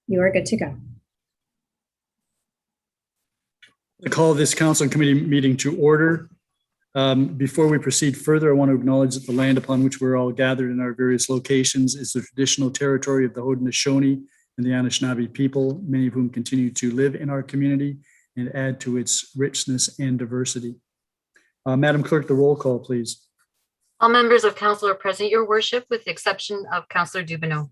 You are good to go. I call this council and committee meeting to order. Before we proceed further, I want to acknowledge that the land upon which we're all gathered in our various locations is the traditional territory of the Haudenosaunee and the Anishinaabe people, many of whom continue to live in our community and add to its richness and diversity. Madam Clerk, the roll call, please. All members of council are present, your worship, with the exception of Councillor Dubanow.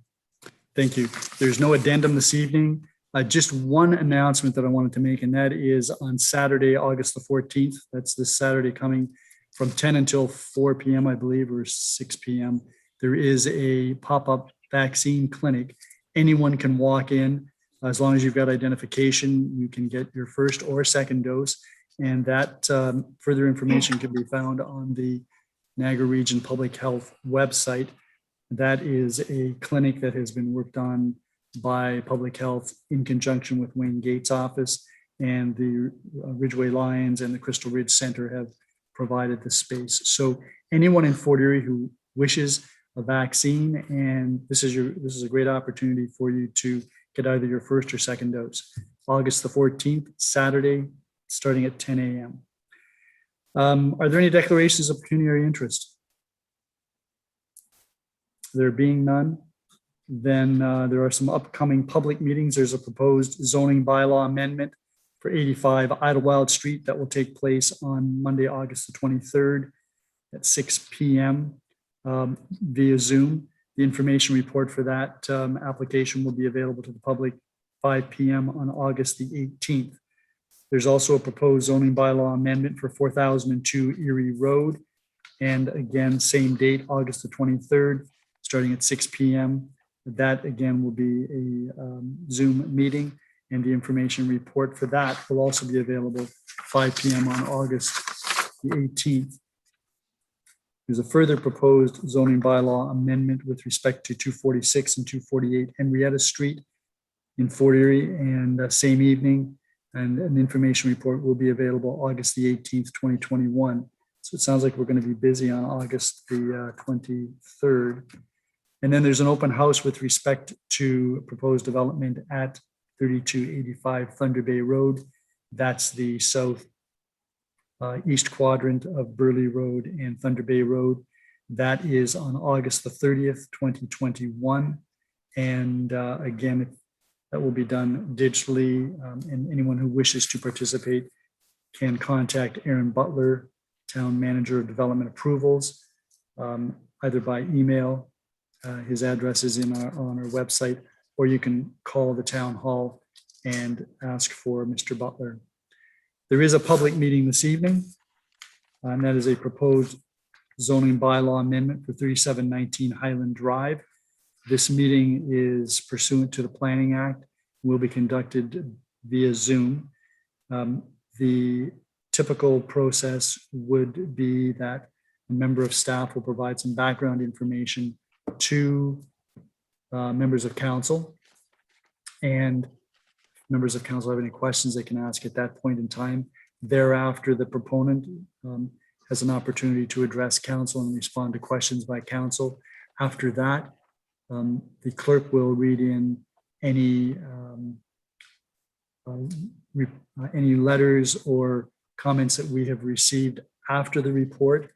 Thank you. There's no addendum this evening. Just one announcement that I wanted to make, and that is on Saturday, August the 14th. That's this Saturday coming from 10 until 4 p.m., I believe, or 6 p.m. There is a pop-up vaccine clinic. Anyone can walk in. As long as you've got identification, you can get your first or second dose. And that further information can be found on the Niagara Region Public Health website. That is a clinic that has been worked on by Public Health in conjunction with Wayne Gates' office, and the Ridgeway Lions and the Crystal Ridge Center have provided the space. So anyone in Fort Erie who wishes a vaccine, and this is a great opportunity for you to get either your first or second dose. August the 14th, Saturday, starting at 10 a.m. Are there any declarations of pecuniary interest? There being none, then there are some upcoming public meetings. There's a proposed zoning bylaw amendment for 85 Idlewild Street that will take place on Monday, August the 23rd at 6 p.m. Via Zoom. The information report for that application will be available to the public 5 p.m. on August the 18th. There's also a proposed zoning bylaw amendment for 4002 Erie Road. And again, same date, August the 23rd, starting at 6 p.m. That again will be a Zoom meeting, and the information report for that will also be available 5 p.m. on August the 18th. There's a further proposed zoning bylaw amendment with respect to 246 and 248 Henrietta Street in Fort Erie, and same evening, and an information report will be available August the 18th, 2021. So it sounds like we're going to be busy on August the 23rd. And then there's an open house with respect to proposed development at 3285 Thunder Bay Road. That's the south east quadrant of Burley Road and Thunder Bay Road. That is on August the 30th, 2021. And again, that will be done digitally, and anyone who wishes to participate can contact Aaron Butler, Town Manager of Development Approvals, either by email. His address is on our website, or you can call the town hall and ask for Mr. Butler. There is a public meeting this evening, and that is a proposed zoning bylaw amendment for 3719 Highland Drive. This meeting is pursuant to the Planning Act, will be conducted via Zoom. The typical process would be that a member of staff will provide some background information to members of council, and members of council have any questions they can ask at that point in time. Thereafter, the proponent has an opportunity to address council and respond to questions by council. After that, the clerk will read in any letters or comments that we have received after the report.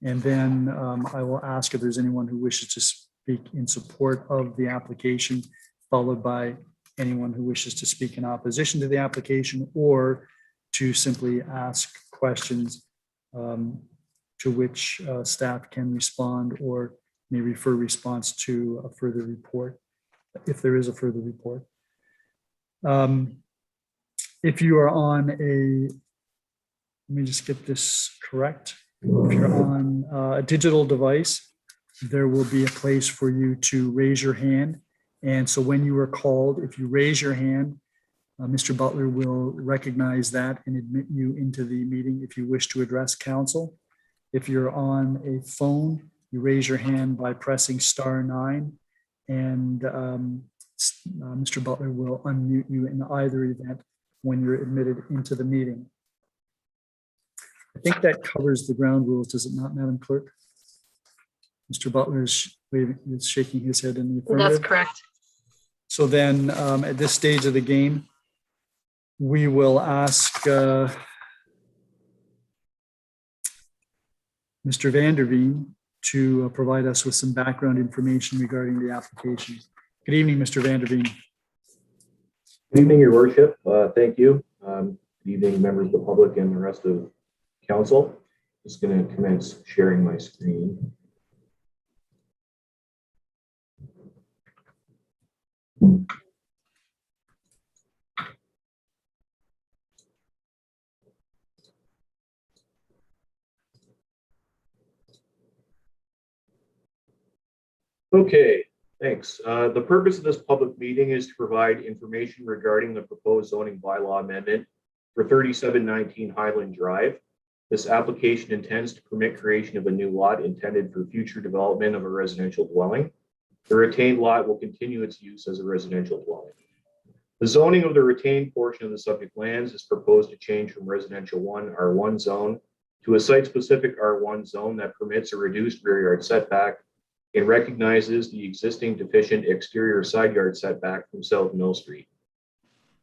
And then I will ask if there's anyone who wishes to speak in support of the application, followed by anyone who wishes to speak in opposition to the application, or to simply ask questions to which staff can respond or may refer response to a further report, if there is a further report. If you are on a, let me just get this correct. If you're on a digital device, there will be a place for you to raise your hand. And so when you are called, if you raise your hand, Mr. Butler will recognize that and admit you into the meeting if you wish to address council. If you're on a phone, you raise your hand by pressing *9, and Mr. Butler will unmute you in either event when you're admitted into the meeting. I think that covers the ground rules, does it not, Madam Clerk? Mr. Butler is shaking his head in the affirmative. That's correct. So then at this stage of the game, we will ask Mr. Vanderveen to provide us with some background information regarding the application. Good evening, Mr. Vanderveen. Good evening, Your Worship. Thank you. Good evening, members of the public and the rest of council. Just going to commence sharing my screen. Okay, thanks. The purpose of this public meeting is to provide information regarding the proposed zoning bylaw amendment for 3719 Highland Drive. This application intends to permit creation of a new lot intended for future development of a residential dwelling. The retained lot will continue its use as a residential dwelling. The zoning of the retained portion of the subject lands is proposed to change from residential 1 R1 zone to a site-specific R1 zone that permits a reduced rear yard setback and recognizes the existing deficient exterior side yard setback from South Mill Street.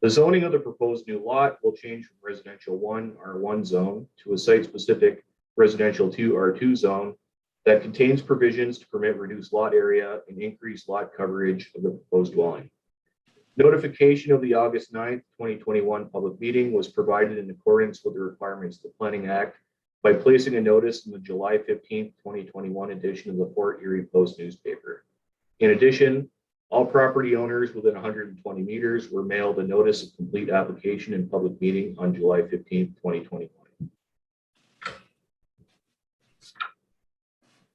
The zoning of the proposed new lot will change from residential 1 R1 zone to a site-specific residential 2 R2 zone that contains provisions to permit reduced lot area and increased lot coverage of the proposed dwelling. Notification of the August 9th, 2021 public meeting was provided in accordance with the requirements of the Planning Act by placing a notice in the July 15th, 2021 edition of the Fort Erie Post newspaper. In addition, all property owners within 120 meters were mailed a notice of complete application and public meeting on July 15th, 2021.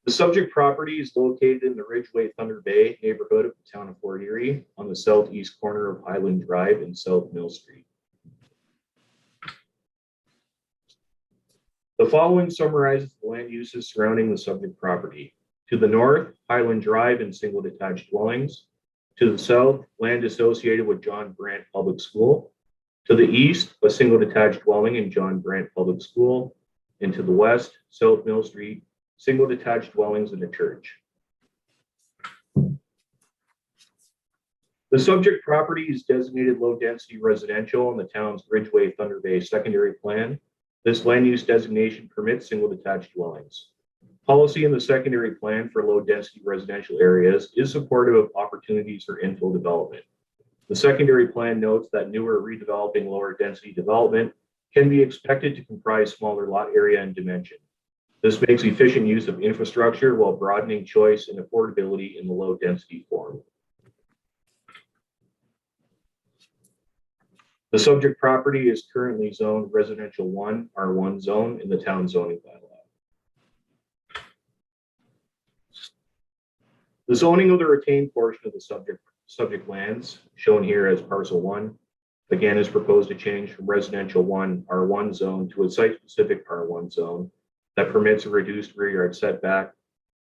The subject property is located in the Ridgeway Thunder Bay neighborhood of the town of Fort Erie on the southeast corner of Highland Drive and South Mill Street. The following summarizes the land uses surrounding the subject property. To the north, Highland Drive and single detached dwellings. To the south, land associated with John Brandt Public School. To the east, a single detached dwelling in John Brandt Public School. And to the west, South Mill Street, single detached dwellings and a church. The subject property is designated low density residential in the town's Ridgeway Thunder Bay secondary plan. This land use designation permits single detached dwellings. Policy in the secondary plan for low density residential areas is supportive of opportunities for infill development. The secondary plan notes that newer redeveloping lower density development can be expected to comprise smaller lot area and dimension. This makes efficient use of infrastructure while broadening choice and affordability in the low density form. The subject property is currently zoned residential 1 R1 zone in the town zoning bylaw. The zoning of the retained portion of the subject lands, shown here as parcel 1, again is proposed to change from residential 1 R1 zone to a site-specific R1 zone that permits a reduced rear yard setback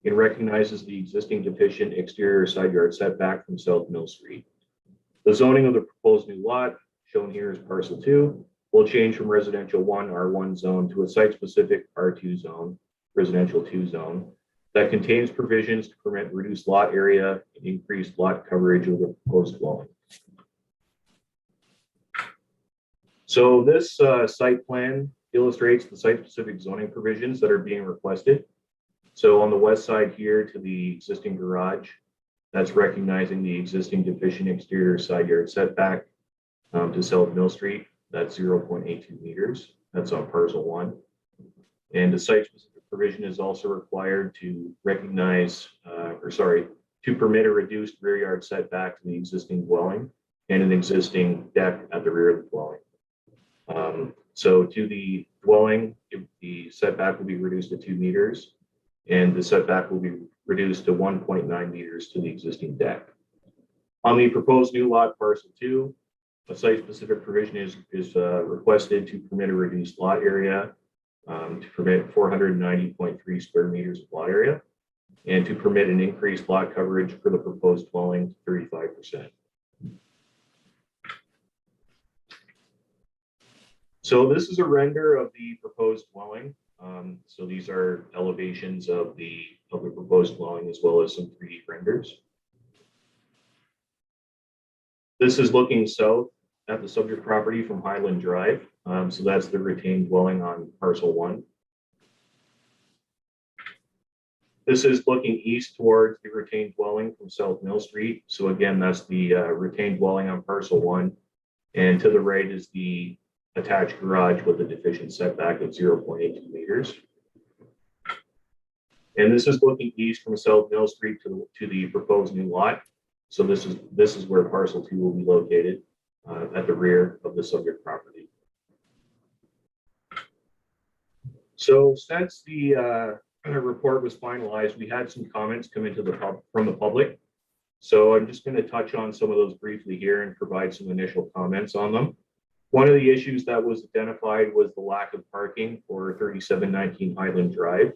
and recognizes the existing deficient exterior side yard setback from South Mill Street. The zoning of the proposed new lot, shown here as parcel 2, will change from residential 1 R1 zone to a site-specific R2 zone, residential 2 zone, that contains provisions to permit reduced lot area and increased lot coverage of the proposed dwelling. So this site plan illustrates the site-specific zoning provisions that are being requested. So on the west side here to the existing garage, that's recognizing the existing deficient exterior side yard setback to South Mill Street. That's 0.82 meters. That's on parcel 1. And the site-specific provision is also required to recognize, to permit a reduced rear yard setback to the existing dwelling and an existing deck at the rear of the dwelling. So to the dwelling, the setback will be reduced to 2 meters, and the setback will be reduced to 1.9 meters to the existing deck. On the proposed new lot parcel 2, a site-specific provision is requested to permit a reduced lot area, to permit 490.3 square meters of lot area, and to permit an increased lot coverage for the proposed dwelling to 35%. So this is a render of the proposed dwelling. So these are elevations of the proposed dwelling as well as some 3D renders. This is looking south at the subject property from Highland Drive. So that's the retained dwelling on parcel 1. This is looking east towards the retained dwelling from South Mill Street. So again, that's the retained dwelling on parcel 1. And to the right is the attached garage with a deficient setback of 0.82 meters. And this is looking east from South Mill Street to the proposed new lot. So this is where parcel 2 will be located at the rear of the subject property. So since the report was finalized, we had some comments come into from the public. So I'm just going to touch on some of those briefly here and provide some initial comments on them. One of the issues that was identified was the lack of parking for 3719 Highland Drive.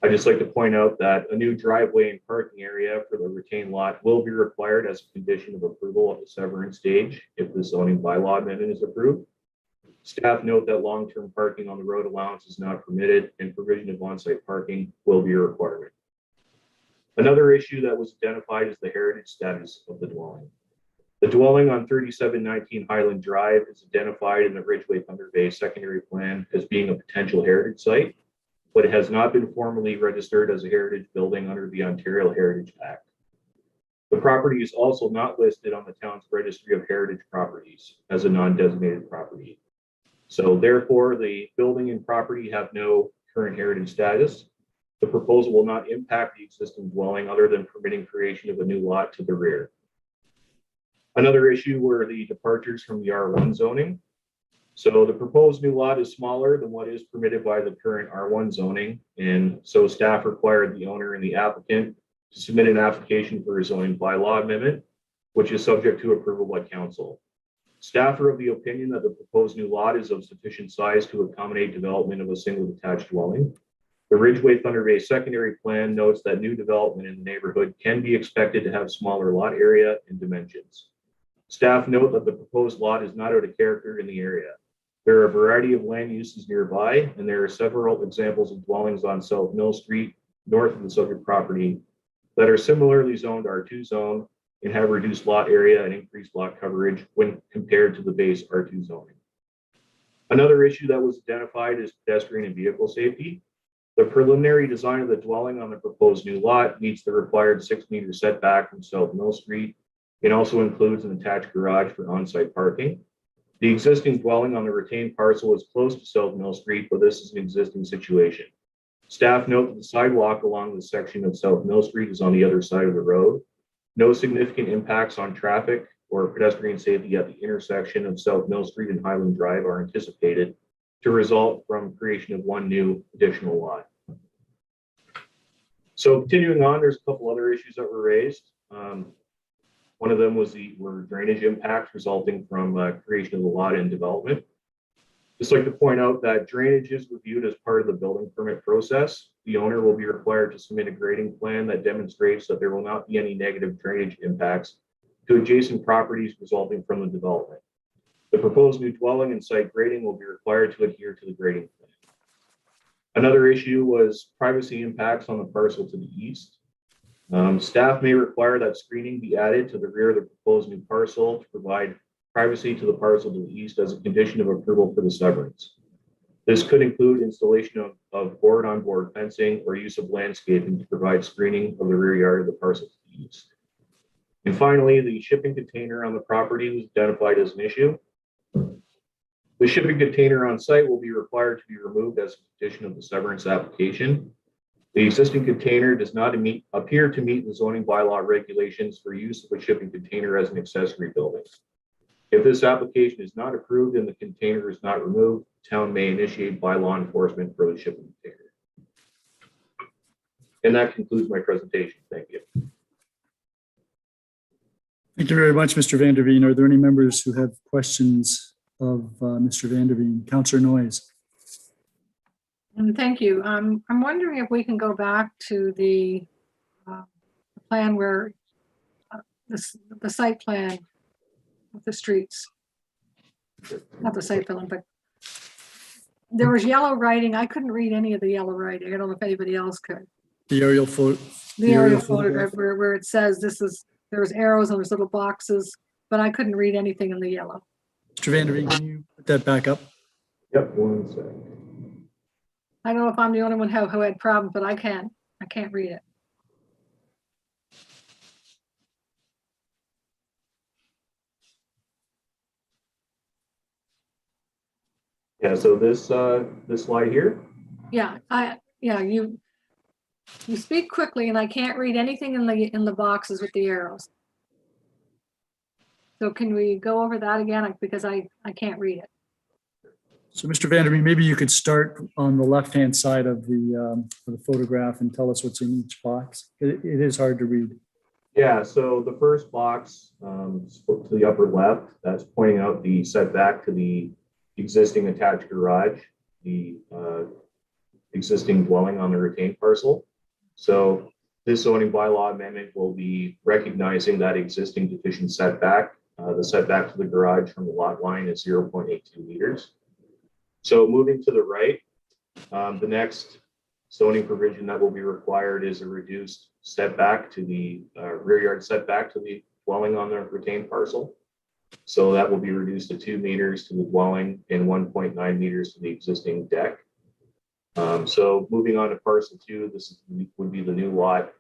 I'd just like to point out that a new driveway and parking area for the retained lot will be required as a condition of approval at the severance stage if the zoning bylaw amendment is approved. Staff note that long-term parking on the road allowance is not permitted and provision of on-site parking will be a requirement. Another issue that was identified is the heritage status of the dwelling. The dwelling on 3719 Highland Drive is identified in the Ridgeway Thunder Bay secondary plan as being a potential heritage site, but it has not been formally registered as a heritage building under the Ontario Heritage Act. The property is also not listed on the town's registry of heritage properties as a non-designated property. So therefore, the building and property have no current heritage status. The proposal will not impact the existing dwelling other than permitting creation of a new lot to the rear. Another issue were the departures from the R1 zoning. So the proposed new lot is smaller than what is permitted by the current R1 zoning. And so staff required the owner and the applicant to submit an application for a zoning bylaw amendment, which is subject to approval by council. Staff are of the opinion that the proposed new lot is of sufficient size to accommodate development of a single detached dwelling. The Ridgeway Thunder Bay secondary plan notes that new development in the neighborhood can be expected to have smaller lot area and dimensions. Staff note that the proposed lot is not out of character in the area. There are a variety of land uses nearby, and there are several examples of dwellings on South Mill Street, north of the subject property, that are similarly zoned R2 zone and have reduced lot area and increased lot coverage when compared to the base R2 zoning. Another issue that was identified is pedestrian and vehicle safety. The preliminary design of the dwelling on the proposed new lot meets the required 6-meter setback from South Mill Street. It also includes an attached garage for on-site parking. The existing dwelling on the retained parcel is close to South Mill Street, but this is an existing situation. Staff note that the sidewalk along this section of South Mill Street is on the other side of the road. No significant impacts on traffic or pedestrian safety at the intersection of South Mill Street and Highland Drive are anticipated to result from creation of one new additional lot. So continuing on, there's a couple other issues that were raised. One of them were drainage impacts resulting from creation of the lot and development. Just like to point out that drainage is reviewed as part of the building permit process. The owner will be required to submit a grading plan that demonstrates that there will not be any negative drainage impacts to adjacent properties resulting from the development. The proposed new dwelling and site grading will be required to adhere to the grading plan. Another issue was privacy impacts on the parcel to the east. Staff may require that screening be added to the rear of the proposed new parcel to provide privacy to the parcel to the east as a condition of approval for the severance. This could include installation of board-on-board fencing or use of landscaping to provide screening of the rear yard of the parcel to the east. And finally, the shipping container on the property was identified as an issue. The shipping container on site will be required to be removed as a condition of the severance application. The existing container does not appear to meet the zoning bylaw regulations for use of a shipping container as an accessory building. If this application is not approved and the container is not removed, town may initiate bylaw enforcement for the shipping container. And that concludes my presentation. Thank you. Thank you very much, Mr. Van der Veen. Are there any members who have questions of Mr. Van der Veen? Councillor Noyes. Thank you. I'm wondering if we can go back to the plan where the site plan with the streets, not the site plan, but there was yellow writing. I couldn't read any of the yellow writing. I don't know if anybody else could. The aerial photo. The aerial photograph where it says there's arrows and there's little boxes, but I couldn't read anything in the yellow. Mr. Vanderveen, can you put that back up? Yep, 1 second. I don't know if I'm the only one who had problems, but I can't read it. Yeah, so this slide here, Yeah, you speak quickly and I can't read anything in the boxes with the arrows. So can we go over that again? Because I can't read it. So Mr. Vanderveen, maybe you could start on the left-hand side of the photograph and tell us what's in each box. It is hard to read. yeah, so the first box to the upper left, that's pointing out the setback to the existing attached garage, the existing dwelling on the retained parcel. So this zoning bylaw amendment will be recognizing that existing deficient setback. The setback to the garage from the lot line is 0.82 meters. So moving to the right, the next zoning provision that will be required is a reduced setback to the rear yard setback to the dwelling on the retained parcel. So that will be reduced to 2 meters to the dwelling and 1.9 meters to the existing deck. So moving on to parcel 2, this would be the new lot.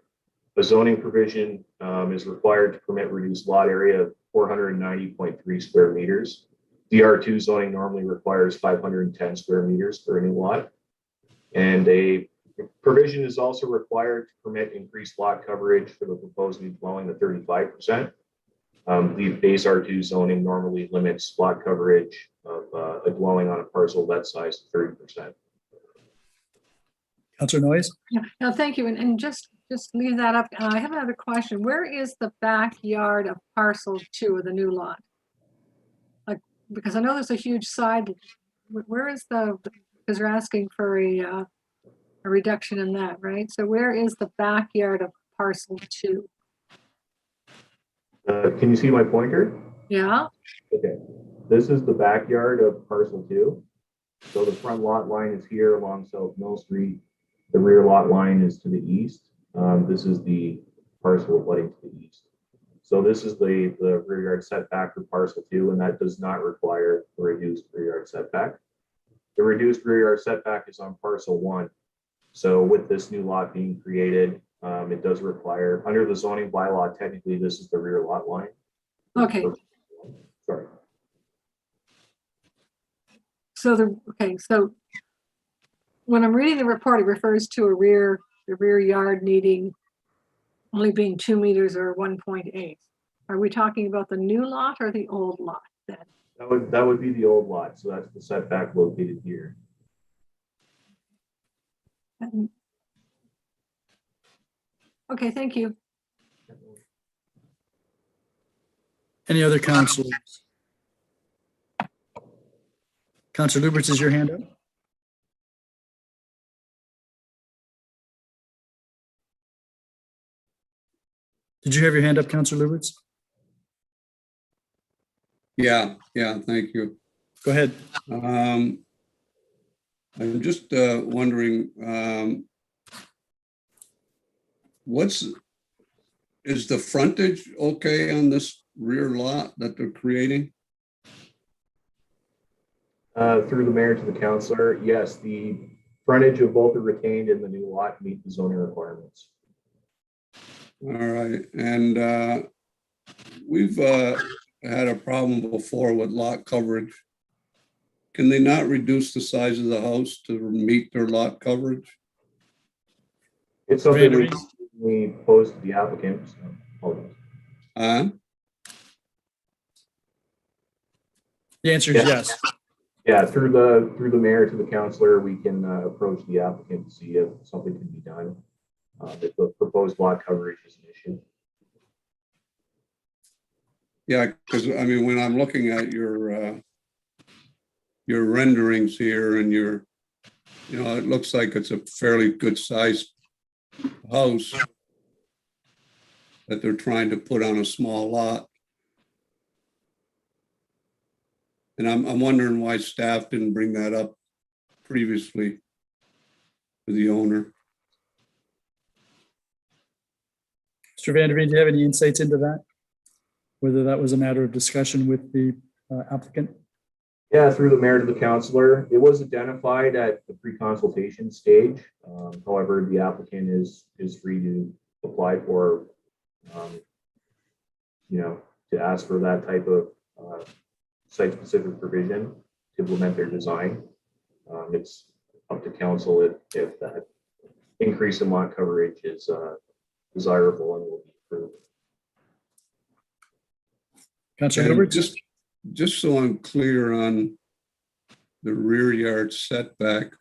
A zoning provision is required to permit reduced lot area of 490.3 square meters. The R2 zoning normally requires 510 square meters for a new lot. And a provision is also required to permit increased lot coverage for the proposed new dwelling to 35%. The base R2 zoning normally limits lot coverage of a dwelling on a parcel that size to 30%. Councillor Noyes? Yeah, no, thank you. And just leave that up. I have another question. Where is the backyard of parcel 2 of the new lot? Like, because I know there's a huge side. Where is because you're asking for a reduction in that, right? So where is the backyard of parcel 2? Can you see my pointer? Yeah, Okay. This is the backyard of parcel 2. So the front lot line is here along South Mill Street. The rear lot line is to the east. This is the parcel abutting to the east. So this is the rear yard setback for parcel 2, and that does not require a reduced rear yard setback. The reduced rear yard setback is on parcel 1. So with this new lot being created, it does require, under the zoning bylaw, technically this is the rear lot line. okay. Sorry. So so when I'm reading the report, it refers to the rear yard needing only being 2 meters or 1.8. Are we talking about the new lot or the old lot then? That would be the old lot. So that's the setback located here. Okay, thank you. Any other councillors? Councillor Lubberts, is your hand up? Did you have your hand up, Councillor Lubberts? Yeah, thank you. Go ahead. I'm just wondering, is the frontage okay on this rear lot that they're creating? Through the mayor to the councillor, yes, the frontage of both the retained and the new lot meet the zoning requirements. All right, and we've had a problem before with lot coverage. Can they not reduce the size of the house to meet their lot coverage? It's something we posed to the applicant. So, The answer is yes. yeah, through the mayor to the councillor, we can approach the applicant to see if something can be done. If the proposed lot coverage is an issue. Yeah, because I mean, when I'm looking at your renderings here and it looks like it's a fairly good sized house that they're trying to put on a small lot. And I'm wondering why staff didn't bring that up previously to the owner. Mr. Vanderveen, do you have any insights into that? whether that was a matter of discussion with the applicant. Yeah, through the mayor to the councillor, it was identified at the pre-consultation stage. However, the applicant is free to apply for, to ask for that type of site-specific provision to implement their design. It's up to council if that increase in lot coverage is desirable and will be approved. Councillor And Lubberts? just so I'm clear on the rear yard setback.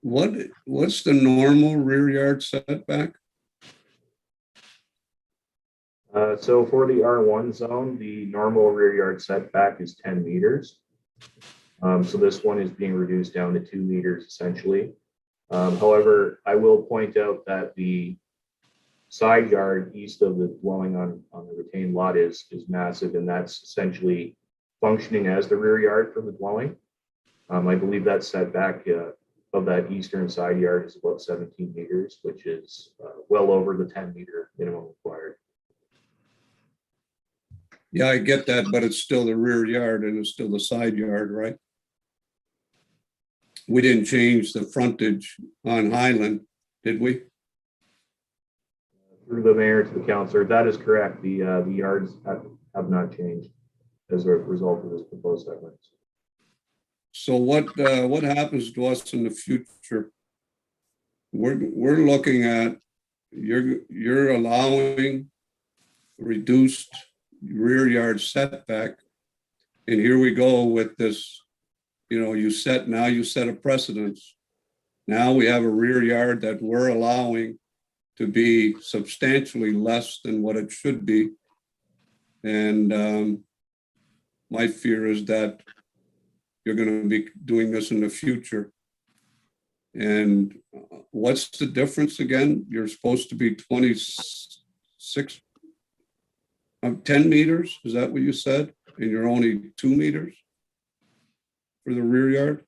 What's the normal rear yard setback? So for the R1 zone, the normal rear yard setback is 10 meters. So this one is being reduced down to 2 meters essentially. However, I will point out that the side yard east of the dwelling on the retained lot is massive, and that's essentially functioning as the rear yard for the dwelling. I believe that setback of that eastern side yard is about 17 meters, which is well over the 10-meter minimum required. Yeah, I get that, but it's still the rear yard and it's still the side yard, right? We didn't change the frontage on Highland, did we? Through the mayor to the councillor, that is correct. The yards have not changed as a result of this proposed amendment. So what happens to us in the future? We're looking at you're allowing reduced rear yard setback, and here we go with this. You set a precedence. Now we have a rear yard that we're allowing to be substantially less than what it should be. And my fear is that you're going to be doing this in the future. And what's the difference again? You're supposed to be 26, 10 meters. Is that what you said? And you're only 2 meters for the rear yard?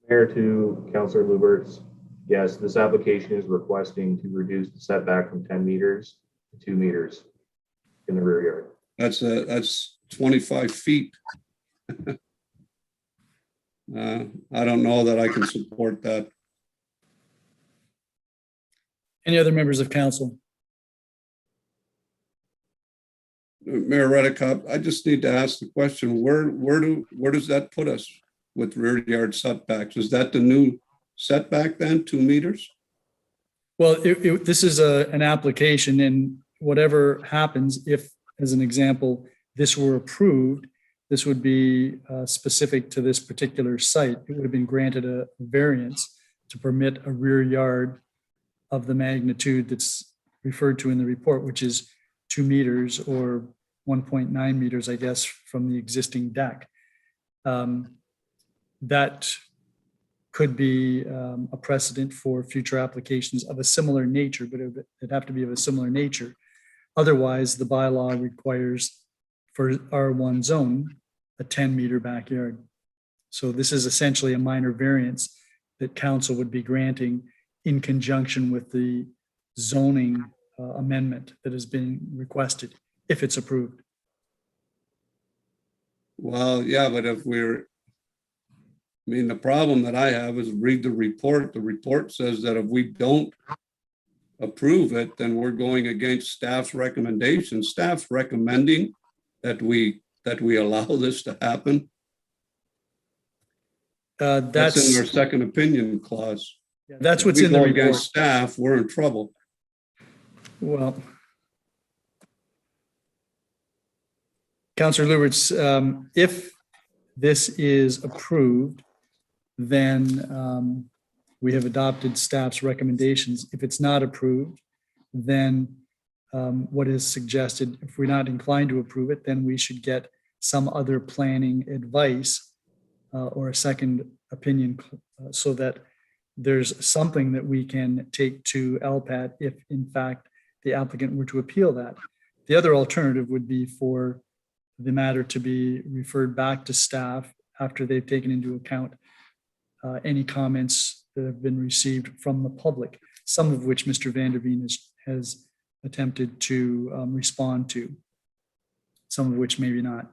Mayor to Councillor Lubberts. Yes, this application is requesting to reduce the setback from 10 meters to 2 meters in the rear yard. That's 25 feet. I don't know that I can support that. Any other members of council? Mayor Redekop, I just need to ask the question, where does that put us with rear yard setbacks? Is that the new setback then, 2 meters? Well, this is an application, and whatever happens, if, as an example, this were approved, this would be specific to this particular site. It would have been granted a variance to permit a rear yard of the magnitude that's referred to in the report, which is 2 meters or 1.9 meters, I guess, from the existing deck. That could be a precedent for future applications of a similar nature, but it'd have to be of a similar nature. Otherwise, the bylaw requires for R1 zone a 10-meter backyard. So this is essentially a minor variance that council would be granting in conjunction with the zoning amendment that has been requested, if it's approved. Well, yeah, but the problem that I have is read the report. The report says that if we don't approve it, then we're going against staff's recommendations. Staff's recommending that we allow this to happen. That's in our second opinion clause. That's what's If in we the go report. against staff, we're in trouble. Well, Councillor Lubberts, if this is approved, then we have adopted staff's recommendations. If it's not approved, then what is suggested, if we're not inclined to approve it, then we should get some other planning advice or a second opinion so that there's something that we can take to LPAT if in fact the applicant were to appeal that. The other alternative would be for the matter to be referred back to staff after they've taken into account any comments that have been received from the public. some of which Mr. Vanderveen has attempted to respond to, some of which maybe not.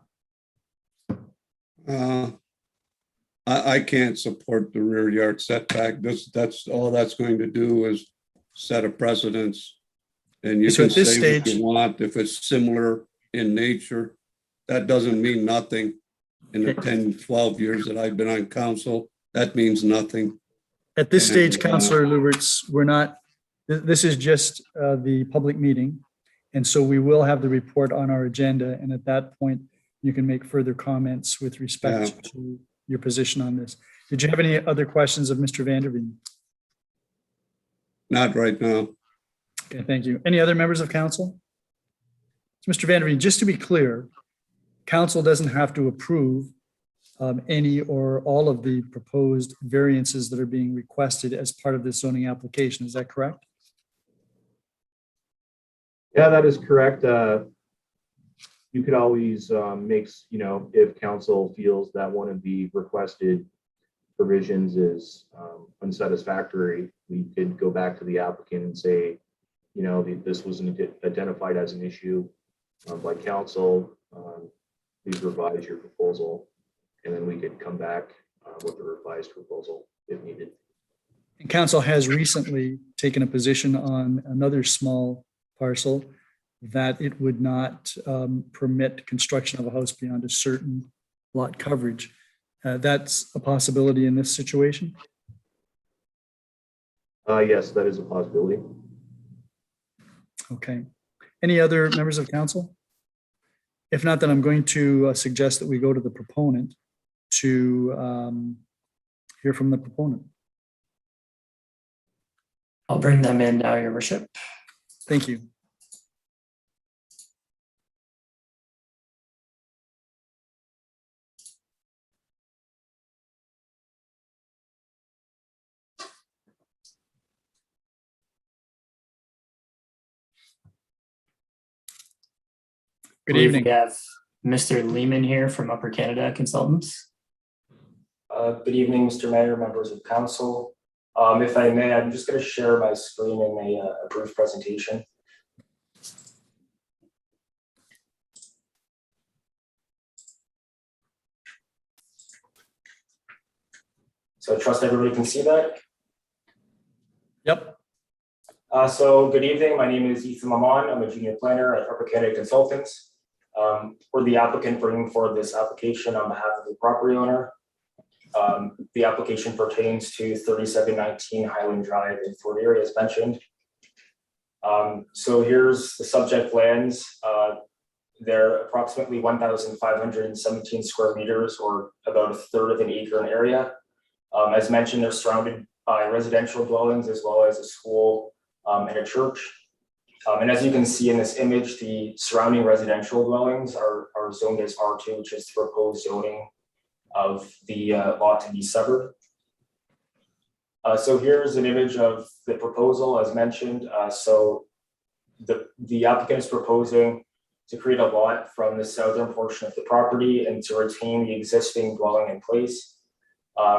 I can't support the rear yard setback. That's all that's going to do is set a precedence. And you So can at this say what stage- you want if it's similar in nature. That doesn't mean nothing. In the 10, 12 years that I've been on council, that means nothing. At this And, stage, Councillor Lubberts, we're not, this is just the public meeting. And so we will have the report on our agenda. And at that point, you can make further comments with respect to your position on this. Did you have any other questions of Mr. Vanderveen? Not right now. Okay, thank you. Any other members of council? So Mr. Vanderveen, just to be clear, council doesn't have to approve any or all of the proposed variances that are being requested as part of this zoning application. Is that correct? Yeah, that is correct. You could always if council feels that one of the requested provisions is unsatisfactory, we could go back to the applicant and say, this wasn't identified as an issue by council. Please revise your proposal, and then we could come back with a revised proposal if needed. And council has recently taken a position on another small parcel that it would not permit construction of a house beyond a certain lot coverage. That's a possibility in this situation? Yes, that is a possibility. Okay. Any other members of council? If not, then I'm going to suggest that we go to the proponent to hear from the proponent. I'll bring them in now, Your Worship. Thank you. Good evening. We have Mr. Lehman here from Upper Canada Consultants. Good evening, Mr. Mayor, members of council. If I may, I'm just going to share my screen in a brief presentation. So I trust everybody can see that. Yep. So good evening, my name is Ethan Lamont. I'm a junior planner at Upper Canada Consultants. We're the applicant bringing forward this application on behalf of the property owner. The application pertains to 3719 Highland Drive in Fort Erie, as mentioned. So here's the subject lands. They're approximately 1,517 square meters, or about a third of an acre in area. As mentioned, they're surrounded by residential dwellings as well as a school and a church. And as you can see in this image, the surrounding residential dwellings are zoned as R2, which is the proposed zoning of the lot to be severed. So here's an image of the proposal as mentioned. So the applicant is proposing to create a lot from the southern portion of the property and to retain the existing dwelling in place.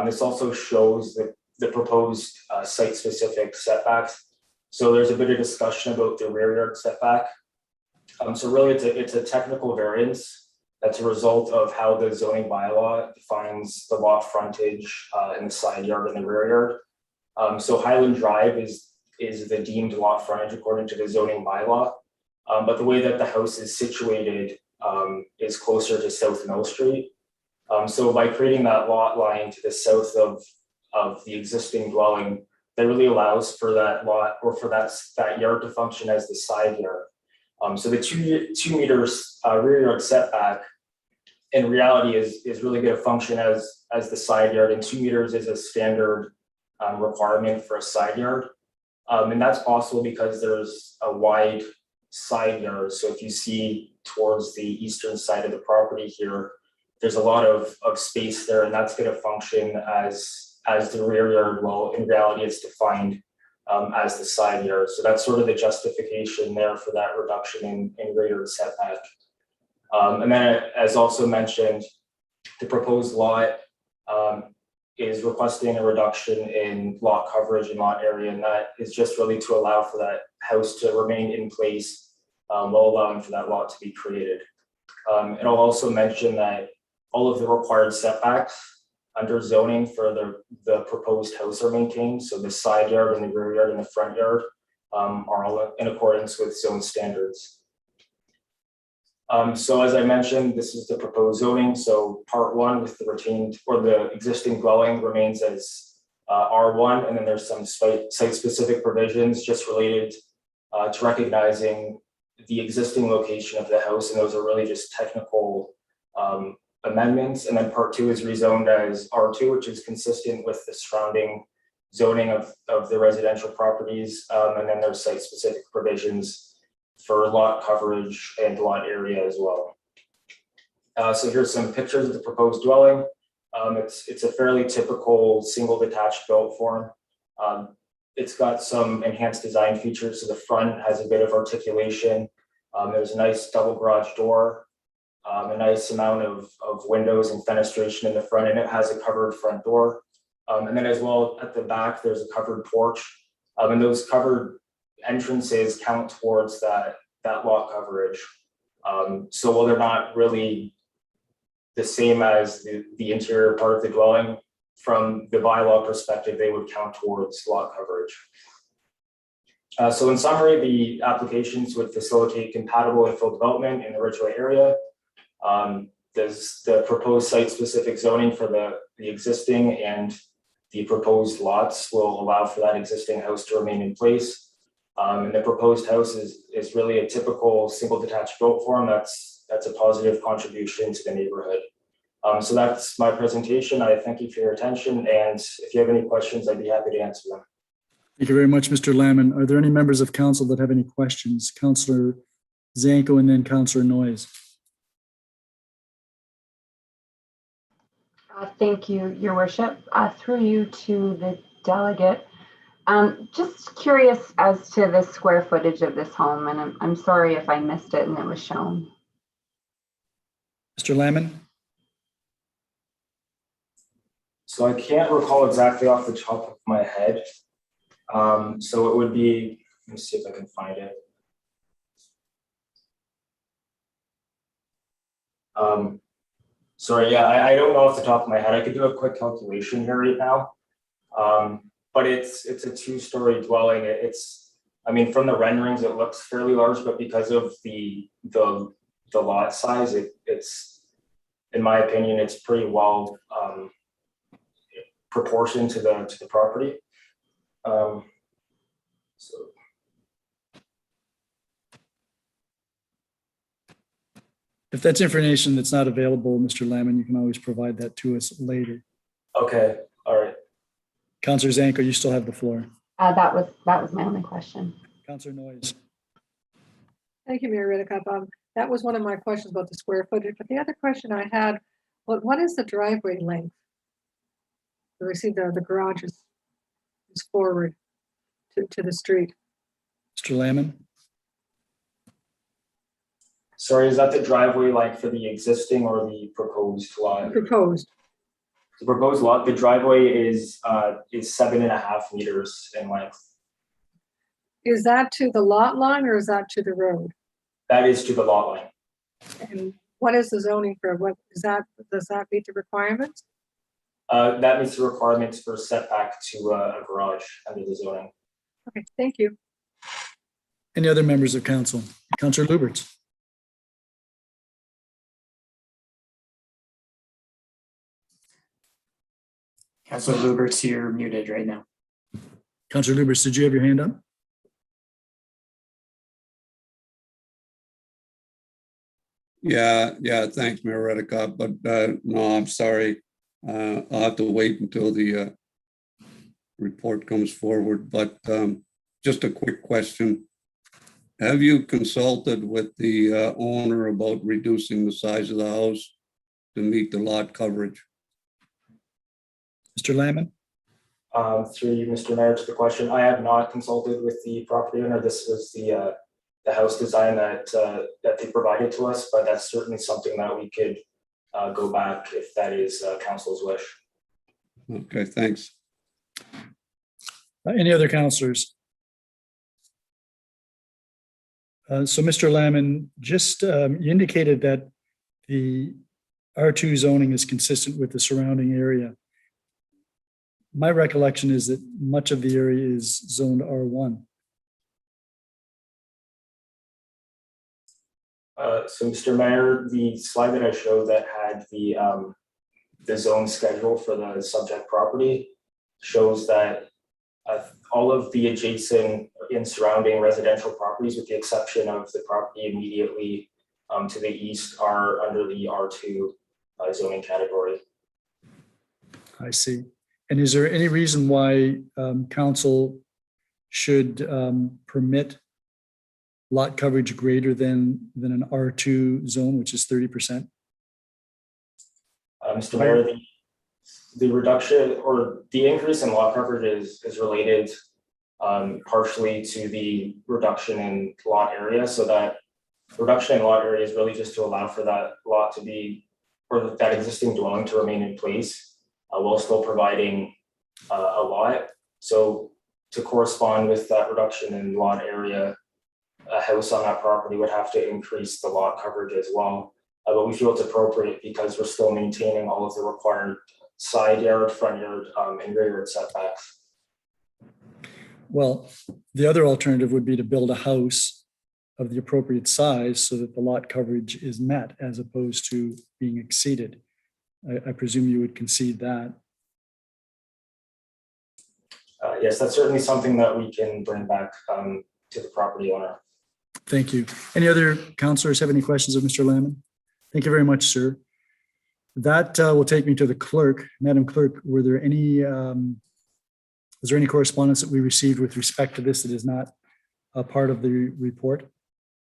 This also shows the proposed site-specific setbacks. So there's a bit of discussion about the rear yard setback. So really it's a technical variance that's a result of how the zoning bylaw defines the lot frontage and the side yard and the rear yard. So Highland Drive is the deemed lot frontage according to the zoning bylaw. But the way that the house is situated is closer to South Mill Street. So by creating that lot line to the south of the existing dwelling, that really allows for that lot or for that yard to function as the side yard. So the 2 meters rear yard setback in reality is really going to function as the side yard, and 2 meters is a standard requirement for a side yard. And that's possible because there's a wide side yard. So if you see towards the eastern side of the property here, there's a lot of space there, and that's going to function as the rear yard. Well, in reality, it's defined as the side yard. So that's sort of the justification there for that reduction in rear yard setback. And then, as also mentioned, the proposed lot is requesting a reduction in lot coverage and lot area, and that is just really to allow for that house to remain in place while allowing for that lot to be created. And I'll also mention that all of the required setbacks under zoning for the proposed house are maintained. So the side yard and the rear yard and the front yard are all in accordance with zone standards. So as I mentioned, this is the proposed zoning. So part one with the retained or the existing dwelling remains as R1, and then there's some site-specific provisions just related to recognizing the existing location of the house, and those are really just technical amendments. And then part two is rezoned as R2, which is consistent with the surrounding zoning of the residential properties. And then there's site-specific provisions for lot coverage and lot area as well. So here's some pictures of the proposed dwelling. It's a fairly typical single detached built form. It's got some enhanced design features. So the front has a bit of articulation. There's a nice double garage door, a nice amount of windows and fenestration in the front, and it has a covered front door. And then as well at the back, there's a covered porch. And those covered entrances count towards that lot coverage. So while they're not really the same as the interior part of the dwelling, from the bylaw perspective, they would count towards lot coverage. So in summary, the applications would facilitate compatible infill development in the Ridgeway area. There's the proposed site-specific zoning for the existing, and the proposed lots will allow for that existing house to remain in place. And the proposed house is really a typical single detached built form. That's a positive contribution to the neighborhood. So that's my presentation. I thank you for your attention, and if you have any questions, I'd be happy to answer them. Thank you very much, Mr. Lamon. Are there any members of council that have any questions? Councillor Zanko and then Councillor Noyes. Thank you, Your Worship. Through you to the delegate. Just curious as to the square footage of this home, and I'm sorry if I missed it and it was shown. Mr. Lamon? So I can't recall exactly off the top of my head. So it would be, let me see if I can find it. Sorry, yeah, I don't know off the top of my head. I could do a quick calculation here right now. But it's a two-story dwelling. I mean, from the renderings, it looks fairly large, but because of the lot size, it's, in my opinion, it's pretty well proportioned to the property. So. If that's information that's not available, Mr. Lamon, you can always provide that to us later. Okay, all right. Councillor Zanko, you still have the floor. That was my only question. Councillor Noyes. Thank you, Mayor Redekop. That was one of my questions about the square footage, but the other question I had, what is the driveway length? So I see the garage is forward to the street. Mr. Lamon? Sorry, is that the driveway like for the existing or the proposed lot? Proposed. The proposed lot, the driveway is 7.5 meters in length. Is that to the lot line or is that to the road? That is to the lot line. And what is the zoning for, what is that, does that meet the requirements? That meets the requirements for setback to a garage under the zoning. Okay, thank you. Any other members of council? Councillor Lubberts. Councillor Lubberts, you're muted right now. Councillor Lubberts, did you have your hand up? Yeah, thanks, Mayor Redekop, but no, I'm sorry. I'll have to wait until the report comes forward, but just a quick question. Have you consulted with the owner about reducing the size of the house to meet the lot coverage? Mr. Lamon? Through you, Mr. Mayor, to the question, I have not consulted with the property owner. This was the house design that they provided to us, but that's certainly something that we could go back if that is council's wish. Okay, thanks. Any other councillors? So Mr. Lamon, just you indicated that the R2 zoning is consistent with the surrounding area. My recollection is that much of the area is zoned R1. So Mr. Mayor, the slide that I showed that had the zone schedule for the subject property shows that all of the adjacent and surrounding residential properties, with the exception of the property immediately to the east, are under the R2 zoning category. I see. And is there any reason why council should permit lot coverage greater than an R2 zone, which is 30%? Mr. Mayor, the reduction or the increase in lot coverage is related partially to the reduction in lot area. So that reduction in lot area is really just to allow for that lot to be, or that existing dwelling to remain in place while still providing a lot. So to correspond with that reduction in lot area, a house on that property would have to increase the lot coverage as well. But we feel it's appropriate because we're still maintaining all of the required side yard, front yard, and rear yard setbacks. Well, the other alternative would be to build a house of the appropriate size so that the lot coverage is met as opposed to being exceeded. I presume you would concede that. Yes, that's certainly something that we can bring back to the property owner. Thank you. Any other councillors have any questions of Mr. Lamon? Thank you very much, sir. That will take me to the clerk. Madam Clerk, were there any, is there any correspondence that we received with respect to this that is not a part of the report?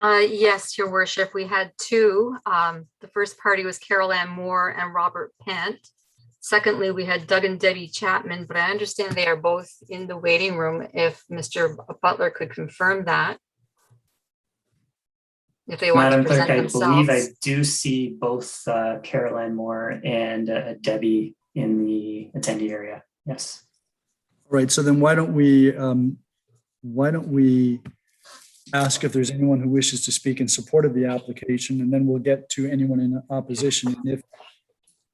Yes, your worship, we had two. The first party was Carol Ann Moore and Robert Pent. Secondly, we had Doug and Debbie Chapman, but I understand they are both in the waiting room. If Mr. Butler could confirm that. If they want Madam to present Clerk, I themselves. believe I do see both Carol Ann Moore and Debbie in the attendee area. Yes. All right, so then why don't we ask if there's anyone who wishes to speak in support of the application, and then we'll get to anyone in opposition. And if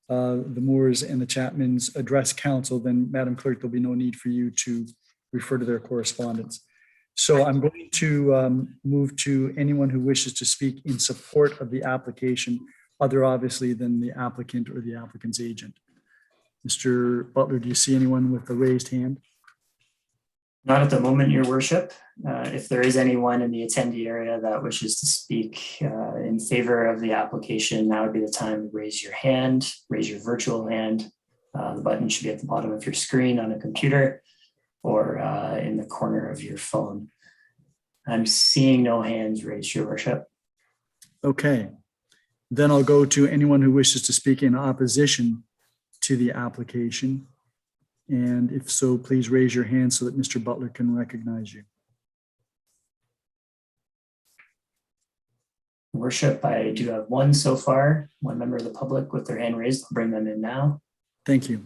the Moores and the Chapmans address council, then Madam Clerk, there'll be no need for you to refer to their correspondence. So I'm going to move to anyone who wishes to speak in support of the application, other obviously than the applicant or the applicant's agent. Mr. Butler, do you see anyone with a raised hand? Not at the moment, your worship. If there is anyone in the attendee area that wishes to speak in favor of the application, now would be the time to raise your hand, raise your virtual hand. The button should be at the bottom of your screen on a computer or in the corner of your phone. I'm seeing no hands raised, your worship. Okay, then I'll go to anyone who wishes to speak in opposition to the application. And if so, please raise your hand so that Mr. Butler can recognize you. Worship, I do have one so far, one member of the public with their hand raised. I'll bring them in now. Thank you.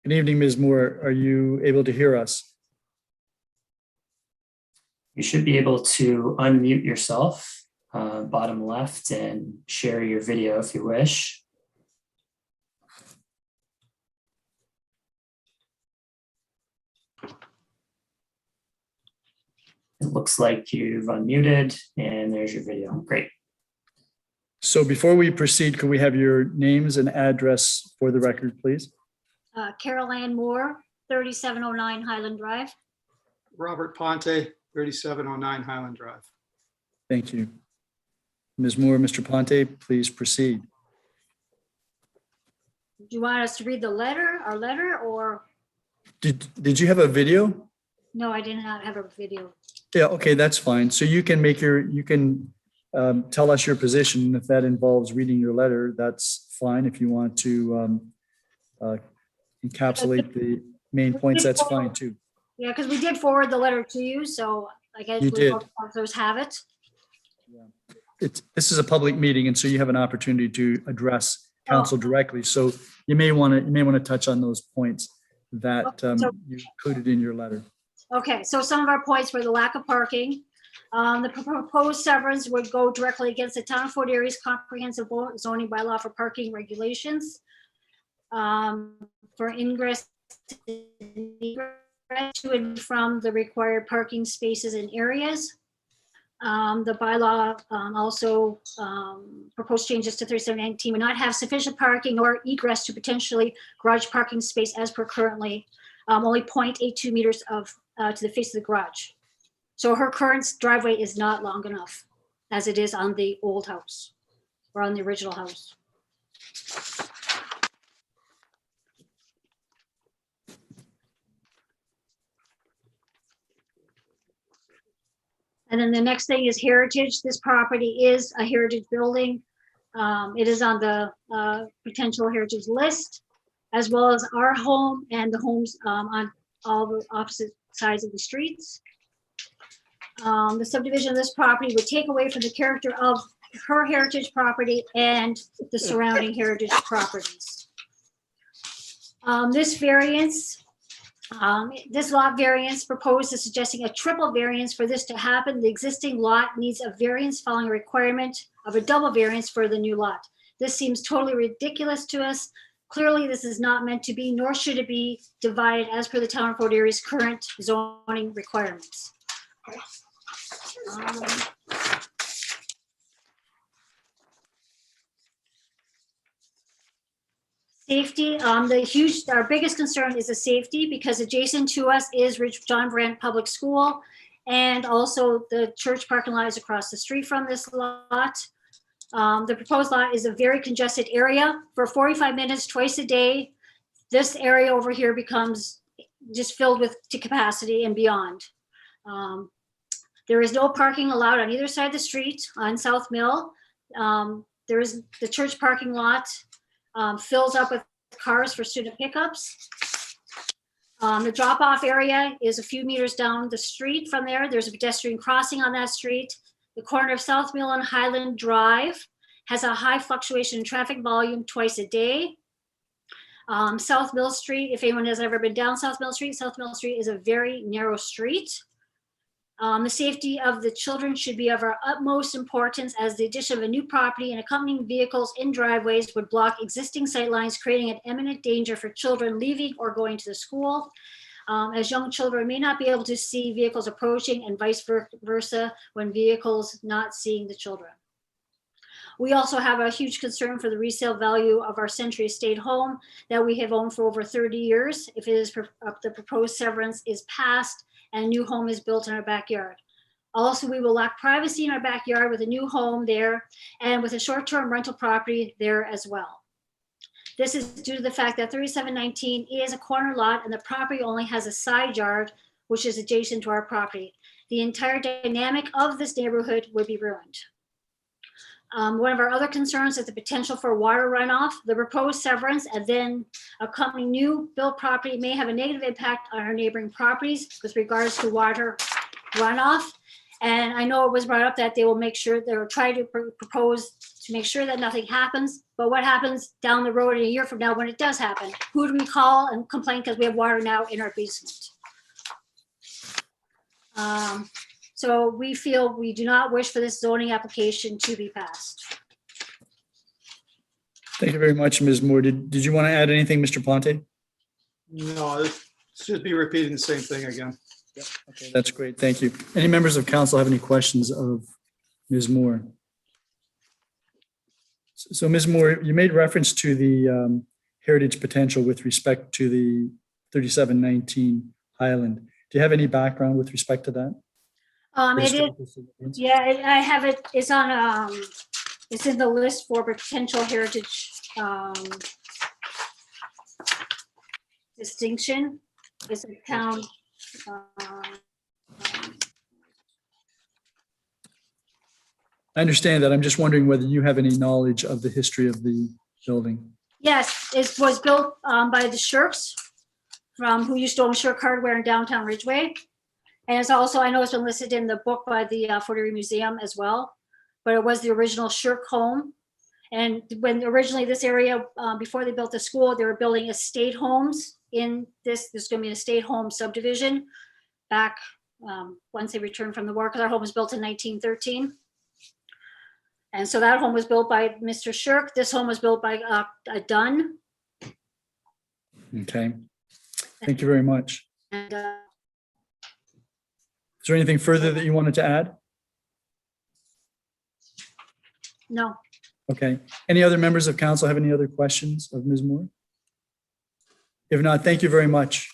Good evening, Ms. Moore. Are you able to hear us? You should be able to unmute yourself, bottom left, and share your video if you wish. It looks like you've unmuted and there's your video. Great. So before we proceed, could we have your names and address for the record, please? Carol Ann Moore, 3709 Highland Drive. Robert Ponte, 3709 Highland Drive. Thank you. Ms. Moore, Mr. Ponte, please proceed. Do you want us to read our letter, or? Did you have a video? No, I did not have a video. Yeah, okay, that's fine. So you can tell us your position. If that involves reading your letter, that's fine. If you want to encapsulate the main points, that's fine too. Yeah, because we did forward the letter to you, so I guess You did. those have it. This is a public meeting, and so you have an opportunity to address council directly. So you may want to touch on those points that you included in your letter. Okay, so some of our points were the lack of parking. The proposed severance would go directly against the town of Fort Erie's comprehensive zoning bylaw for parking regulations. For ingress to and from the required parking spaces and areas. The bylaw also proposed changes to 3719 would not have sufficient parking or egress to potentially garage parking space as per currently, only 0.82 meters of to the face of the garage. So her current driveway is not long enough as it is on the old house or on the original house. And then the next thing is heritage. This property is a heritage building. It is on the potential heritage list, as well as our home and the homes on all the opposite sides of the streets. The subdivision of this property would take away from the character of her heritage property and the surrounding heritage properties. This variance, this lot variance proposed is suggesting a triple variance for this to happen. The existing lot needs a variance following a requirement of a double variance for the new lot. This seems totally ridiculous to us. Clearly, this is not meant to be, nor should it be divided as per the town of Fort Erie's current zoning requirements. Safety, our biggest concern is the safety, because adjacent to us is John Brandt Public School, and also the church parking lot is across the street from this lot. The proposed lot is a very congested area. For 45 minutes twice a day, this area over here becomes just filled with to capacity and beyond. There is no parking allowed on either side of the street on South Mill. There is the church parking lot fills up with cars for student pickups. The drop-off area is a few meters down the street from there. There's a pedestrian crossing on that street. The corner of South Mill and Highland Drive has a high fluctuation in traffic volume twice a day. South Mill Street, if anyone has ever been down South Mill Street is a very narrow street. The safety of the children should be of our utmost importance, as the addition of a new property and accompanying vehicles in driveways would block existing sightlines, creating an imminent danger for children leaving or going to the school. As young children may not be able to see vehicles approaching, and vice versa when vehicles not seeing the children. We also have a huge concern for the resale value of our Century Estate home that we have owned for over 30 years. If it is the proposed severance is passed and a new home is built in our backyard. Also, we will lack privacy in our backyard with a new home there and with a short-term rental property there as well. This is due to the fact that 3719 is a corner lot and the property only has a side yard, which is adjacent to our property. The entire dynamic of this neighborhood would be ruined. One of our other concerns is the potential for water runoff. The proposed severance and then accompanying new built property may have a negative impact on our neighboring properties with regards to water runoff. And I know it was brought up that they will make sure they'll try to propose to make sure that nothing happens. But what happens down the road in a year from now when it does happen? Who do we call and complain because we have water now in our basement? So we feel we do not wish for this zoning application to be passed. Thank you very much, Ms. Moore. Did you want to add anything, Mr. Ponte? No, it's just be repeating the same thing again. Okay, that's great. Thank you. Any members of council have any questions of Ms. Moore? So Ms. Moore, you made reference to the heritage potential with respect to the 3719 Highland. Do you have any background with respect to that? It is, yeah, I have it. It's on, it's in the list for potential heritage distinction. It's a town. I understand that. I'm just wondering whether you have any knowledge of the history of the building. Yes, it was built by the Shirks who used to own Shirk Hardware in downtown Ridgeway. And it's also, I know it's been listed in the book by the Fort Erie Museum as well, but it was the original Shirk home. And when originally this area, before they built the school, they were building estate homes in this. There's going to be an estate home subdivision back once they returned from the war, because our home was built in 1913. And so that home was built by Mr. Shirk. This home was built by a Dunn. Okay. Thank you very much. And Is there anything further that you wanted to add? no, Okay. Any other members of council have any other questions of Ms. Moore? If not, thank you very much.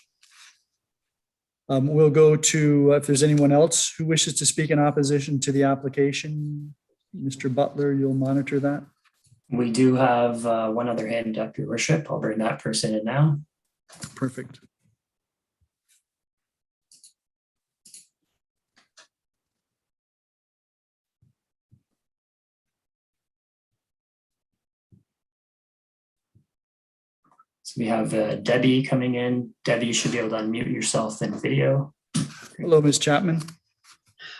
We'll go to, if there's anyone else who wishes to speak in opposition to the application, Mr. Butler, you'll monitor that. We do have one other hand up, Your Worship. I'll bring that person in now. Perfect. So we have Debbie coming in. Debbie, you should be able to unmute yourself in video. Hello, Ms. Chapman.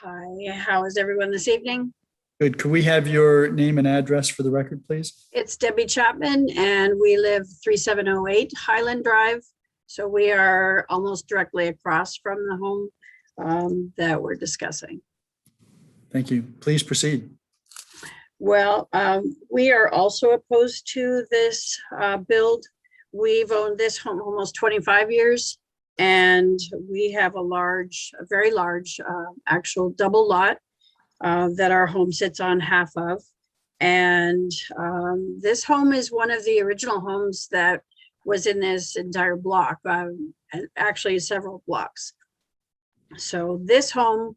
Hi, how is everyone this evening? Good. Could we have your name and address for the record, please? It's Debbie Chapman and we live 3708 Highland Drive. So we are almost directly across from the home that we're discussing. Thank you. Please proceed. Well, we are also opposed to this build. We've owned this home almost 25 years and we have a very large actual double lot that our home sits on half of. And this home is one of the original homes that was in this entire block, actually several blocks. So this home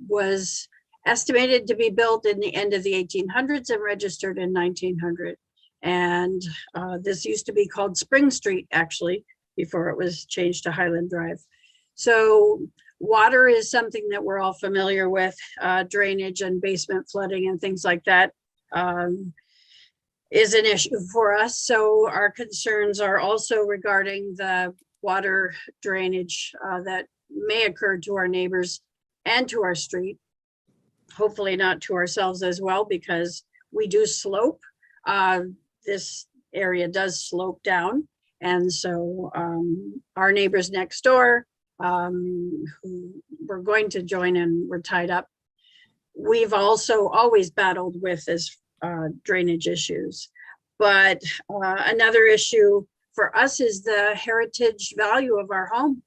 was estimated to be built in the end of the 1800s and registered in 1900. And this used to be called Spring Street, actually, before it was changed to Highland Drive. So water is something that we're all familiar with, drainage and basement flooding and things like that is an issue for us. So our concerns are also regarding the water drainage that may occur to our neighbors and to our street. Hopefully not to ourselves as well, because we do slope. This area does slope down. And so our neighbors next door, who we're going to join and we're tied up, we've also always battled with this drainage issues. But another issue for us is the heritage value of our home.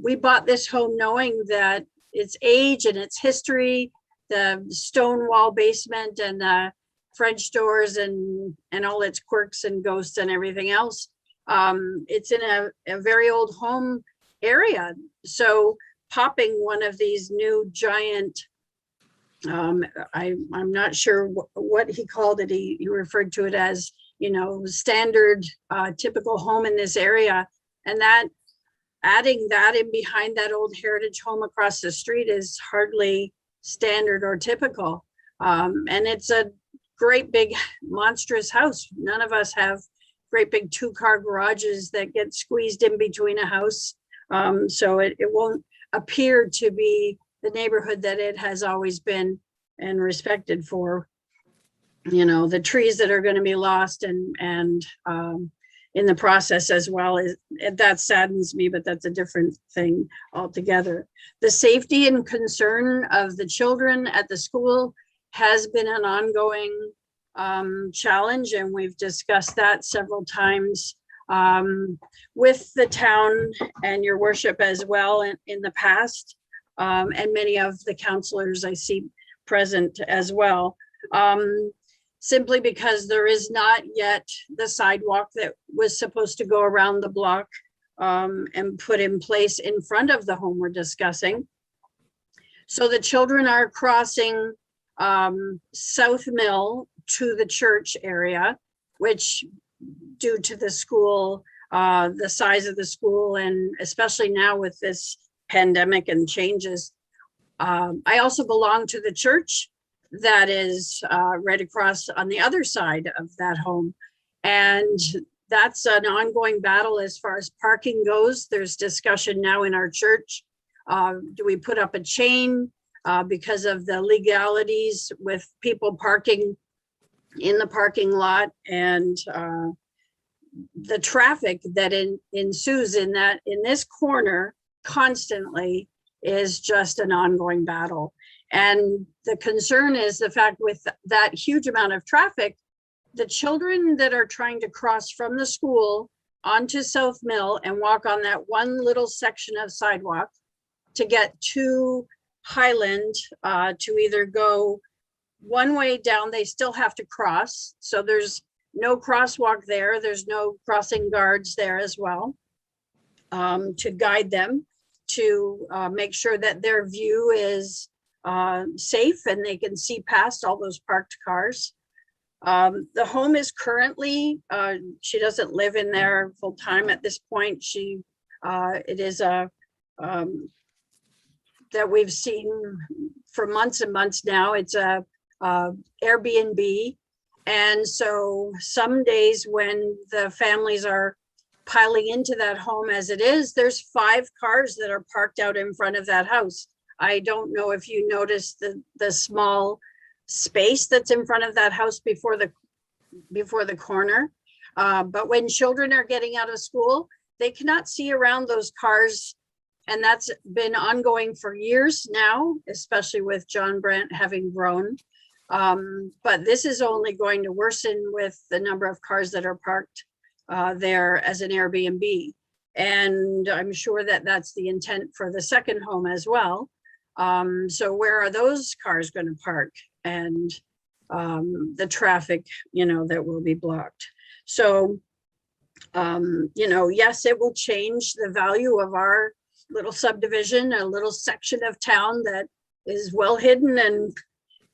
We bought this home knowing that its age and its history, the stone wall basement and the French doors and all its quirks and ghosts and everything else. It's in a very old home area. So popping one of these new giant, I'm not sure what he called it. He referred to it as, standard typical home in this area. And that adding that in behind that old heritage home across the street is hardly standard or typical. And it's a great big monstrous house. None of us have great big 2-car garages that get squeezed in between a house. So it won't appear to be the neighborhood that it has always been and respected for. The trees that are going to be lost and in the process as well, that saddens me, but that's a different thing altogether. The safety and concern of the children at the school has been an ongoing challenge, and we've discussed that several times with the town and your worship as well in the past, and many of the councillors I see present as well, simply because there is not yet the sidewalk that was supposed to go around the block and put in place in front of the home we're discussing. So the children are crossing South Mill to the church area, which due to the school, the size of the school, and especially now with this pandemic and changes. I also belong to the church that is right across on the other side of that home. And that's an ongoing battle as far as parking goes. There's discussion now in our church. Do we put up a chain because of the legalities with people parking in the parking lot, and the traffic that ensues in this corner constantly is just an ongoing battle. And the concern is the fact with that huge amount of traffic, the children that are trying to cross from the school onto South Mill and walk on that one little section of sidewalk to get to Highland, to either go one way down, they still have to cross. So there's no crosswalk there. There's no crossing guards there as well, to guide them, to make sure that their view is safe and they can see past all those parked cars. The home is currently, she doesn't live in there full time at this point. It is a, that we've seen for months and months now. It's a Airbnb. And so some days when the families are piling into that home as it is, there's 5 cars that are parked out in front of that house. I don't know if you noticed the small space that's in front of that house before the corner. But when children are getting out of school, they cannot see around those cars. And that's been ongoing for years now, especially with John Brandt having grown. But this is only going to worsen with the number of cars that are parked there as an Airbnb. And I'm sure that that's the intent for the second home as well. So where are those cars going to park? And the traffic, that will be blocked. So, yes, it will change the value of our little subdivision, a little section of town that is well hidden,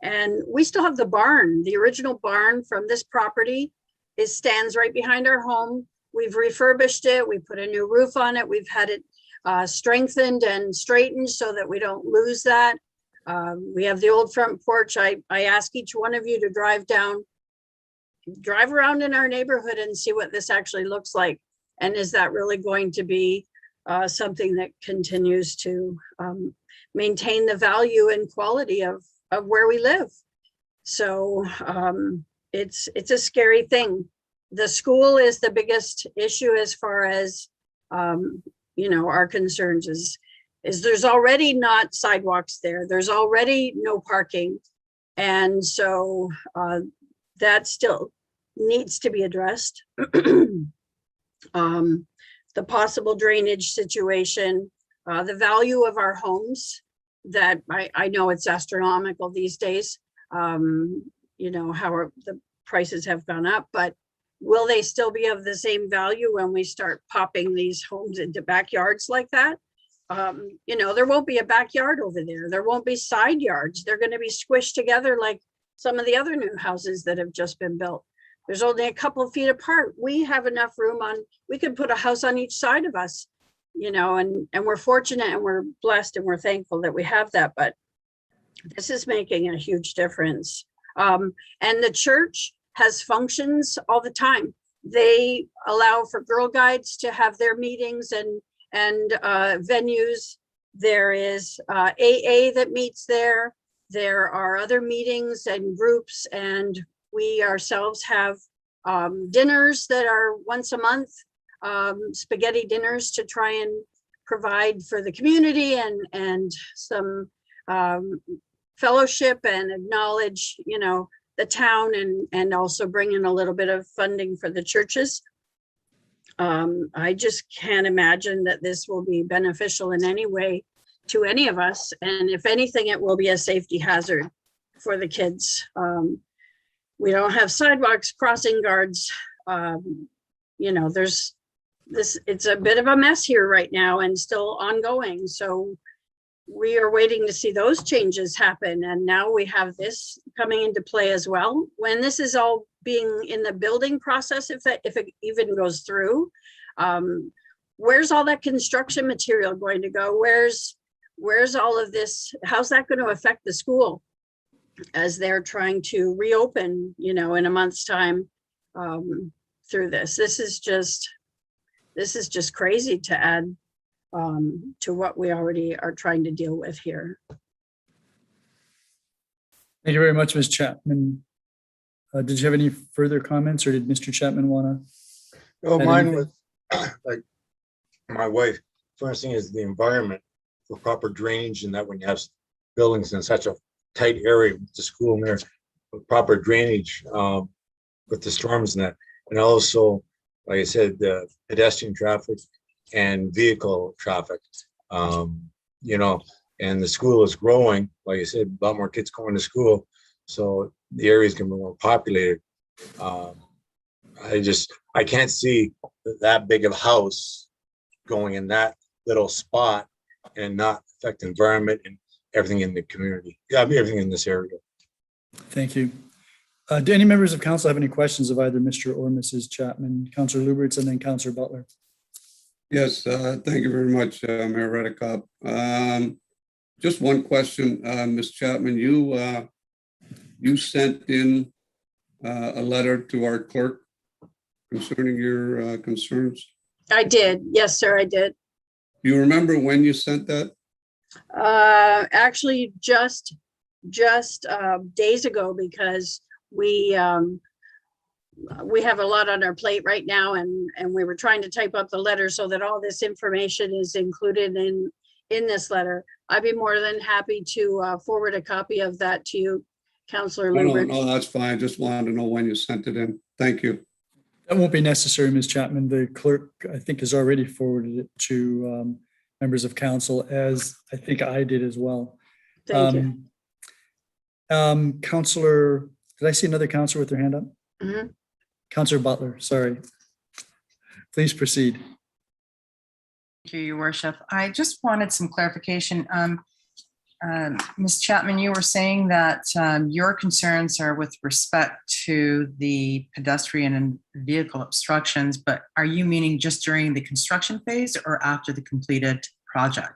and we still have the barn. The original barn from this property stands right behind our home. We've refurbished it. We put a new roof on it. We've had it strengthened and straightened so that we don't lose that. We have the old front porch. I ask each one of you to drive around in our neighborhood and see what this actually looks like. And is that really going to be something that continues to maintain the value and quality of where we live? So it's a scary thing. The school is the biggest issue as far as our concerns is there's already not sidewalks there. There's already no parking. And so that still needs to be addressed. The possible drainage situation, the value of our homes that I know it's astronomical these days, how the prices have gone up, but will they still be of the same value when we start popping these homes into backyards like that? There won't be a backyard over there. There won't be side yards. They're going to be squished together like some of the other new houses that have just been built. There's only a couple of feet apart. We have enough room we could put a house on each side of us, and we're fortunate and we're blessed and we're thankful that we have that, but this is making a huge difference. And the church has functions all the time. They allow for Girl Guides to have their meetings and venues. There is AA that meets there. There are other meetings and groups, and we ourselves have dinners that are once a month, spaghetti dinners to try and provide for the community and some fellowship and acknowledge, the town and also bring in a little bit of funding for the churches. I just can't imagine that this will be beneficial in any way to any of us. And if anything, it will be a safety hazard for the kids. We don't have sidewalks, crossing guards. It's a bit of a mess here right now and still ongoing. So we are waiting to see those changes happen. And now we have this coming into play as well. When this is all being in the building process, if it even goes through, where's all that construction material going to go? Where's all of this? How's that going to affect the school as they're trying to reopen, in a month's time, through this. This is just crazy to add to what we already are trying to deal with here. Thank you very much, Ms. Chapman. Did you have any further comments, or did Mr. Chapman want to? Oh, Add mine anything? was like my wife. First thing is the environment for proper drainage, and that when you have buildings in such a tight area with the school in there, with proper drainage with the storms and that, and also, like I said, the pedestrian traffic and vehicle traffic. You know, and the school is growing. Like I said, a lot more kids going to school, so the area is going to be more populated. I can't see that big of a house going in that little spot and not affect the environment and everything in the community. Yeah, everything in this area. Thank you. Do any members of council have any questions of either Mr. or Mrs. Chapman? Councillor Lubberts and then Councillor Butler. Yes, thank you very much, Mayor Redekop. Just one question, Ms. Chapman, you sent in a letter to our clerk concerning your concerns. I did. Yes, sir, I did. Do you remember when you sent that? Actually, just days ago, because we have a lot on our plate right now, and we were trying to type up the letter so that all this information is included in this letter. I'd be more than happy to forward a copy of that to you, Councillor Lubberts. No, that's fine. Just wanted to know when you sent it in. Thank you. That won't be necessary, Ms. Chapman. The clerk, I think, has already forwarded it to members of council, as I think I did as well. Thank you. Councillor, did I see another councillor with their hand up? Mm-hmm. Councillor Butler, sorry. Please proceed. Thank you, Your Worship. I just wanted some clarification. Ms. Chapman, you were saying that your concerns are with respect to the pedestrian and vehicle obstructions, but are you meaning just during the construction phase or after the completed project?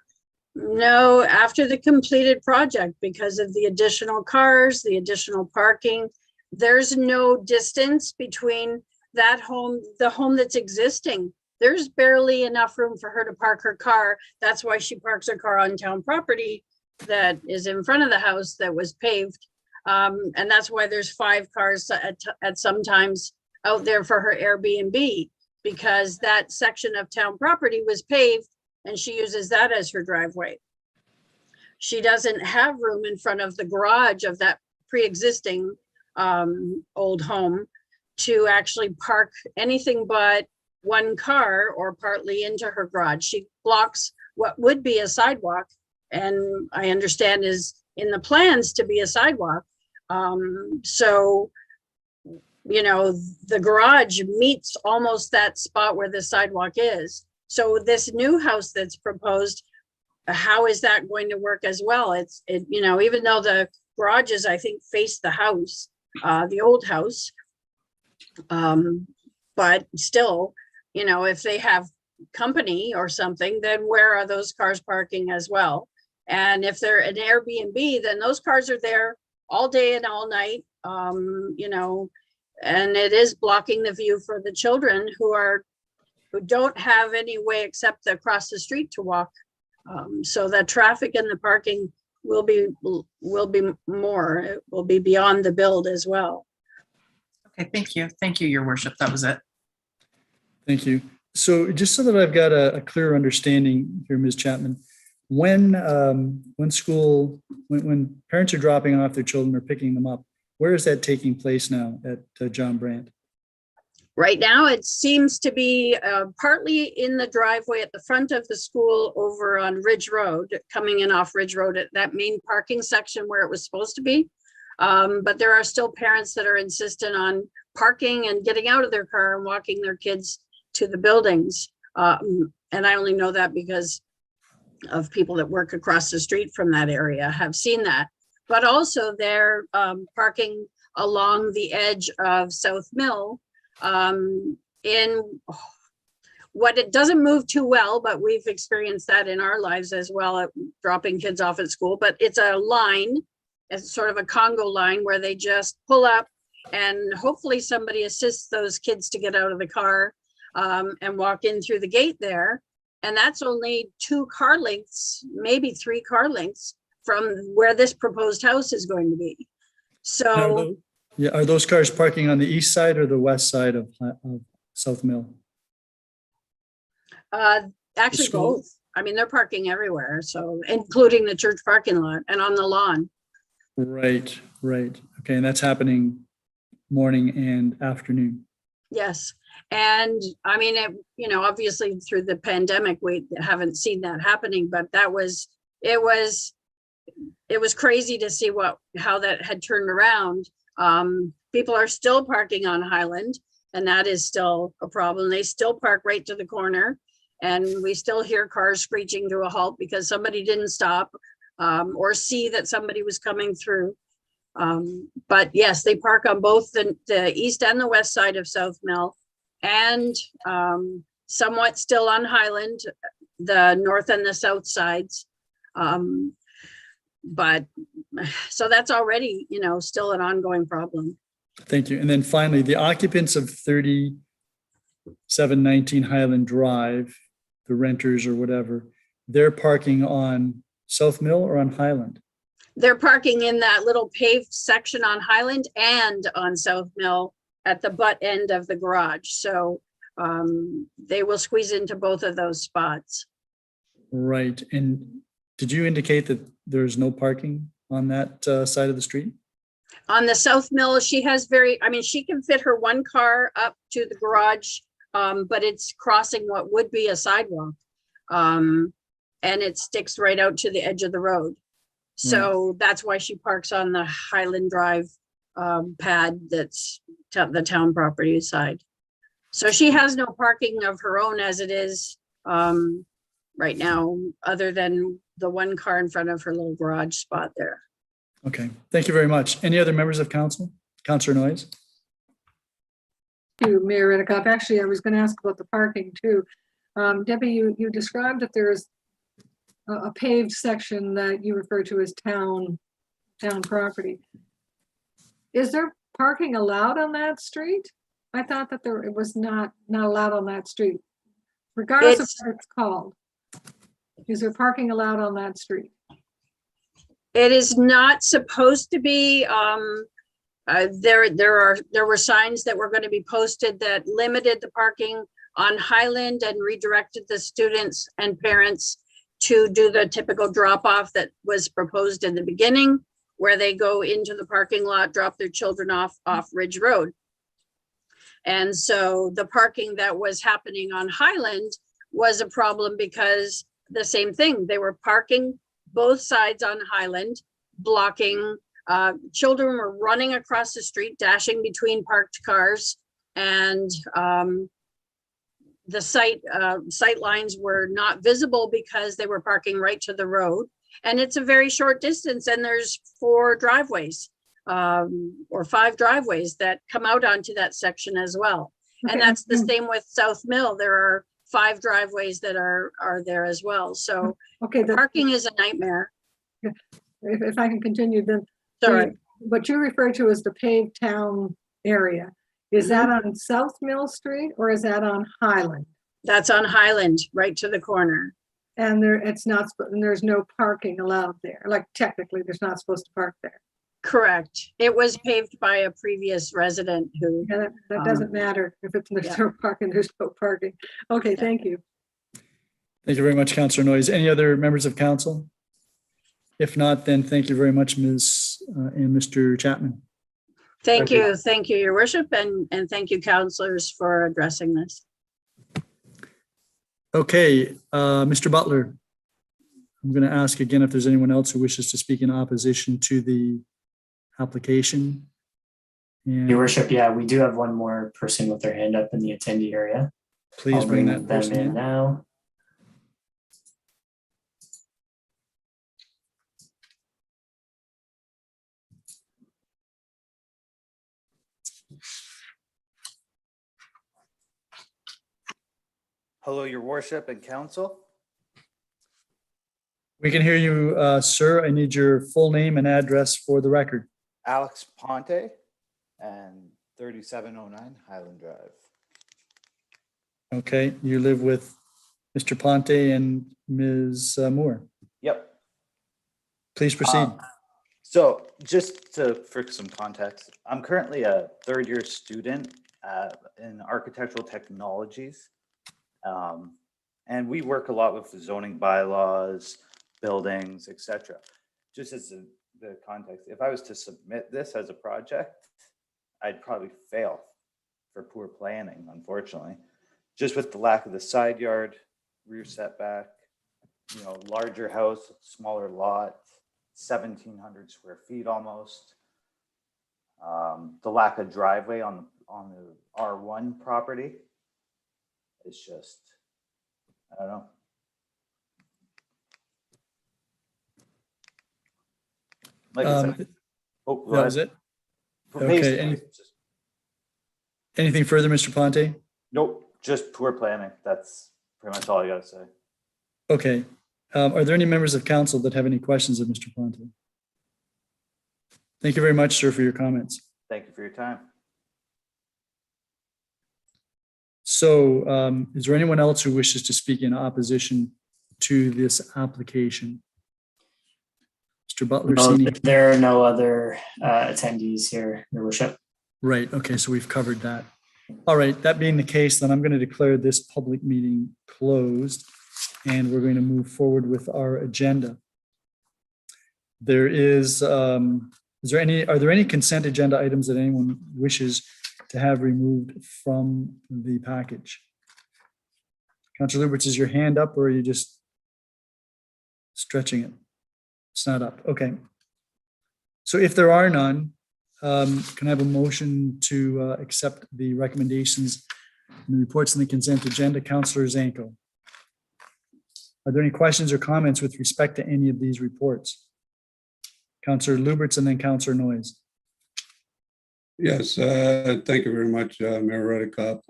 No, after the completed project, because of the additional cars, the additional parking. There's no distance between that home, the home that's existing. There's barely enough room for her to park her car. That's why she parks her car on town property that is in front of the house that was paved. And that's why there's 5 cars at sometimes out there for her Airbnb, because that section of town property was paved and she uses that as her driveway. She doesn't have room in front of the garage of that pre-existing old home to actually park anything but one car or partly into her garage. She blocks what would be a sidewalk, and I understand is in the plans to be a sidewalk. So, you know, the garage meets almost that spot where the sidewalk is. So this new house that's proposed, how is that going to work as well? You know, even though the garages, I think, face the house, the old house, but still, you know, if they have company or something, then where are those cars parking as well? And if they're an Airbnb, then those cars are there all day and all night, you know, and it is blocking the view for the children who don't have any way except across the street to walk. So that traffic and the parking will be more. It will be beyond the build as well. Okay, thank you. Thank you, Your Worship. That was it. Thank you. So just so that I've got a clear understanding here, Ms. Chapman, when parents are dropping off their children or picking them up, where is that taking place now at John Brandt? Right now, it seems to be partly in the driveway at the front of the school over on Ridge Road, coming in off Ridge Road at that main parking section where it was supposed to be. But there are still parents that are insistent on parking and getting out of their car and walking their kids to the buildings. And I only know that because of people that work across the street from that area have seen that. But also they're parking along the edge of South Mill in what it doesn't move too well, but we've experienced that in our lives as well, at dropping kids off at school. But it's a line, it's sort of a Congo line where they just pull up And hopefully somebody assists those kids to get out of the car and walk in through the gate there. And that's only 2 car lengths, maybe 3 car lengths from where this proposed house is going to be. So Yeah, are those cars parking on the east side or the west side of South Mill? actually school? both. I mean, they're parking everywhere, so including the church parking lot and on the lawn. Right, right. Okay, and that's happening morning and afternoon. Yes. And I mean, you know, obviously through the pandemic, we haven't seen that happening, but it was crazy to see how that had turned around. People are still parking on Highland, and that is still a problem. They still park right to the corner, and we still hear cars screeching to a halt because somebody didn't stop or see that somebody was coming through. But yes, they park on both the east and the west side of South Mill, and somewhat still on Highland, the north and the south sides. But so that's already, you know, still an ongoing problem. Thank you. And then finally, the occupants of 3719 Highland Drive, the renters or whatever, they're parking on South Mill or on Highland? They're parking in that little paved section on Highland and on South Mill at the butt end of the garage. So they will squeeze into both of those spots. Right. And did you indicate that there's no parking on that side of the street? On the South Mill, she has I mean, she can fit her 1 car up to the garage, but it's crossing what would be a sidewalk. And it sticks right out to the edge of the road. So that's why she parks on the Highland Drive pad that's the town property side. So she has no parking of her own as it is right now, other than the 1 car in front of her little garage spot there. Okay, thank you very much. Any other members of council? Councillor Noyes? Thank you, Mayor Redekop. Actually, I was going to ask about the parking too. Debbie, you described that there's a paved section that you refer to as town property. Is there parking allowed on that street? I thought that it was not allowed on that street, regardless of what it's called. Is there parking allowed on that street? It is not supposed to be. There were signs that were going to be posted that limited the parking on Highland and redirected the students and parents to do the typical drop off that was proposed in the beginning, where they go into the parking lot, drop their children off Ridge Road. And so the parking that was happening on Highland was a problem because the same thing, they were parking both sides on Highland, blocking, children were running across the street, dashing between parked cars, and the sight lines were not visible because they were parking right to the road. And it's a very short distance, and there's 4 driveways or 5 driveways that come out onto that section as well. Okay. And that's the same with South Mill. There are 5 driveways that are there as well. So okay, parking is a nightmare. If I can continue, then sorry. What you refer to as the paved town area, is that on South Mill Street or is that on Highland? That's on Highland, right to the corner. And there's no parking allowed there. Like technically, there's not supposed to park there. Correct. It was paved by a previous resident who. Yeah, that doesn't matter. If there's no parking, there's no parking. Okay, thank you. Thank you very much, Councillor Noyes. Any other members of council? If not, then thank you very much, Ms. and Mr. Chapman. Thank you, Your Worship, and thank you, councillors, for addressing this. Okay, Mr. Butler, I'm going to ask again if there's anyone else who wishes to speak in opposition to the application. And Your Worship, yeah, we do have one more person with their hand up in the attendee area. Please bring that them person in now. Hello, Your Worship and Council. We can hear you, sir. I need your full name and address for the record. Alex Ponte, and 3709 Highland Drive. Okay, you live with Mr. Ponte and Ms. Moore. Yep. Please proceed. So just for some context, I'm currently a third-year student in architectural technologies. And we work a lot with the zoning bylaws, buildings, etc. Just as the context, if I was to submit this as a project, I'd probably fail for poor planning, unfortunately. Just with the lack of the side yard, rear setback, larger house, smaller lot, 1,700 square feet almost. The lack of driveway on the R1 property is just, I don't know. Like I said, go That was ahead. it? For Okay, basically, anything further, Mr. Ponte? nope, just poor planning. That's pretty much all I gotta say. Okay. Are there any members of council that have any questions of Mr. Ponte? Thank you very much, sir, for your comments. Thank you for your time. So is there anyone else who wishes to speak in opposition to this application? Mr. Butler, No, Senior. there are no other attendees here, Your Worship. Right, okay, so we've covered that. All right, that being the case, then I'm going to declare this public meeting closed, and we're going to move forward with our agenda. Are there any consent agenda items that anyone wishes to have removed from the package? Councillor Lubberts, is your hand up or are you just stretching it? It's not up, okay. So if there are none, can I have a motion to accept the recommendations and the reports in the consent agenda? Councillor Zanko. Are there any questions or comments with respect to any of these reports? Councillor Lubberts and then Councillor Noyes. Yes, thank you very much, Mayor Redekop.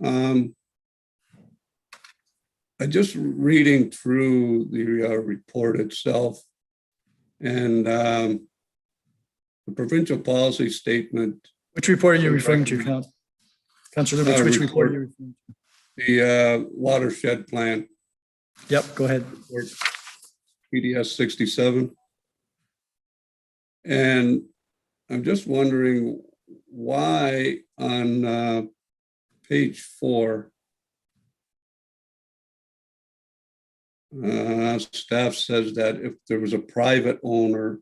I just reading through the report itself and the provincial policy statement. Which report are you referring to, Councillor Lubberts? Which report are you referring to? The watershed plan. Yep, go ahead. PDS 67. And I'm just wondering why on page 4, staff says that if there was a private owner,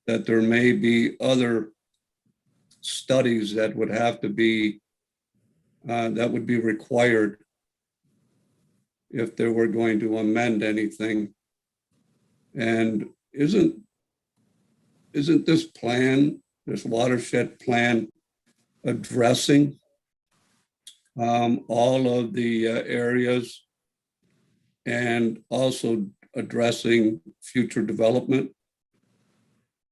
that there may be other studies that would have to be, that would be required if they were going to amend anything. And isn't this plan, this watershed plan, addressing all of the areas and also addressing future development?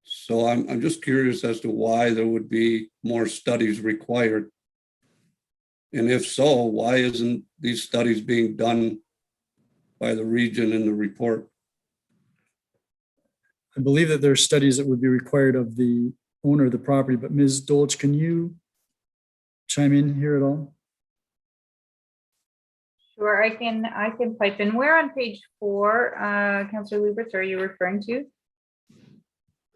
So I'm just curious as to why there would be more studies required. And if so, why isn't these studies being done by the region in the report? I believe that there are studies that would be required of the owner of the property, but Ms. Dolch, can you chime in here at all? Sure, I can pipe in. Where on page 4, Councillor Lubberts, are you referring to?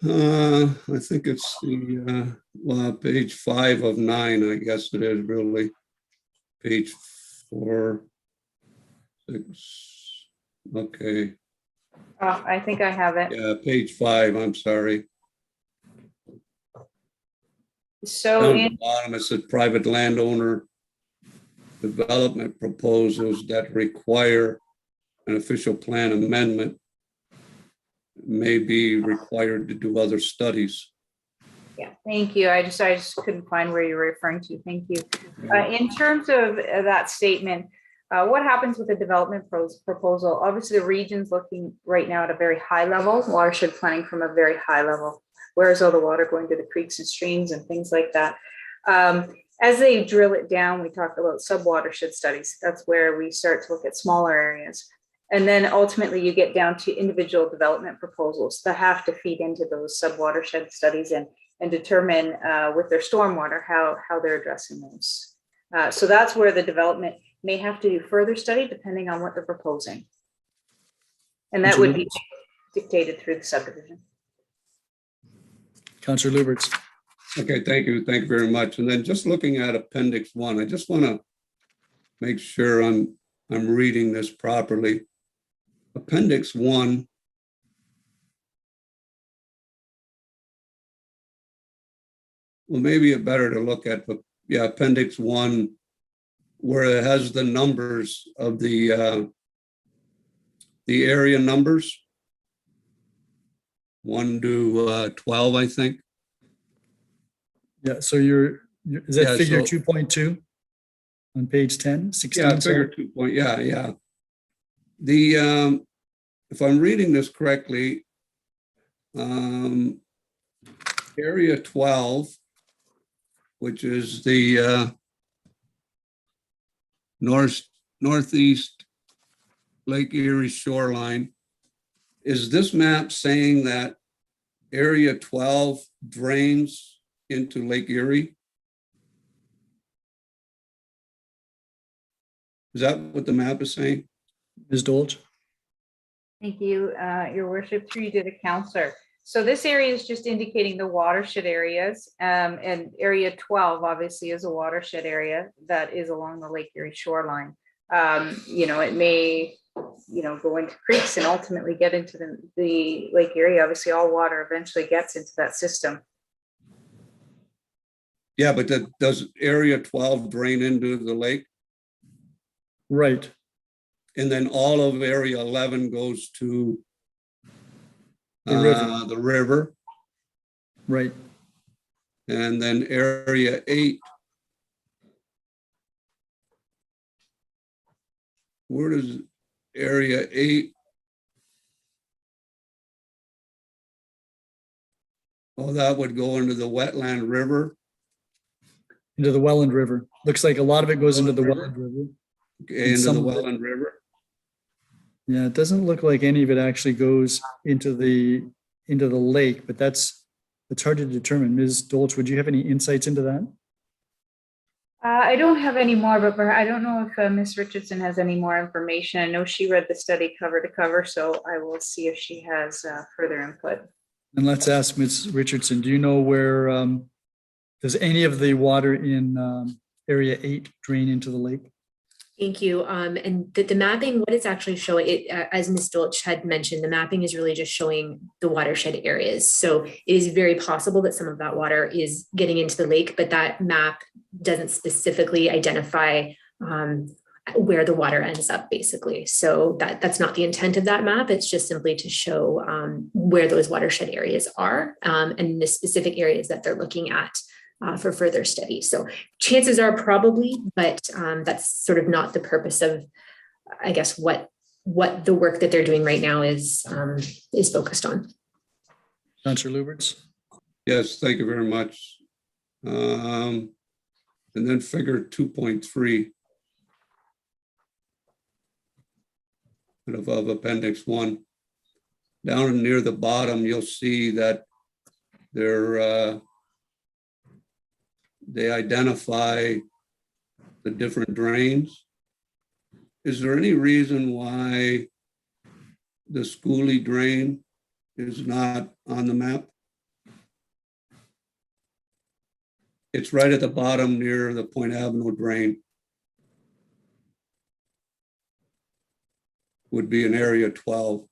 I think it's the page 5 of 9, I guess it is really. Page 4, 6, okay. Oh, I think I have it. Yeah, page 5, I'm sorry. So Down at in the bottom, it says private landowner development proposals that require an official plan amendment may be required to do other studies. yeah, thank you. I just couldn't find where you're referring to. Thank you. In terms of that statement, what happens with the development proposal? Obviously, the region's looking right now at a very high level, watershed planning from a very high level. Where is all the water going to the creeks and streams and things like that? As they drill it down, we talk about sub-watershed studies. That's where we start to look at smaller areas. And then ultimately you get down to individual development proposals that have to feed into those sub-watershed studies and and determine with their stormwater how they're addressing those. So that's where the development may have to do further study depending on what they're proposing. And that would be dictated through the subdivision. Councillor Lubberts. Okay, thank you. Thank you very much. And then just looking at Appendix 1, I just want to make sure I'm reading this properly. Appendix 1. Well, maybe it's better to look at, but yeah, Appendix 1, where it has the numbers of the area numbers. 1 to 12, I think. Yeah, so is that Yeah, figure so- 2.2 on page 10, 16? Yeah, sorry? figure 2 point, yeah. The, if I'm reading this correctly, area 12, which is the northeast Lake Erie shoreline, is this map saying that area 12 drains into Lake Erie? Is that what the map is saying? Ms. Dolge? Thank you, Your Worship, through you to the councillor. So this area is just indicating the watershed areas, and area 12 obviously is a watershed area that is along the Lake Erie shoreline. It may, go into creeks and ultimately get into the Lake Erie. Obviously, all water eventually gets into that system. Yeah, but does area 12 drain into the lake? Right. And then all of area 11 goes to the river. Right. And then area 8. Where does area 8? Oh, that would go into the wetland river. Into the Welland River. Looks like a lot of it goes into the Welland River. Okay, into the Welland River. Yeah, it doesn't look like any of it actually goes into the lake, but it's hard to determine. Ms. Dolch, would you have any insights into that? I don't have any more, but I don't know if Ms. Richardson has any more information. I know she read the study cover to cover, so I will see if she has further input. And let's ask Ms. Richardson, do you know where, does any of the water in area 8 drain into the lake? Thank you. And the mapping, what it's actually showing, as Ms. Dolch had mentioned, the mapping is really just showing the watershed areas. So it is very possible that some of that water is getting into the lake, but that map doesn't specifically identify where the water ends up, basically. So that's not the intent of that map. It's just simply to show where those watershed areas are and the specific areas that they're looking at for further study. So chances are probably, but that's sort of not the purpose of, I guess, what the work that they're doing right now is focused on. Councillor Lubberts? Yes, thank you very much. And then figure 2.3 of Appendix 1. Down near the bottom, you'll see that they identify the different drains. Is there any reason why the Schoolie drain is not on the map? It's right at the bottom near the Point Avenue drain. Would be in area 12.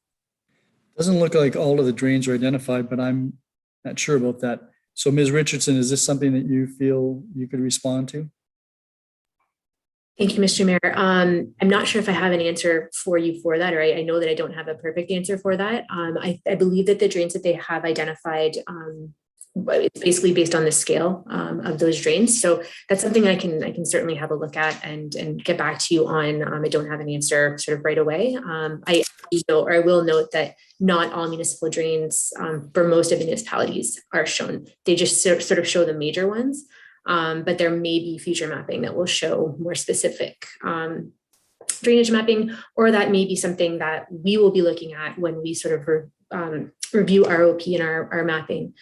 Doesn't look like all of the drains are identified, but I'm not sure about that. So Ms. Richardson, is this something that you feel you could respond to? Thank you, Mr. Mayor. I'm not sure if I have an answer for you for that, or I know that I don't have a perfect answer for that. I believe that the drains that they have identified, it's basically based on the scale of those drains. So that's something I can certainly have a look at and get back to you on. I don't have an answer sort of right away. I will note that not all municipal drains for most of municipalities are shown. They just sort of show the major ones, but there may be future mapping that will show more specific drainage mapping, or that may be something that we will be looking at when we sort of review ROP and our mapping,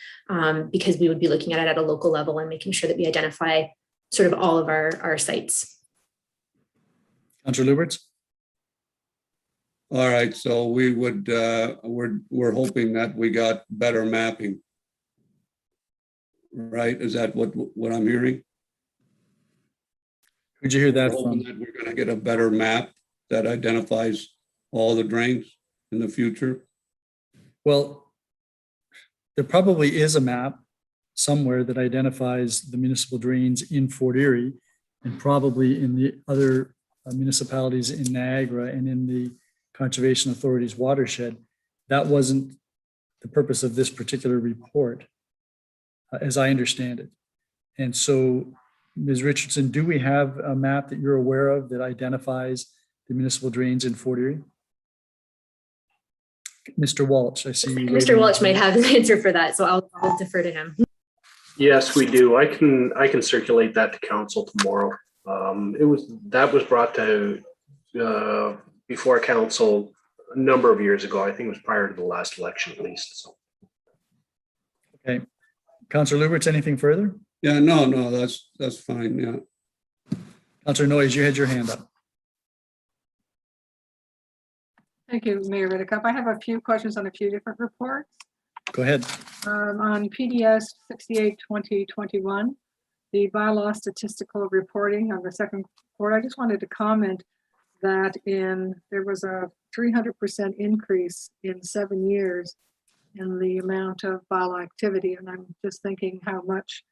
because we would be looking at it at a local level and making sure that we identify sort of all of our sites. Councillor Lubberts? All right, so we would, we're hoping that we got better mapping. Right, is that what I'm hearing? Who'd you hear that We're hoping from? that we're gonna get a better map that identifies all the drains in the future. Well, there probably is a map somewhere that identifies the municipal drains in Fort Erie and probably in the other municipalities in Niagara and in the Conservation Authority's watershed. That wasn't the purpose of this particular report, as I understand it. And so, Ms. Richardson, do we have a map that you're aware of that identifies the municipal drains in Fort Erie? Mr. Walsh, I see you. Mr. Walsh might have an answer for that, so I'll defer to him. Yes, we do. I can circulate that to council tomorrow. That was brought to before council a number of years ago. I think it was prior to the last election at least. So. Okay. Councillor Lubberts, anything further? Yeah, no, that's fine, yeah. Councillor Noyes, you had your hand up. Thank you, Mayor Redekop. I have a few questions on a few different reports. Go ahead. On PDS 68-2021, the bylaw statistical reporting on the second report, I just wanted to comment that there was a 300% increase in 7 years in the amount of bylaw activity. And I'm just thinking how much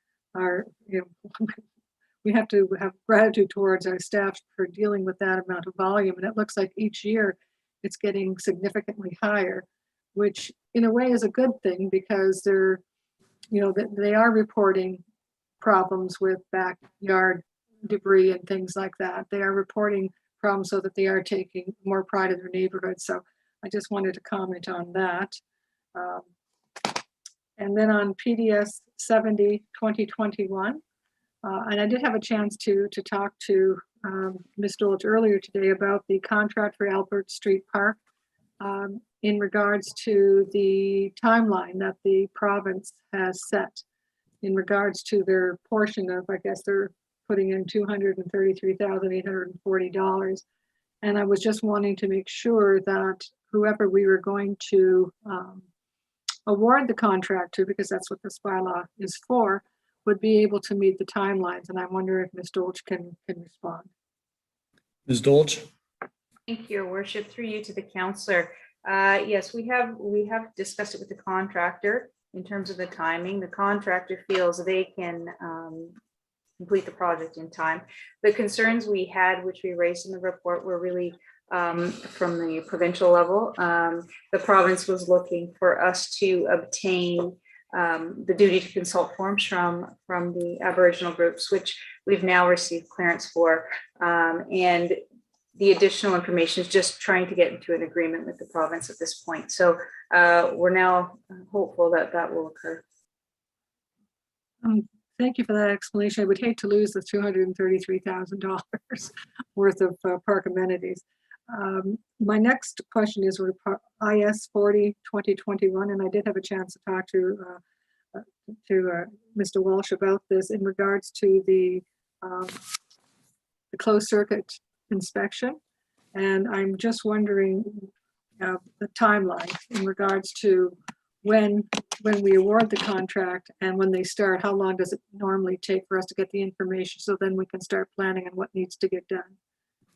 we have to have gratitude towards our staff for dealing with that amount of volume. And it looks like each year it's getting significantly higher, which in a way is a good thing because they are reporting problems with backyard debris and things like that. They are reporting problems so that they are taking more pride in their neighborhood. So I just wanted to comment on that. And then on PDS 70-2021, and I did have a chance to talk to Ms. Dolch earlier today about the contract for Albert Street Park in regards to the timeline that the province has set in regards to their portion of, I guess they're putting in $233,840. And I was just wanting to make sure that whoever we were going to award the contract to, because that's what this bylaw is for, would be able to meet the timelines. And I wonder if Ms. Dolch can respond. Ms. Dolch? Thank you, Your Worship. Through you to the councillor. Yes, we have discussed it with the contractor in terms of the timing. The contractor feels they can complete the project in time. The concerns we had, which we raised in the report, were really from the provincial level. The province was looking for us to obtain the duty to consult forms from the Aboriginal groups, which we've now received clearance for. And the additional information is just trying to get into an agreement with the province at this point. So we're now hopeful that that will occur. Thank you for that explanation. I would hate to lose the $233,000 worth of park amenities. My next question is IS 40-2021, and I did have a chance to talk to Mr. Walsh about this in regards to the closed circuit inspection. And I'm just wondering the timeline in regards to when we award the contract and when they start, how long does it normally take for us to get the information so then we can start planning on what needs to get done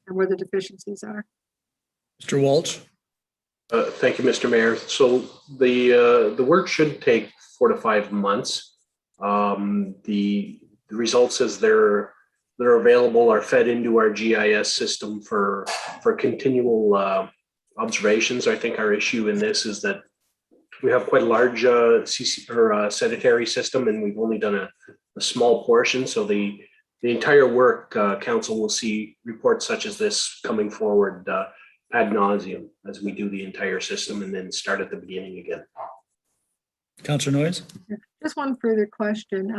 and where the deficiencies are. Mr. Walsh? Thank you, Mr. Mayor. So the work should take 4 to 5 months. The results as they're available are fed into our GIS system for continual observations. I think our issue in this is that we have quite a large sanitary system, and we've only done a small portion. So the entire work, council will see reports such as this coming forward ad nauseum as we do the entire system and then start at the beginning again. Councillor Noyes? Just one further question.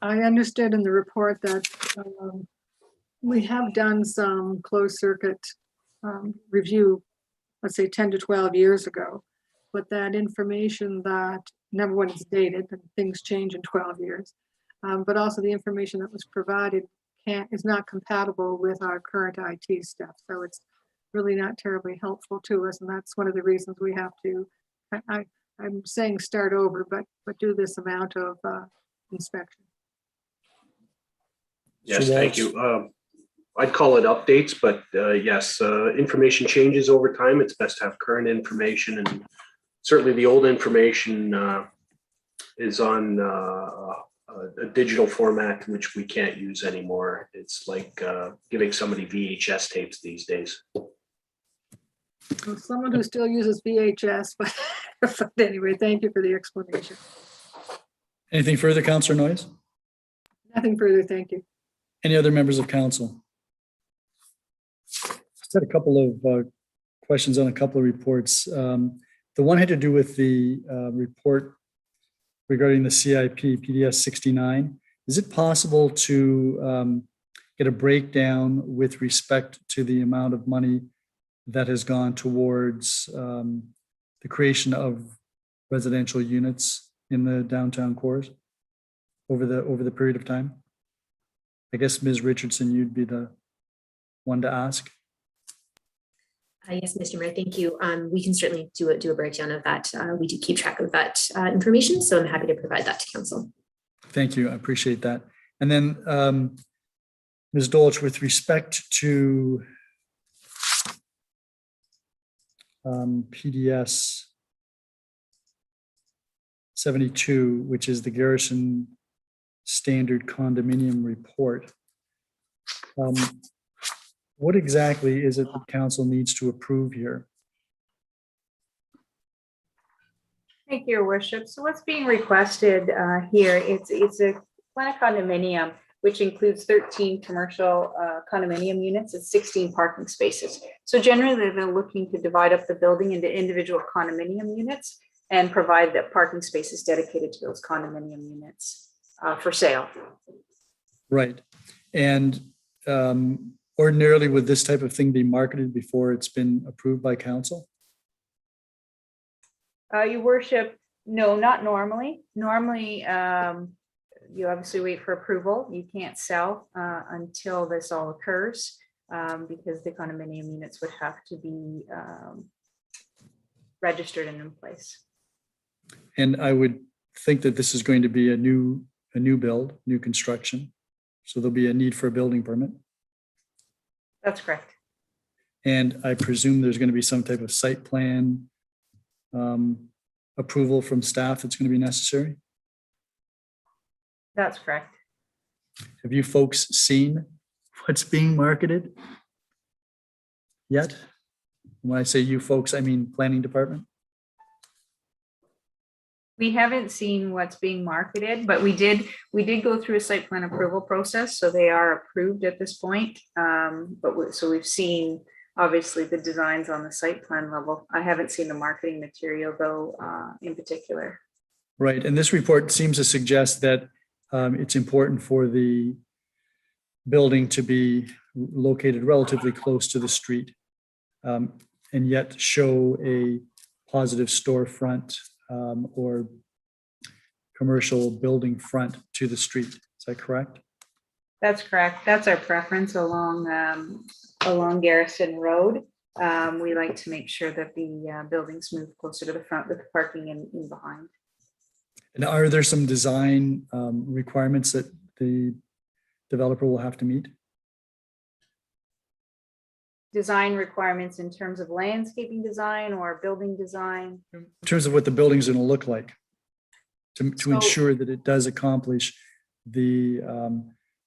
I understood in the report that we have done some closed circuit review, let's say 10 to 12 years ago. but that information that, number one, is dated, and things change in 12 years. But also the information that was provided is not compatible with our current IT stuff. So it's really not terribly helpful to us. And that's one of the reasons we have to, I'm saying start over, but do this amount of inspection. Yes, thank you. I'd call it updates, but yes, information changes over time. It's best to have current information, and certainly the old information is on a digital format which we can't use anymore. It's like giving somebody VHS tapes these days. Well, someone who still uses VHS, but, but anyway, thank you for the explanation. Anything further, Councillor Noyes? Nothing further, thank you. Any other members of council? Just had a couple of questions on a couple of reports. The one had to do with the report regarding the CIP PDS 69. Is it possible to get a breakdown with respect to the amount of money that has gone towards the creation of residential units in the downtown cores over the period of time? I guess, Ms. Richardson, you'd be the one to ask. Yes, Mr. Mayor, thank you. We can certainly do a breakdown of that. We do keep track of that information, so I'm happy to provide that to council. Thank you. I appreciate that. And then, Ms. Dolch, with respect to PDS 72, which is the Garrison Standard Condominium Report. What exactly is it that council needs to approve here? Thank you, Your Worship. So what's being requested here, it's a plan of condominium, which includes 13 commercial condominium units and 16 parking spaces. So generally, they're looking to divide up the building into individual condominium units and provide the parking spaces dedicated to those condominium units for sale. Right. And ordinarily, would this type of thing be marketed before it's been approved by council? Your Worship, no, not normally. Normally, you obviously wait for approval. You can't sell until this all occurs because the condominium units would have to be registered and in place. And I would think that this is going to be a new build, new construction. So there'll be a need for a building permit. That's correct. And I presume there's going to be some type of site plan approval from staff that's going to be necessary. That's correct. Have you folks seen what's being marketed yet? When I say you folks, I mean planning department. We haven't seen what's being marketed, but we did go through a site plan approval process, so they are approved at this point. So we've seen obviously the designs on the site plan level. I haven't seen the marketing material though, in particular. Right, and this report seems to suggest that it's important for the building to be located relatively close to the street, and yet show a positive storefront or commercial building front to the street. Is that correct? That's correct. That's our preference along Garrison Road. We like to make sure that the buildings move closer to the front with the parking in behind. And are there some design requirements that the developer will have to meet? Design requirements in terms of landscaping design or building design? In terms of what the building's going to look like, to ensure that it does accomplish the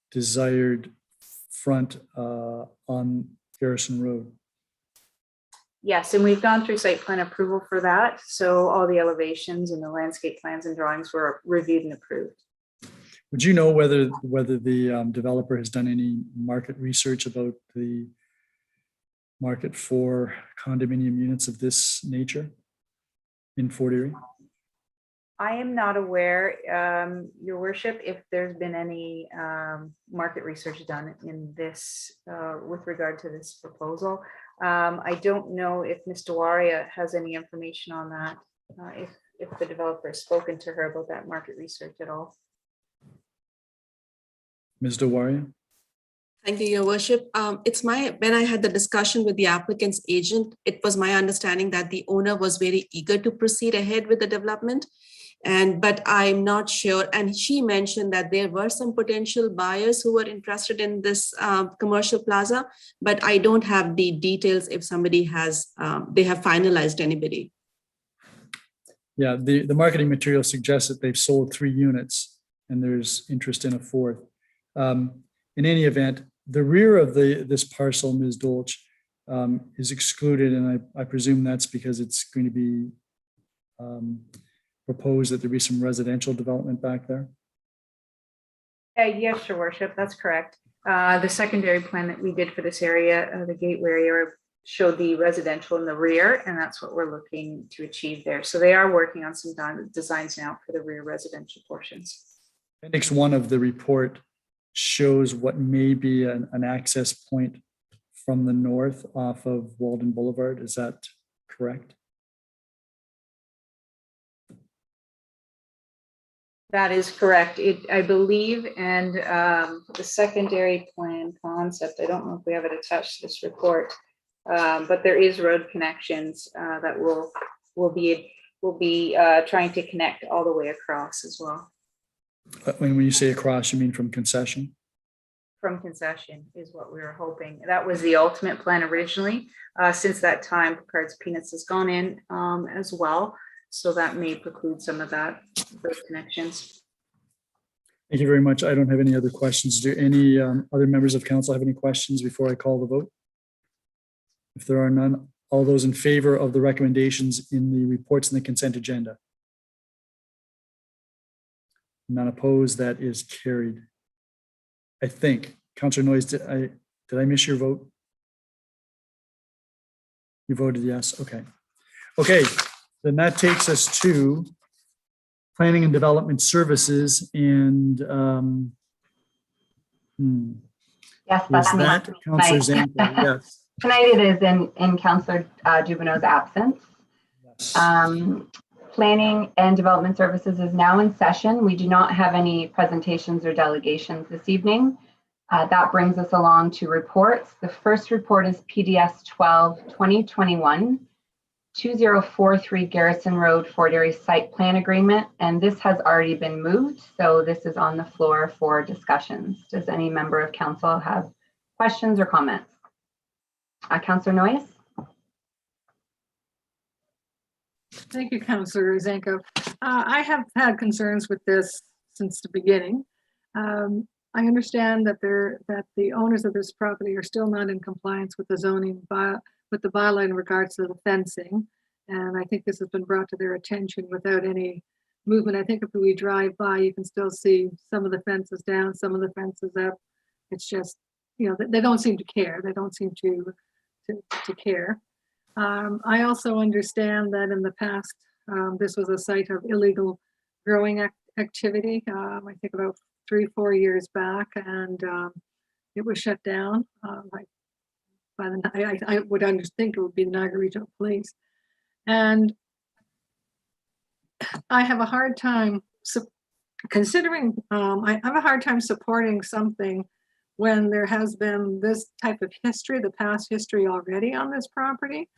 desired front on Garrison Road. Yes, and we've gone through site plan approval for that. So all the elevations and the landscape plans and drawings were reviewed and approved. Would you know whether the developer has done any market research about the market for condominium units of this nature in Fort Erie? I am not aware, Your Worship, if there's been any market research done in this with regard to this proposal. I don't know if Ms. Dewaria has any information on that. if the developer has spoken to her about that market research at all. Ms. Dewaria? Thank you, Your Worship. When I had the discussion with the applicant's agent, it was my understanding that the owner was very eager to proceed ahead with the development. But I'm not sure. And she mentioned that there were some potential buyers who were interested in this commercial plaza, but I don't have the details if somebody has, they have finalized anybody. Yeah, the marketing material suggests that they've sold 3 units and there's interest in a 4th. In any event, the rear of this parcel, Ms. Dolch, is excluded, and I presume that's because it's going to be proposed that there be some residential development back there. Yes, Your Worship, that's correct. The secondary plan that we did for this area, the gateway area, showed the residential in the rear, and that's what we're looking to achieve there. So they are working on some designs now for the rear residential portions. Appendix 1 of the report shows what may be an access point from the north off of Walden Boulevard. Is that correct? That is correct. I believe, and the secondary plan concept, I don't know if we have it attached to this report, but there is road connections that will be trying to connect all the way across as well. When you say across, you mean from concession? From concession is what we were hoping. That was the ultimate plan originally. Since that time, Picard's Peanuts has gone in as well. So that may preclude some of those connections. Thank you very much. I don't have any other questions. Do any other members of council have any questions before I call the vote? If there are none, all those in favor of the recommendations in the reports and the consent agenda? None opposed, that is carried. I think. Councillor Noyes, did I miss your vote? You voted yes, okay. Okay, then that takes us to Planning and Development Services and Yes, was that's me. that Councillor Tonight. Zanko? Yes. Tonight it is in Councillor Dubanow's absence. Yes. Planning and Development Services is now in session. We do not have any presentations or delegations this evening. That brings us along to reports. The first report is PDS 12-2021, 2043 Garrison Road, Fort Erie Site Plan Agreement, and this has already been moved, so this is on the floor for discussions. Does any member of council have questions or comments? Councillor Noyes? Thank you, Councillor Zanko. I have had concerns with this since the beginning. I understand that the owners of this property are still not in compliance with the zoning with the bylaw in regards to the fencing. And I think this has been brought to their attention without any movement. I think if we drive by, you can still see some of the fences down, some of the fences up. It's just, they don't seem to care. They don't seem to care. I also understand that in the past, this was a site of illegal growing activity. I think about 3-4 years back, and it was shut down. I would think it would be the Niagara Region Police. And I have a hard time considering, I have a hard time supporting something when there has been this type of history, the past history already on this property,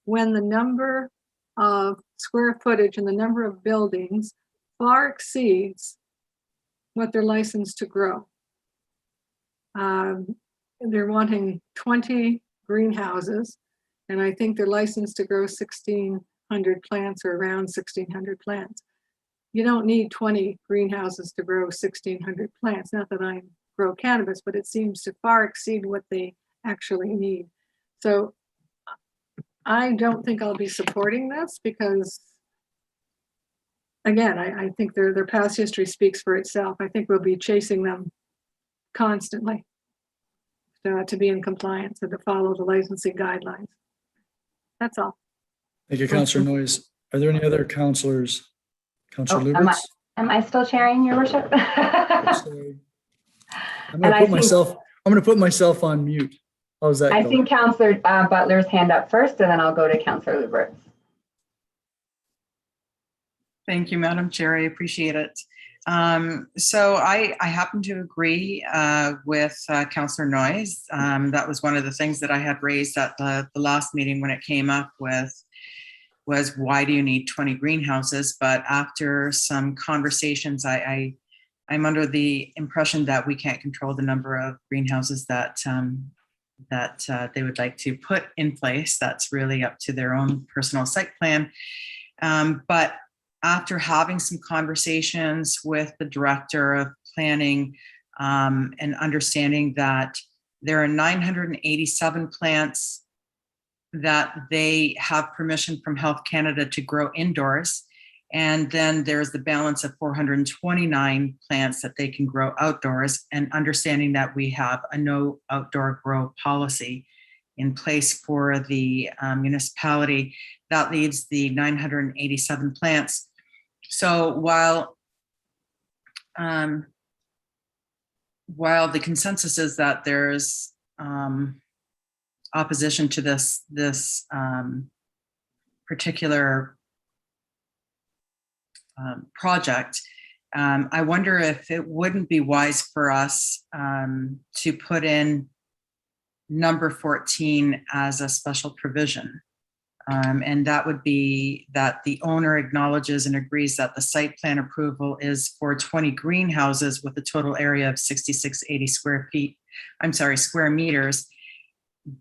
when the number of square footage and the number of buildings far exceeds what they're licensed to grow. They're wanting 20 greenhouses, and I think they're licensed to grow 1,600 plants or around 1,600 plants. You don't need 20 greenhouses to grow 1,600 plants. Not that I grow cannabis, but it seems to far exceed what they actually need. So I don't think I'll be supporting this because, again, I think their past history speaks for itself. I think we'll be chasing them constantly to be in compliance and to follow the licensing guidelines. That's all. Thank you, Councillor Noyes. Are there any other councillors? Councillor Lubberts? Am I still chairing, Your Worship? I'm going to put myself on mute. How's that? I think Councillor Butler's hand up first, and then I'll go to Councillor Lubberts. Thank you, Madam Chair. I appreciate it. So I happen to agree with Councillor Noyes. That was one of the things that I had raised at the last meeting when it came up with was why do you need 20 greenhouses? But after some conversations, I'm under the impression that we can't control the number of greenhouses that they would like to put in place. That's really up to their own personal site plan. But after having some conversations with the director of planning and understanding that there are 987 plants that they have permission from Health Canada to grow indoors. And then there's the balance of 429 plants that they can grow outdoors, and understanding that we have a no outdoor grow policy in place for the municipality, that leaves the 987 plants. So while the consensus is that there's opposition to this particular project, I wonder if it wouldn't be wise for us to put in number 14 as a special provision. And that would be that the owner acknowledges and agrees that the site plan approval is for 20 greenhouses with a total area of 6680 square meters,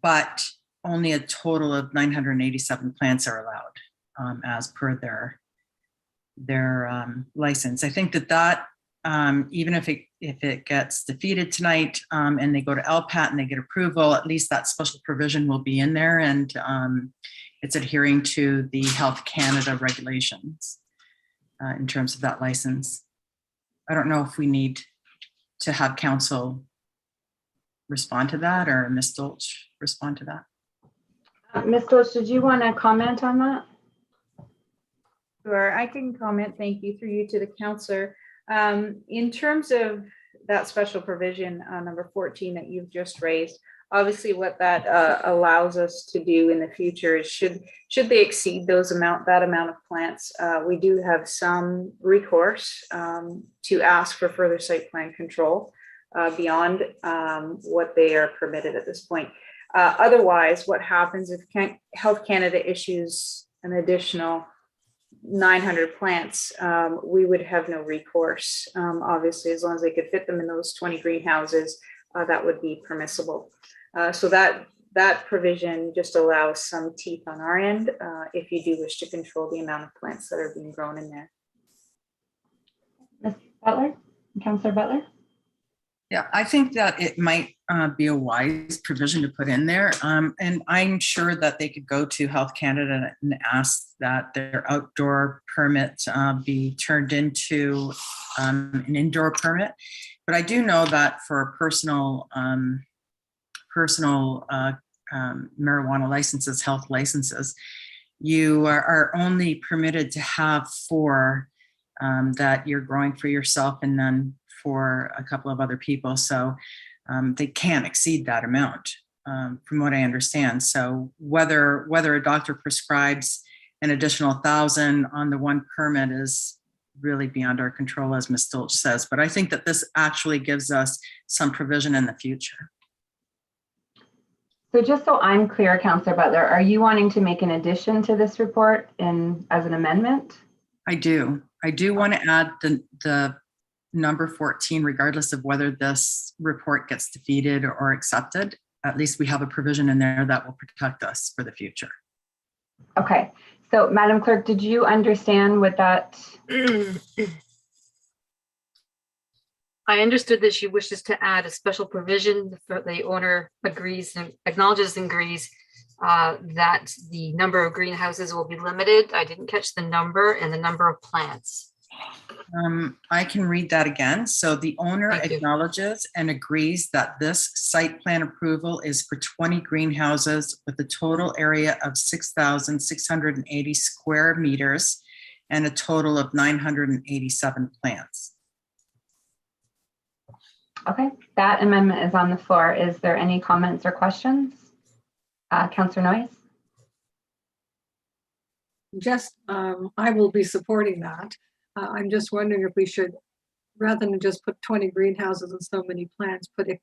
but only a total of 987 plants are allowed as per their license. I think that even if it gets defeated tonight and they go to LPAT and they get approval, at least that special provision will be in there, and it's adhering to the Health Canada regulations in terms of that license. I don't know if we need to have council respond to that, or Ms. Dolch respond to that. Ms. Dolch, did you want to comment on that? Sure, I can comment. Thank you. Through you to the councillor. In terms of that special provision, number 14 that you've just raised, obviously what that allows us to do in the future is should they exceed that amount of plants, we do have some recourse to ask for further site plan control beyond what they are permitted at this point. Otherwise, what happens if Health Canada issues an additional 900 plants, we would have no recourse. Obviously, as long as they could fit them in those 20 greenhouses, that would be permissible. So that provision just allows some teeth on our end if you do wish to control the amount of plants that are being grown in there. Ms. Butler, Councillor Butler? Yeah, I think that it might be a wise provision to put in there. And I'm sure that they could go to Health Canada and ask that their outdoor permit be turned into an indoor permit. But I do know that for personal marijuana licenses, health licenses, you are only permitted to have 4 that you're growing for yourself and then for a couple of other people. So they can't exceed that amount from what I understand. So whether a doctor prescribes an additional 1,000 on the one permit is really beyond our control, as Ms. Dolch says. But I think that this actually gives us some provision in the future. So just so I'm clear, Councillor Butler, are you wanting to make an addition to this report as an amendment? I do want to add the number 14, regardless of whether this report gets defeated or accepted. At least we have a provision in there that will protect us for the future. Okay, so Madam Clerk, did you understand what that? I understood that she wishes to add a special provision for the owner agrees and acknowledges and agrees that the number of greenhouses will be limited. I didn't catch the number and the number of plants. I can read that again. So the owner acknowledges and agrees that this site plan approval is for 20 greenhouses with a total area of 6,680 square meters and a total of 987 plants. Okay, that amendment is on the floor. Is there any comments or questions? Councillor Noyes? just, I will be supporting that. I'm just wondering if we should, rather than just put 20 greenhouses and so many plants, put it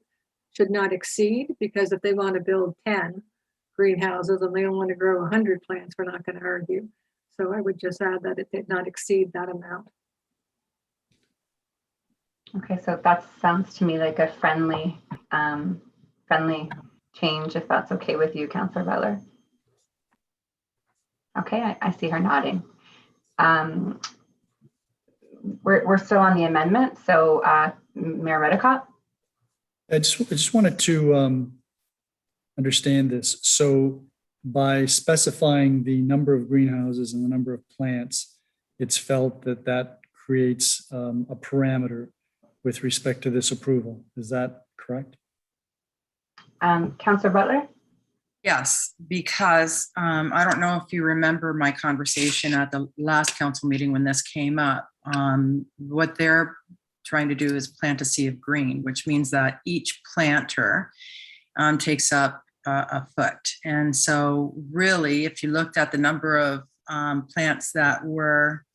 should not exceed, because if they want to build 10 greenhouses and they don't want to grow 100 plants, we're not going to argue. So I would just add that it did not exceed that amount. Okay, so that sounds to me like a friendly, friendly change, if that's okay with you, Councillor Butler. Okay, I see her nodding. We're still on the amendment, so Mayor Redekop. I just wanted to understand this. So by specifying the number of greenhouses and the number of plants, it's felt that that creates a parameter with respect to this approval. Is that correct? Councillor Butler? Yes, because I don't know if you remember my conversation at the last council meeting when this came up. What they're trying to do is plant a sea of green, which means that each planter takes up a foot. And so really, if you looked at the number of plants that were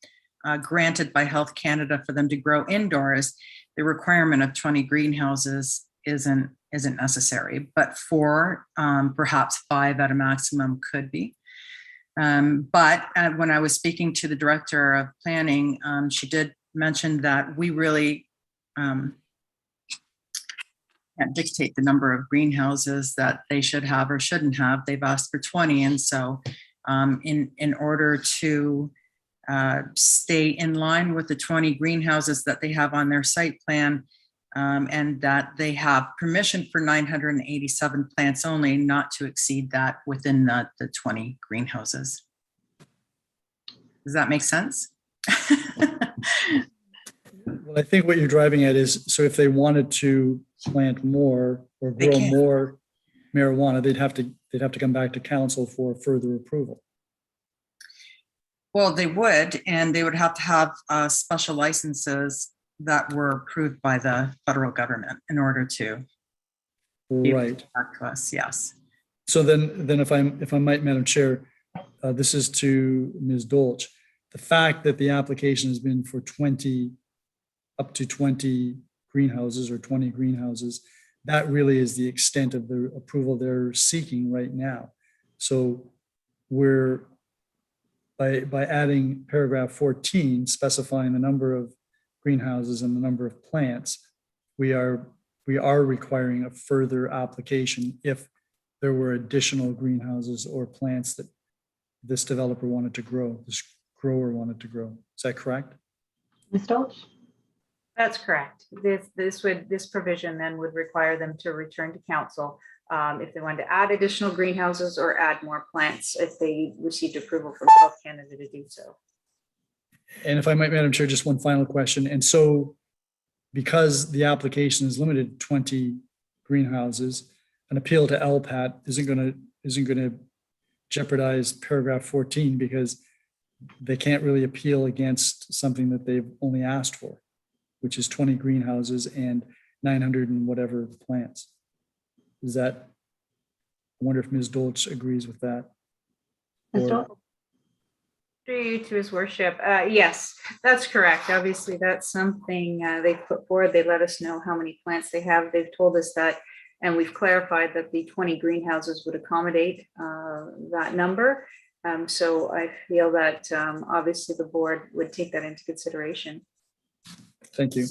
granted by Health Canada for them to grow indoors, the requirement of 20 greenhouses isn't necessary, but 4, perhaps 5 at a maximum could be. But when I was speaking to the director of planning, she did mention that we really can't dictate the number of greenhouses that they should have or shouldn't have. They've asked for 20. And so in order to stay in line with the 20 greenhouses that they have on their site plan, and that they have permission for 987 plants only, not to exceed that within the 20 greenhouses. Does that make sense? Well, I think what you're driving at is, so if they wanted to plant more or grow more marijuana, they'd have to come back to council for further approval. Well, they would, and they would have to have special licenses that were approved by the federal government in order to Right. back to us. Yes. So then if I might, Madam Chair, this is to Ms. Dolch. The fact that the application has been for up to 20 greenhouses or 20 greenhouses, that really is the extent of the approval they're seeking right now. So we're, by adding paragraph 14, specifying the number of greenhouses and the number of plants, we are requiring a further application if there were additional greenhouses or plants that this developer wanted to grow, this grower wanted to grow. Is that correct? Ms. Dolch? That's correct. This provision then would require them to return to council if they wanted to add additional greenhouses or add more plants if they received approval from Health Canada to do so. And if I might, Madam Chair, just one final question. And so because the application is limited to 20 greenhouses, an appeal to LPAT isn't going to jeopardize paragraph 14 because they can't really appeal against something that they've only asked for, which is 20 greenhouses and 900 and whatever plants. Is that, I wonder if Ms. Dolch agrees with that. Ms. Dolch? Through you to his worship. Yes, that's correct. Obviously, that's something they put forward. They let us know how many plants they have. They've told us that, and we've clarified that the 20 greenhouses would accommodate that number. So I feel that obviously the board would take that into consideration. Thank you.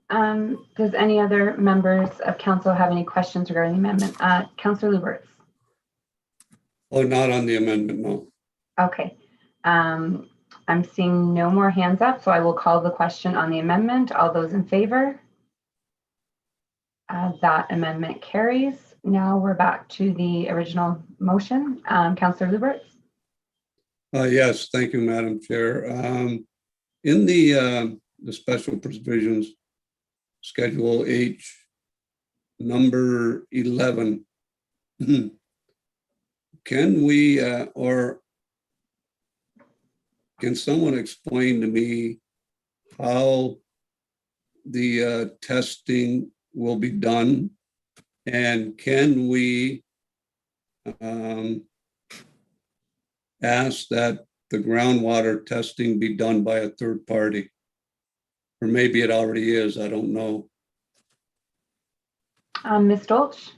Does any other members of council have any questions regarding the amendment? Councillor Lubberts? Oh, not on the amendment, no. Okay. I'm seeing no more hands up, so I will call the question on the amendment. All those in favor? That amendment carries. Now we're back to the original motion. Councillor Lubberts? Yes, thank you, Madam Chair. In the special provisions, Schedule H, number 11, can we, or can someone explain to me how the testing will be done? And can we ask that the groundwater testing be done by a third party. Or maybe it already is, I don't know. Ms. Dolch?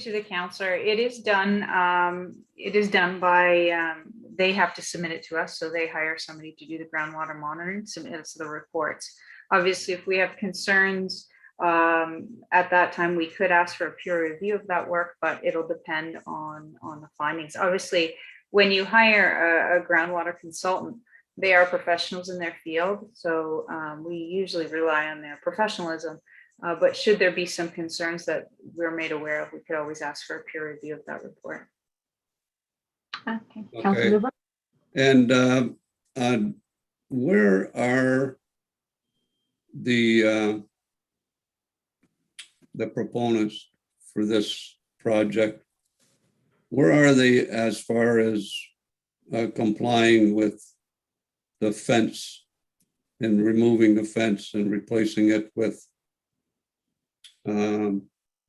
To the counselor, it is done by, they have to submit it to us, so they hire somebody to do the groundwater monitoring, submit us the reports. Obviously, if we have concerns, at that time, we could ask for a peer review of that work, but it'll depend on the findings. Obviously, when you hire a groundwater consultant, they are professionals in their field, so we usually rely on their professionalism. But should there be some concerns that we're made aware of, we could always ask for a peer review of that report. Okay. Okay. Councillor Lubberts? And where are the proponents for this project? Where are they as far as complying with the fence and removing the fence and replacing it with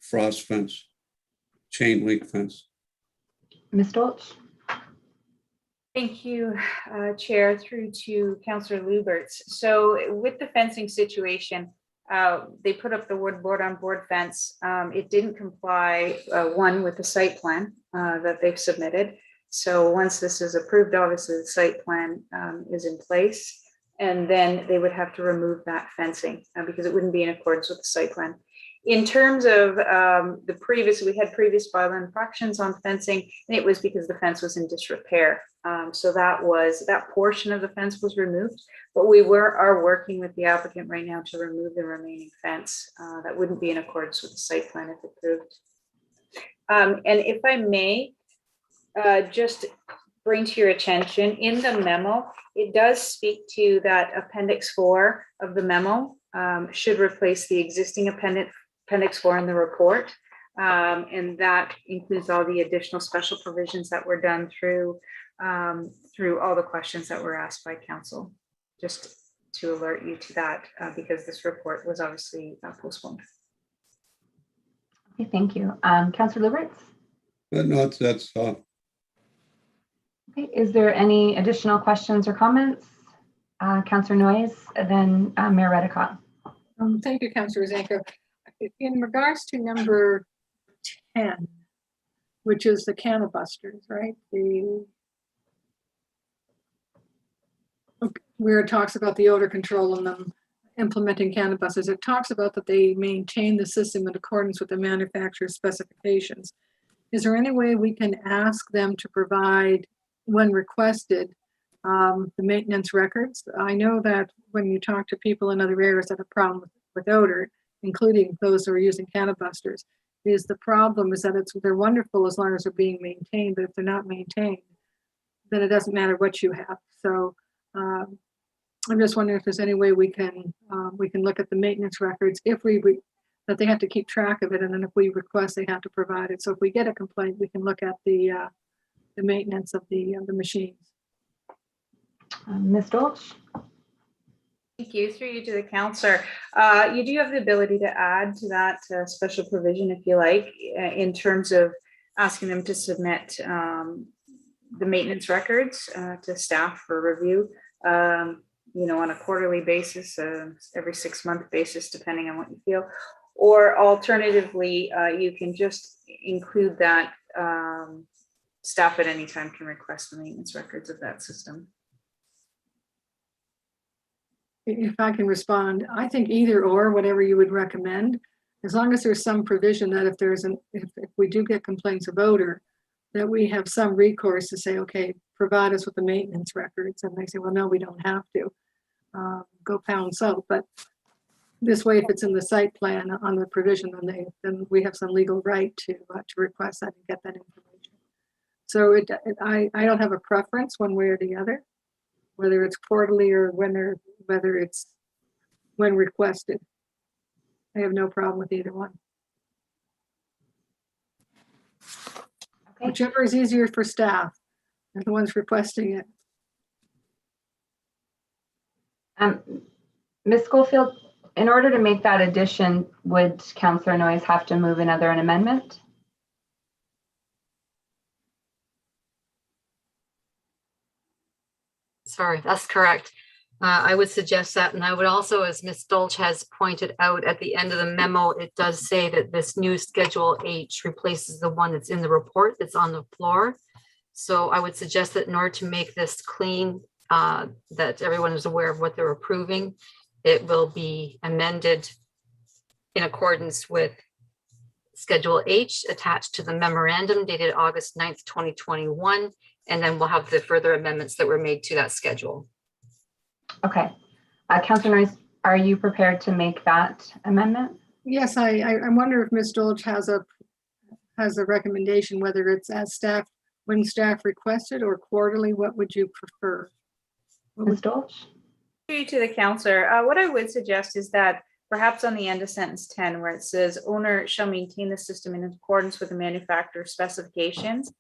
frost fence, chain link fence? Ms. Dolch? Thank you, Chair, through to Councillor Lubberts. So with the fencing situation, they put up the wood board-on-board fence. It didn't comply, one, with the site plan that they've submitted. So once this is approved, obviously the site plan is in place, and then they would have to remove that fencing because it wouldn't be in accordance with the site plan. In terms of we had previous bylaw infractions on fencing, and it was because the fence was in disrepair. So that portion of the fence was removed, but we are working with the applicant right now to remove the remaining fence. That wouldn't be in accordance with the site plan if approved. And if I may, just bring to your attention, in the memo, it does speak to that Appendix 4 of the memo should replace the existing Appendix 4 in the report. And that includes all the additional special provisions that were done through all the questions that were asked by council, just to alert you to that because this report was obviously postponed. Okay, thank you. Councillor Lubberts? No, that's all. Okay, is there any additional questions or comments? Councillor Noyes, then Mayor Redekop. Thank you, Councillor Zanko. In regards to number 10, which is the cannabusters, right? Where it talks about the odor control and them implementing cannabusters, it talks about that they maintain the system in accordance with the manufacturer's specifications. Is there any way we can ask them to provide, when requested, the maintenance records? I know that when you talk to people in other areas that have a problem with odor, including those who are using cannabusters, the problem is that they're wonderful as long as they're being maintained, but if they're not maintained, then it doesn't matter what you have. So I'm just wondering if there's any way we can look at the maintenance records if that they have to keep track of it, and then if we request, they have to provide it. So if we get a complaint, we can look at the maintenance of the machines. Ms. Dolch? Thank you. Through you to the councillor. You do have the ability to add to that special provision if you like, in terms of asking them to submit the maintenance records to staff for review, on a quarterly basis, every 6-month basis, depending on what you feel. Or alternatively, you can just include that staff at any time can request the maintenance records of that system. If I can respond, I think either or, whatever you would recommend, as long as there's some provision that if we do get complaints of odor, that we have some recourse to say, okay, provide us with the maintenance records. And they say, well, no, we don't have to. Go pound salt. But this way, if it's in the site plan on the provision, then we have some legal right to request that and get that information. So I don't have a preference one way or the other, whether it's quarterly or whether it's when requested. I have no problem with either one. Okay. Whichever is easier for staff and the ones requesting it. Ms. Schofield, in order to make that addition, would Councillor Noyes have to move an amendment? Sorry, that's correct. I would suggest that, and I would also, as Ms. Dolch has pointed out at the end of the memo, it does say that this new Schedule H replaces the one that's in the report that's on the floor. So I would suggest that in order to make this clean, that everyone is aware of what they're approving, it will be amended in accordance with Schedule H attached to the memorandum dated August 9th, 2021, and then we'll have the further amendments that were made to that schedule. Okay. Councillor Noyes, are you prepared to make that amendment? Yes, I wonder if Ms. Dolch has a recommendation, whether it's as staff, when staff requested, or quarterly. What would you prefer? Ms. Dolch? To the councillor, what I would suggest is that perhaps on the end of sentence 10, where it says owner shall maintain the system in accordance with the manufacturer's specifications,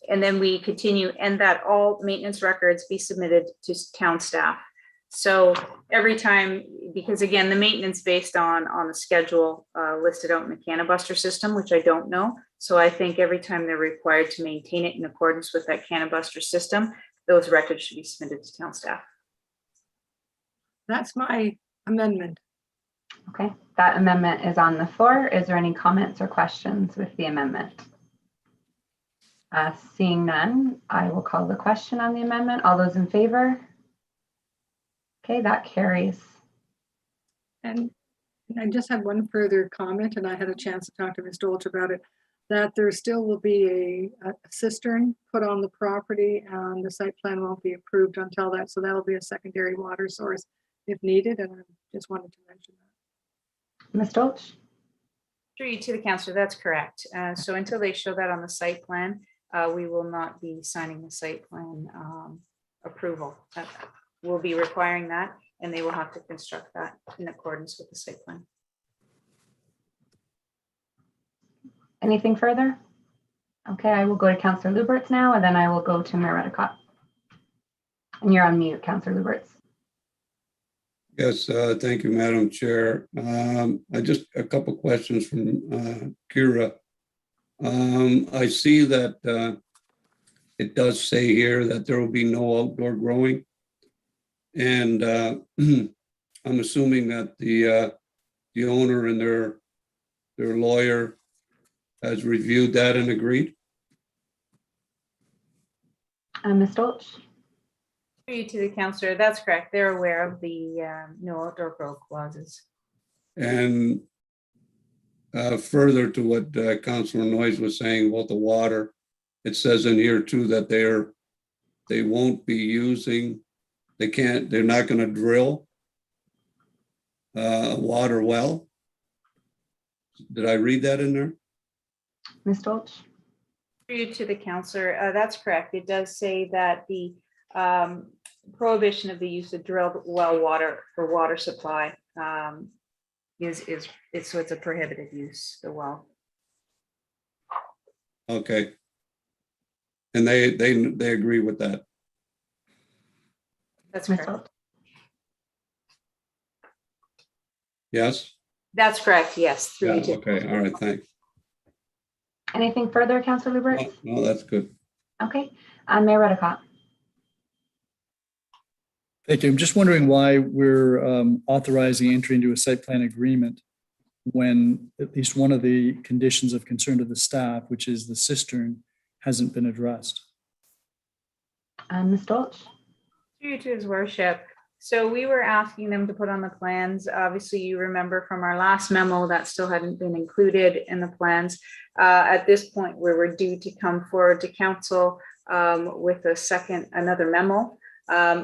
and then we continue, and that all maintenance records be submitted to town staff. So every time, because again, the maintenance based on the schedule listed out in the Cannabuster system, which I don't know. So I think every time they're required to maintain it in accordance with that Cannabuster system, those records should be submitted to town staff. That's my amendment. Okay, that amendment is on the floor. Is there any comments or questions with the amendment? Seeing none, I will call the question on the amendment. All those in favor? Okay, that carries. And I just had one further comment, and I had a chance to talk to Ms. Dolch about it, that there still will be a cistern put on the property, and the site plan won't be approved until that. So that'll be a secondary water source if needed, and I just wanted to mention that. Ms. Dolch? To the councillor, that's correct. So until they show that on the site plan, we will not be signing the site plan approval. We'll be requiring that, and they will have to construct that in accordance with the site plan. Anything further? Okay, I will go to Councillor Lubberts now, and then I will go to Mayor Redekop. And you're on mute, Councillor Lubberts. Yes, thank you, Madam Chair. I just a couple questions from Kira. I see that it does say here that there will be no outdoor growing. And I'm assuming that the owner and their lawyer has reviewed that and agreed. Ms. Dolch? To the councillor, that's correct. They're aware of the no outdoor grow clauses. And further to what Councillor Noyes was saying about the water, it says in here too that they won't be using, they're not going to drill a water well. Did I read that in there? Ms. Dolch? To the councillor, that's correct. It does say that the prohibition of the use of drilled well water for water supply it's a prohibited use, the well. Okay. And they agree with that. That's correct. Yes? That's correct, yes. Yeah, okay, all right, thanks. Anything further, Councillor Lubberts? No, that's good. Okay, Mayor Redekop. Thank you. I'm just wondering why we're authorizing entry into a site plan agreement when at least one of the conditions of concern to the staff, which is the cistern, hasn't been addressed. Ms. Dolch? To his worship. So we were asking them to put on the plans. Obviously, you remember from our last memo that still hadn't been included in the plans. At this point, we were due to come forward to council with another memo.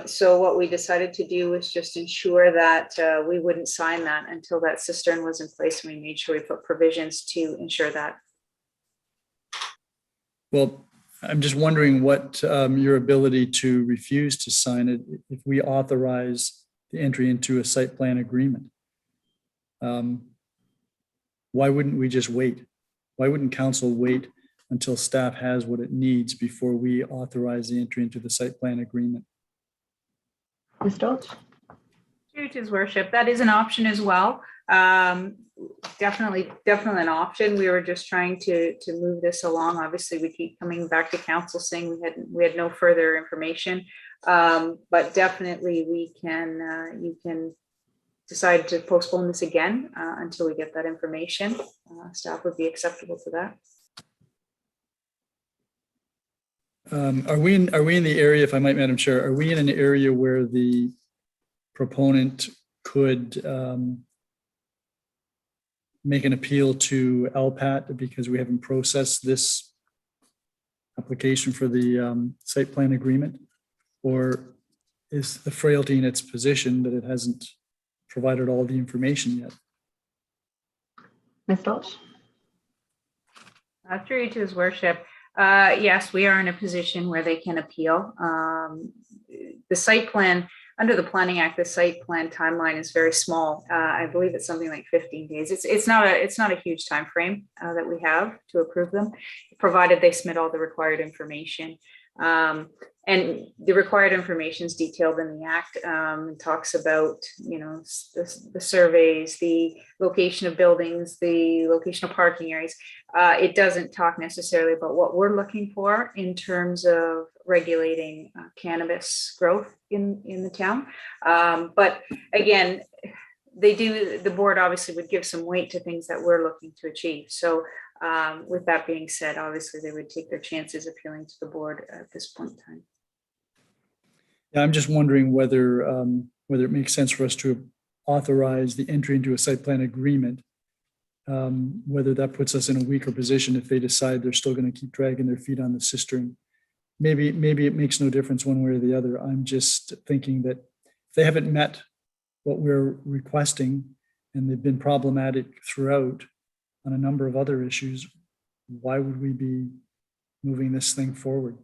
So what we decided to do was just ensure that we wouldn't sign that until that cistern was in place. And we made sure we put provisions to ensure that. Well, I'm just wondering what your ability to refuse to sign it if we authorize the entry into a site plan agreement. Why wouldn't we just wait? Why wouldn't council wait until staff has what it needs before we authorize the entry into the site plan agreement? Ms. Dolch? To his worship, that is an option as well. Definitely an option. We were just trying to move this along. Obviously, we keep coming back to council saying we had no further information. But definitely we can, you can decide to postpone this again until we get that information. Staff would be acceptable to that. Are we in the area, if I might, Madam Chair, are we in an area where the proponent could make an appeal to LPAT because we haven't processed this application for the site plan agreement? Or is the frailty in its position that it hasn't provided all the information yet? Ms. Dolch? Through you to His Worship. Yes, we are in a position where they can appeal. The site plan, under the Planning Act, the site plan timeline is very small. I believe it's something like 15 days. It's not a huge time frame that we have to approve them, provided they submit all the required information. And the required information is detailed in the Act. It talks about, you know, the surveys, the location of buildings, the location of parking areas. It doesn't talk necessarily about what we're looking for in terms of regulating cannabis growth in the town. But again, the board obviously would give some weight to things that we're looking to achieve. So with that being said, obviously they would take their chances appealing to the board at this point in time. Yeah, I'm just wondering whether it makes sense for us to authorize the entry into a site plan agreement, whether that puts us in a weaker position if they decide they're still going to keep dragging their feet on the cistern. Maybe it makes no difference one way or the other. I'm just thinking that if they haven't met what we're requesting and they've been problematic throughout on a number of other issues, why would we be moving this thing forward?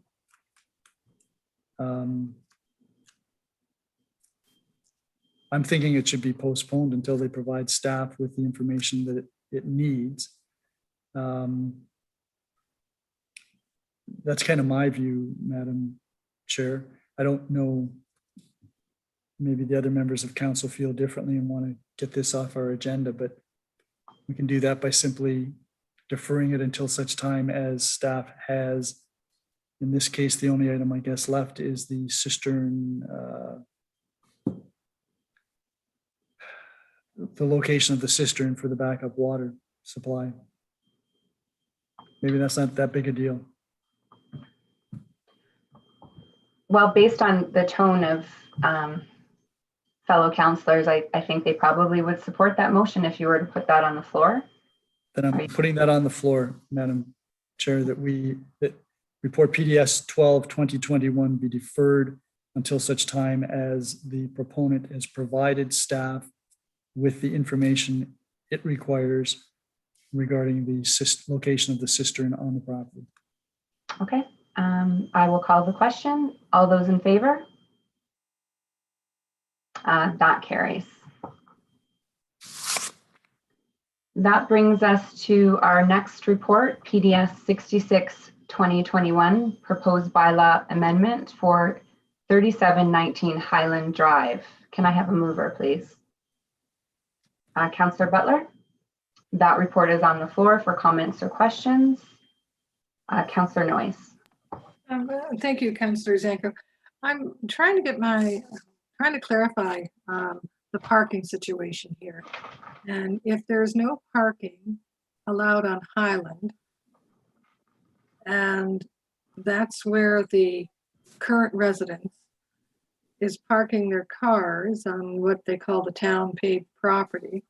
I'm thinking it should be postponed until they provide staff with the information that it needs. That's kind of my view, Madam Chair. I don't know, maybe the other members of council feel differently and want to get this off our agenda, but we can do that by simply deferring it until such time as staff has. In this case, the only item I guess left is the cistern, the location of the cistern for the backup water supply. Maybe that's not that big a deal. Well, based on the tone of fellow councillors, I think they probably would support that motion if you were to put that on the floor. Then I'm putting that on the floor, Madam Chair, that report PDS 12/2021 be deferred until such time as the proponent has provided staff with the information it requires regarding the location of the cistern on the property. Okay, I will call the question. All those in favor? That carries. That brings us to our next report, PDS 66/2021, proposed bylaw amendment for 3719 Highland Drive. Can I have a mover, please? Councillor Butler. That report is on the floor for comments or questions. Councillor Noyes. Thank you, Councillor Zanko. I'm trying to clarify the parking situation here. And if there's no parking allowed on Highland, and that's where the current residents is parking their cars on what they call the town paid property,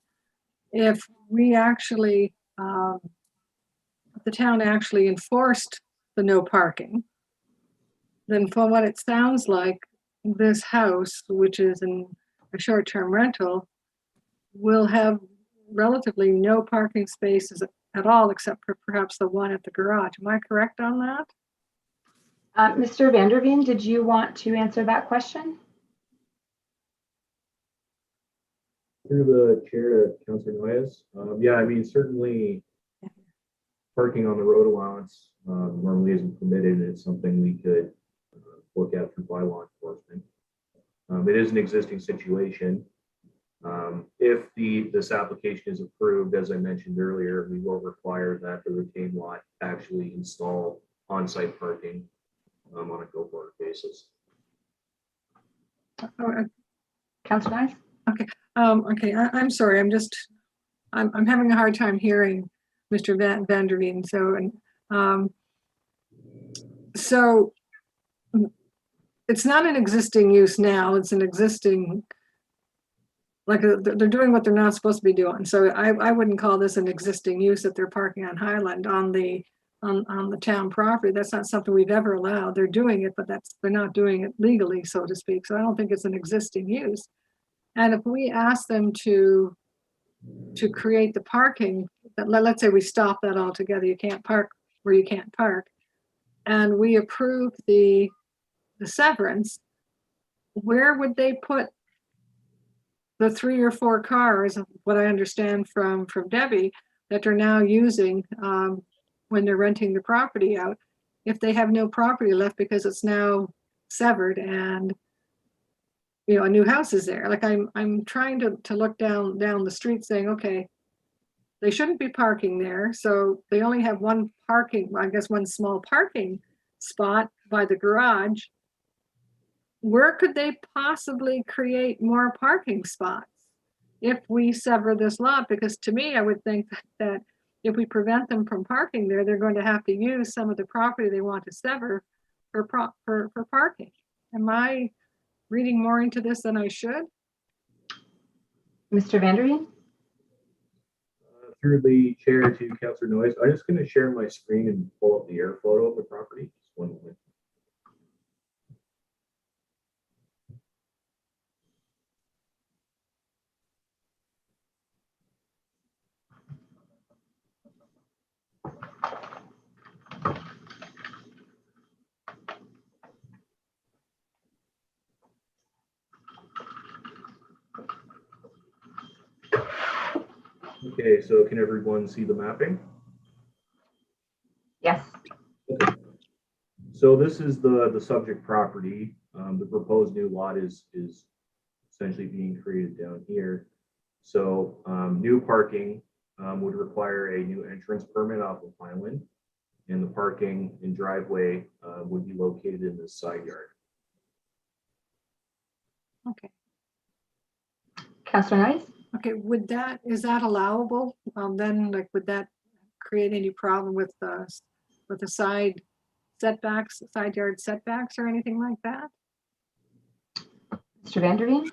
if we actually, if the town actually enforced the no parking, then from what it sounds like, this house, which is in a short-term rental, will have relatively no parking spaces at all, except for perhaps the one at the garage. Am I correct on that? Mr. Vanderveen, did you want to answer that question? Through the chair to Councillor Noyes. Yeah, I mean, certainly parking on the road allowance normally isn't permitted. It's something we could look at through bylaw enforcement. It is an existing situation. If this application is approved, as I mentioned earlier, we will require that the retained lot actually install on-site parking on a go-forward basis. Councillor Noyes? Okay, I'm sorry, I'm having a hard time hearing Mr. Van der Veen, so it's not an existing use now, it's an existing, like, they're doing what they're not supposed to be doing. So I wouldn't call this an existing use that they're parking on Highland on the town property. That's not something we've ever allowed. They're doing it, but they're not doing it legally, so to speak. So I don't think it's an existing use. And if we ask them to create the parking, let's say we stop that altogether, you can't park where you can't park, and we approve the severance, where would they put the 3 or 4 cars, what I understand from Debbie, that they're now using when they're renting the property out, if they have no property left because it's now severed and a new house is there? Like, I'm trying to look down the street saying, okay, they shouldn't be parking there, so they only have one small parking spot by the garage. Where could they possibly create more parking spots if we sever this lot? Because to me, I would think that if we prevent them from parking there, they're going to have to use some of the property they want to sever for parking. Am I reading more into this than I should? Mr. Van der Veen? Through the chair to Councillor Noyes, I'm just going to share my screen and pull up the air photo of the property. Just one moment. Okay, so can everyone see the mapping? Yes. Okay. So this is the subject property. The proposed new lot is essentially being created down here. So new parking would require a new entrance permit off of Highland, and the parking and driveway would be located in this side yard. Okay. Councillor Noyes? Okay, is that allowable? Then, like, would that create any problem with the side setbacks, side yard setbacks or anything like that? Mr. Van der Veen?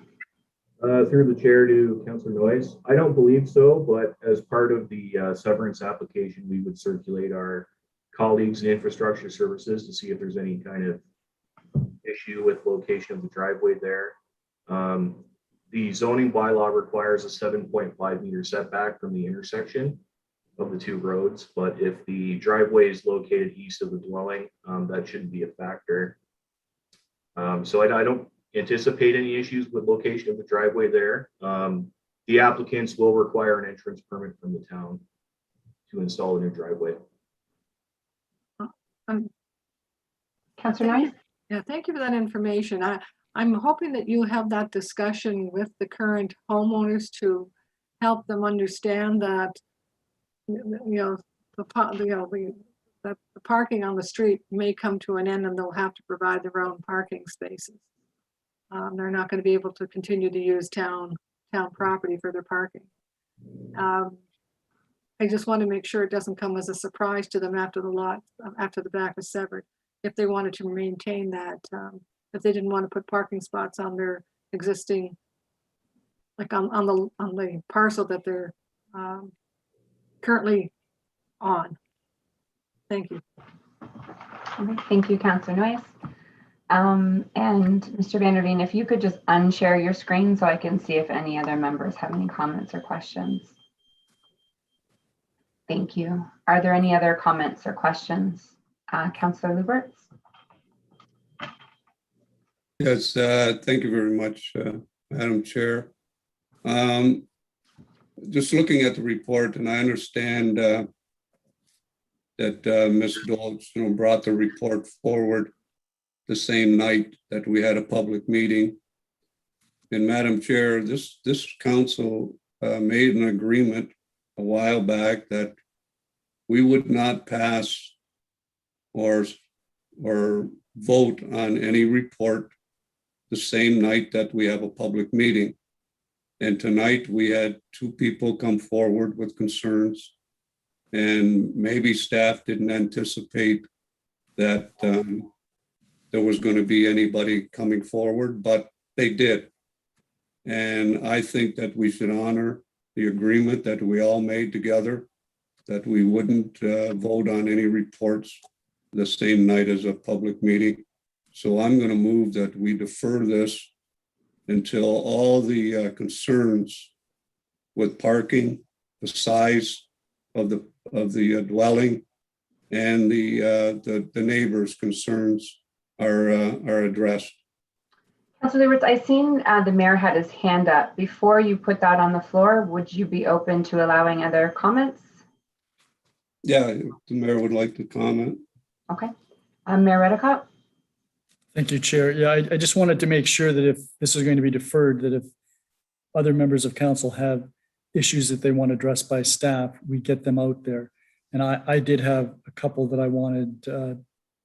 Through the chair to Councillor Noyes, I don't believe so, but as part of the severance application, we would circulate our colleagues in infrastructure services to see if there's any kind of issue with location of the driveway there. The zoning bylaw requires a 7.5 meter setback from the intersection of the 2 roads, but if the driveway is located east of the dwelling, that shouldn't be a factor. So I don't anticipate any issues with location of the driveway there. The applicants will require an entrance permit from the town to install a new driveway. Councillor Noyes? Yeah, thank you for that information. I'm hoping that you have that discussion with the current homeowners to help them understand that, that the parking on the street may come to an end and they'll have to provide their own parking spaces. They're not going to be able to continue to use town property for their parking. I just want to make sure it doesn't come as a surprise to them after the back is severed. If they wanted to maintain that, if they didn't want to put parking spots on their existing, like on the parcel that they're currently on. Thank you. Thank you, Councillor Noyes. And Mr. Van der Veen, if you could just unshare your screen so I can see if any other members have any comments or questions. Thank you. Are there any other comments or questions? Councillor Lubberts? Yes, thank you very much, Madam Chair. Just looking at the report, and I understand that Ms. Dolch, brought the report forward the same night that we had a public meeting. And Madam Chair, this council made an agreement a while back that we would not pass or vote on any report the same night that we have a public meeting. And tonight we had 2 people come forward with concerns. And maybe staff didn't anticipate that there was going to be anybody coming forward, but they did. And I think that we should honor the agreement that we all made together, that we wouldn't vote on any reports the same night as a public meeting. So I'm going to move that we defer this until all the concerns with parking, the size of the dwelling, and the neighbors' concerns are addressed. Councillor Lubberts, I seen the mayor had his hand up. Before you put that on the floor, would you be open to allowing other comments? Yeah, if the mayor would like to comment. Okay. Mayor Redekop? Thank you, Chair. Yeah, I just wanted to make sure that if this is going to be deferred, that if other members of council have issues that they want addressed by staff, we get them out there. And I did have a couple that I wanted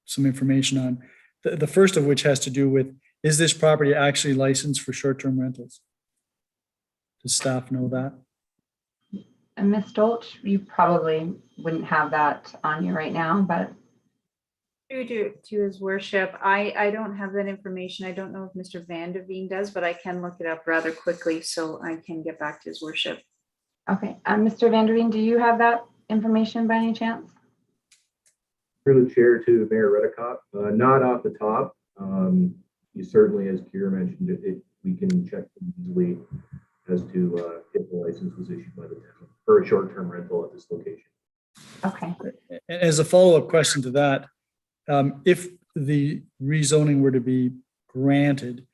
some information on. The first of which has to do with, is this property actually licensed for short-term rentals? Does staff know that? And Ms. Dolch, you probably wouldn't have that on you right now, but. To his worship, I don't have that information. I don't know if Mr. Van der Veen does, but I can look it up rather quickly so I can get back to his worship. Okay, Mr. Van der Veen, do you have that information by any chance? Through the chair to Mayor Redekop, not off the top. You certainly, as Kira mentioned, we can check easily as to if the license was issued by the town for a short-term rental at this location. Okay. As a follow-up question to that, if the rezoning were to be granted,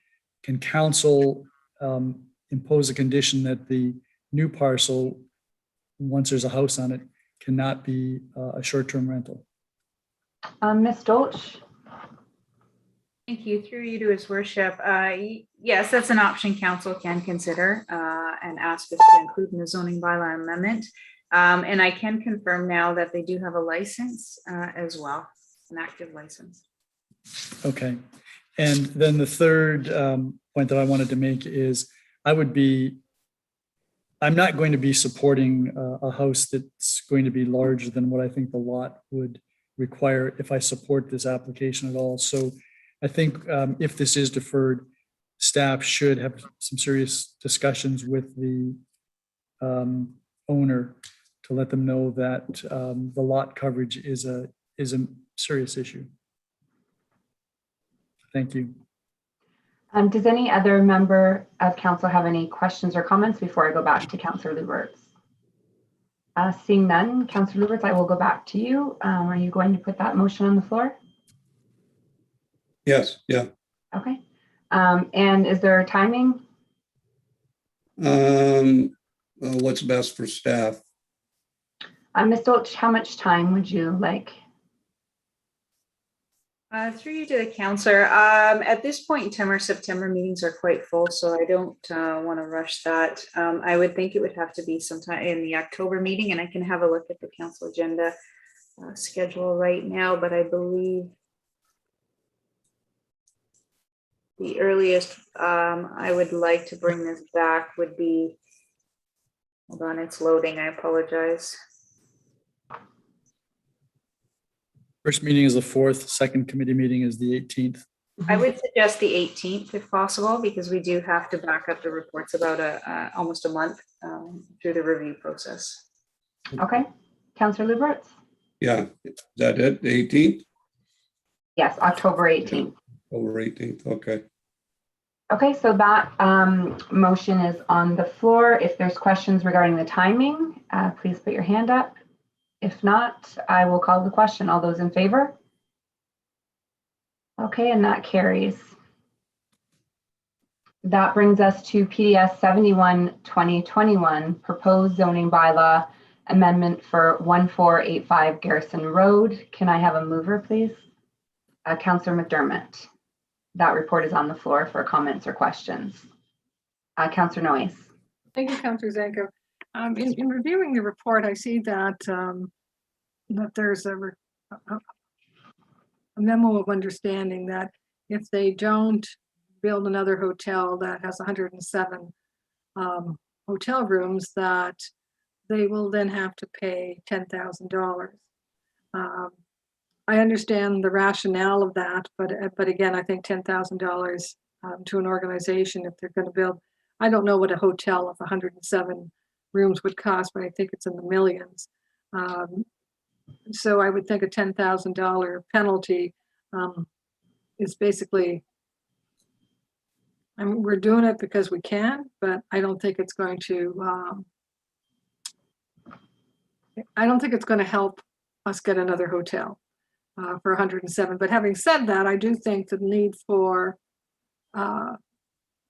can council impose a condition that the new parcel, once there's a house on it, cannot be a short-term rental? Ms. Dolch? Thank you. Through you to his worship. Yes, that's an option council can consider and ask us to include in the zoning bylaw amendment. And I can confirm now that they do have a license as well, an active license. Okay. And then the third point that I wanted to make is I'm not going to be supporting a house that's going to be larger than what I think the lot would require if I support this application at all. So I think if this is deferred, staff should have some serious discussions with the owner to let them know that the lot coverage is a serious issue. Thank you. Does any other member of council have any questions or comments before I go back to Councillor Lubberts? Seeing none, Councillor Lubberts, I will go back to you. Are you going to put that motion on the floor? Yes, yeah. Okay. And is there a timing? What's best for staff? Ms. Dolch, how much time would you like? Through you to the councillor. At this point in time, our September meetings are quite full, so I don't want to rush that. I would think it would have to be sometime in the October meeting, and I can have a look at the council agenda schedule right now, but I believe the earliest I would like to bring this back would be, hold on, it's loading, I apologize. First meeting is the 4th, second committee meeting is the 18th. I would suggest the 18th if possible, because we do have to back up the reports about almost a month through the review process. Okay, Councillor Lubberts? Yeah, is that it, the 18th? Yes, October 18th. Over 18th, okay. Okay, so that motion is on the floor. If there's questions regarding the timing, please put your hand up. If not, I will call the question. All those in favor? Okay, and that carries. That brings us to PDS 71-2021, proposed zoning bylaw amendment for 1485 Garrison Road. Can I have a mover, please? Councillor McDermott. That report is on the floor for comments or questions. Councillor Noyes. Thank you, Councillor Zanko. In reviewing the report, I see that that there's a memo of understanding that if they don't build another hotel that has 107 hotel rooms, that they will then have to pay $10,000. I understand the rationale of that, but again, I think $10,000 to an organization, if they're going to build, I don't know what a hotel of 107 rooms would cost, but I think it's in the millions. So I would think a $10,000 penalty is basically, I mean, we're doing it because we can, but I don't think it's going to, I don't think it's going to help us get another hotel for 107. But having said that, I do think the need for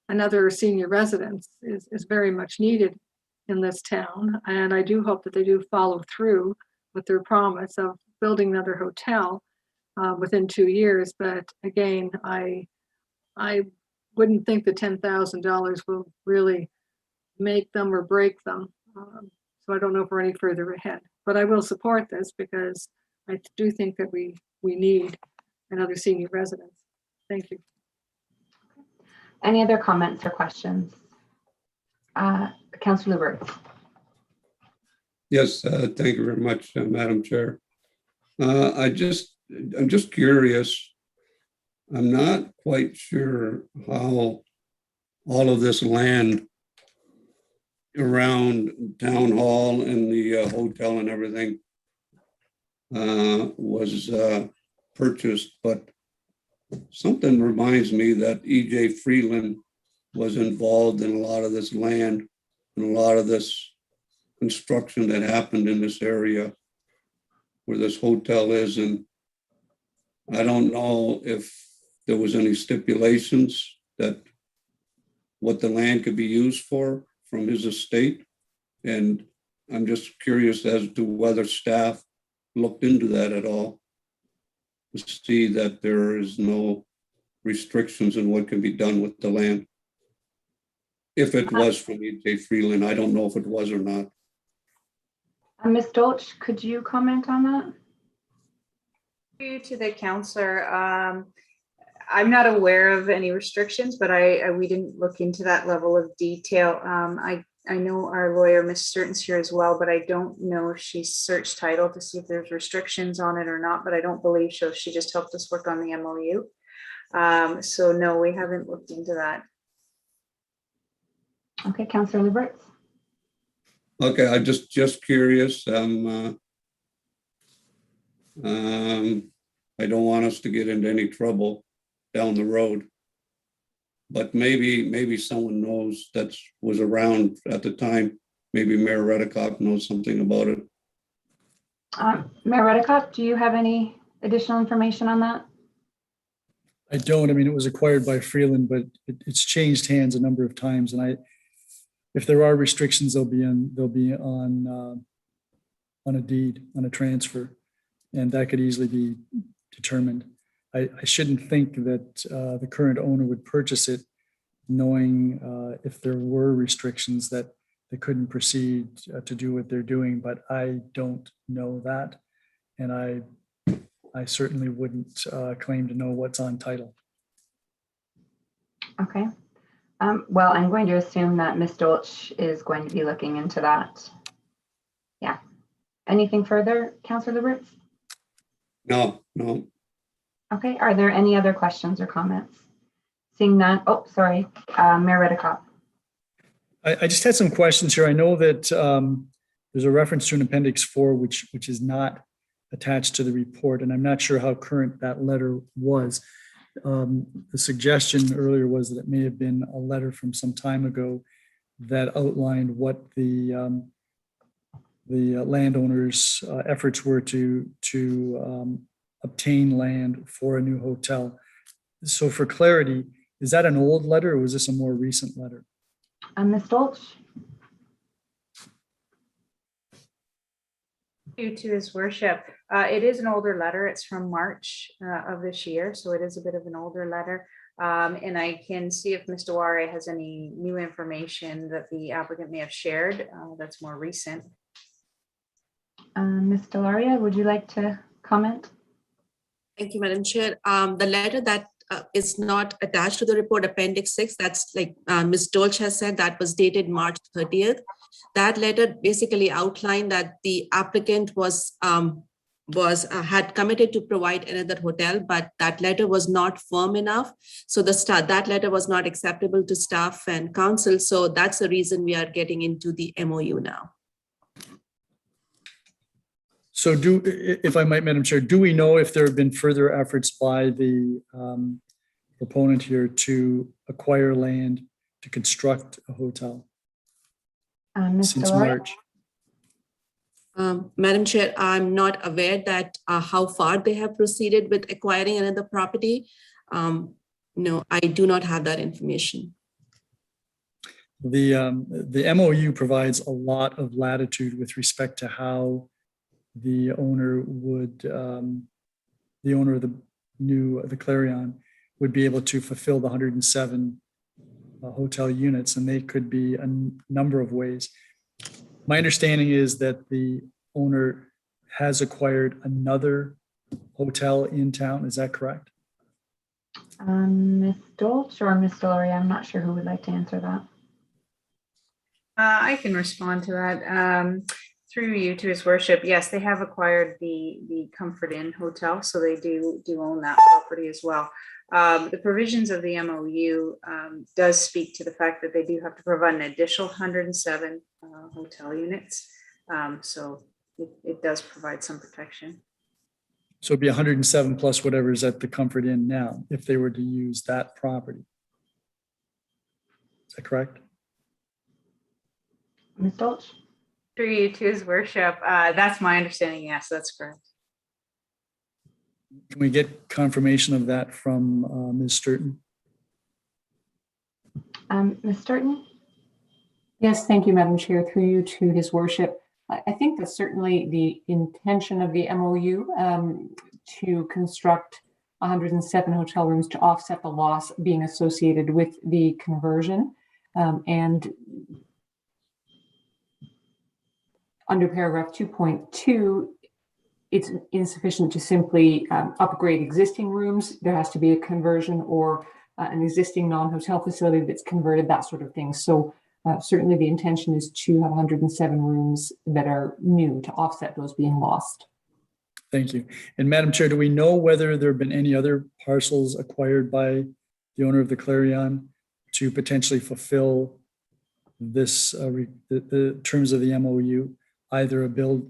another senior residence is very much needed in this town. And I do hope that they do follow through with their promise of building another hotel within 2 years. But again, I wouldn't think the $10,000 will really make them or break them. So I don't know if we're any further ahead, but I will support this because I do think that we need another senior residence. Thank you. Any other comments or questions? Councillor Lubberts. Yes, thank you very much, Madam Chair. I'm just curious. I'm not quite sure how all of this land around town hall and the hotel and everything was purchased, but something reminds me that E.J. Freeland was involved in a lot of this land and a lot of this construction that happened in this area where this hotel is. And I don't know if there was any stipulations that what the land could be used for from his estate. And I'm just curious as to whether staff looked into that at all to see that there is no restrictions in what can be done with the land. If it was from E.J. Freeland, I don't know if it was or not. Ms. Dolch, could you comment on that? To the councillor, I'm not aware of any restrictions, but we didn't look into that level of detail. I know our lawyer, Ms. Sturton's here as well, but I don't know if she searched title to see if there's restrictions on it or not, but I don't believe so. She just helped us work on the MOU. So no, we haven't looked into that. Okay, Councillor Lubberts. Okay, I'm just curious. I don't want us to get into any trouble down the road, but maybe someone knows that was around at the time. Maybe Mayor Redekop knows something about it. Mayor Redekop, do you have any additional information on that? I don't. I mean, it was acquired by Freeland, but it's changed hands a number of times. And if there are restrictions, they'll be on a deed, on a transfer, and that could easily be determined. I shouldn't think that the current owner would purchase it knowing if there were restrictions that they couldn't proceed to do what they're doing, but I don't know that. And I certainly wouldn't claim to know what's on title. Okay. Well, I'm going to assume that Ms. Dolch is going to be looking into that. Yeah. Anything further, Councillor Lubberts? No. Okay. Are there any other questions or comments? Seeing none. Oh, sorry. Mayor Redekop. I just had some questions here. I know that there's a reference to an Appendix 4, which is not attached to the report, and I'm not sure how current that letter was. The suggestion earlier was that it may have been a letter from some time ago that outlined what the landowners' efforts were to obtain land for a new hotel. So for clarity, is that an old letter or was this a more recent letter? Ms. Dolch. Due to his worship, it is an older letter. It's from March of this year, so it is a bit of an older letter. And I can see if Mr. Ware has any new information that the applicant may have shared that's more recent. Ms. Delaria, would you like to comment? Thank you, Madam Chair. The letter that is not attached to the report, Appendix 6. That's like Ms. Dolce has said, that was dated March 30th. That letter basically outlined that the applicant had committed to provide another hotel, but that letter was not firm enough. So that letter was not acceptable to staff and council. So that's the reason we are getting into the MOU now. So if I might, Madam Chair, do we know if there have been further efforts by the proponent here to acquire land to construct a hotel Ms. since Deloria? March? Madam Chair, I'm not aware that how far they have proceeded with acquiring another property. No, I do not have that information. The MOU provides a lot of latitude with respect to how the owner would, the owner of the Clarion would be able to fulfill the 107 hotel units, and they could be a number of ways. My understanding is that the owner has acquired another hotel in town. Is that correct? Ms. Dolce or Ms. Deloria? I'm not sure who would like to answer that. I can respond to that. Through you to His Worship, yes, they have acquired the Comfort Inn Hotel, so they do own that property as well. The provisions of the MOU does speak to the fact that they do have to provide an additional 107 hotel units. So it does provide some protection. So it'd be 107 plus whatever is at the Comfort Inn now, if they were to use that property. Is that correct? Ms. Dolce? Through you to His Worship, that's my understanding. Yes, that's correct. Can we get confirmation of that from Ms. Sturton? Ms. Sturton? Yes, thank you, Madam Chair. Through you to His Worship. I think that's certainly the intention of the MOU to construct 107 hotel rooms to offset the loss being associated with the conversion. And under paragraph 2.2, it's insufficient to simply upgrade existing rooms. There has to be a conversion or an existing non-hotel facility that's converted, that sort of thing. So certainly the intention is to have 107 rooms that are new to offset those being lost. Thank you. And Madam Chair, do we know whether there have been any other parcels acquired by the owner of the Clarion to potentially fulfill this, the terms of the MOU, either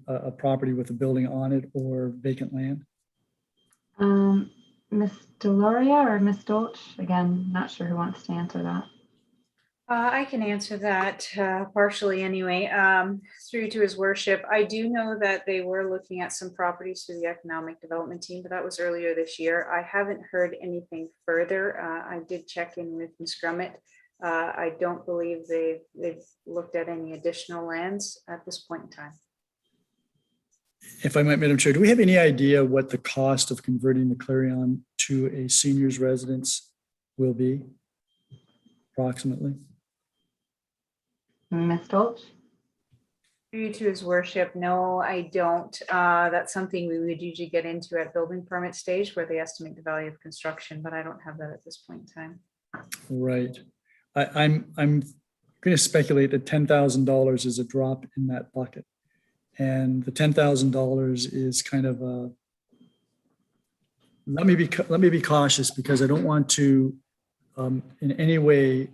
a property with a building on it or vacant land? Ms. Deloria or Ms. Dolce? Again, not sure who wants to answer that. I can answer that partially anyway. Through to His Worship, I do know that they were looking at some properties through the Economic Development Team, but that was earlier this year. I haven't heard anything further. I did check in with McDermott. I don't believe they've looked at any additional lands at this point in time. If I might, Madam Chair, do we have any idea what the cost of converting the Clarion to a seniors residence will be approximately? Ms. Dolce? Through to His Worship, no, I don't. That's something we would usually get into at building permit stage where they estimate the value of construction, but I don't have that at this point in time. Right. I'm going to speculate that $10,000 is a drop in that bucket. And the $10,000 is kind of a, let me be cautious because I don't want to in any way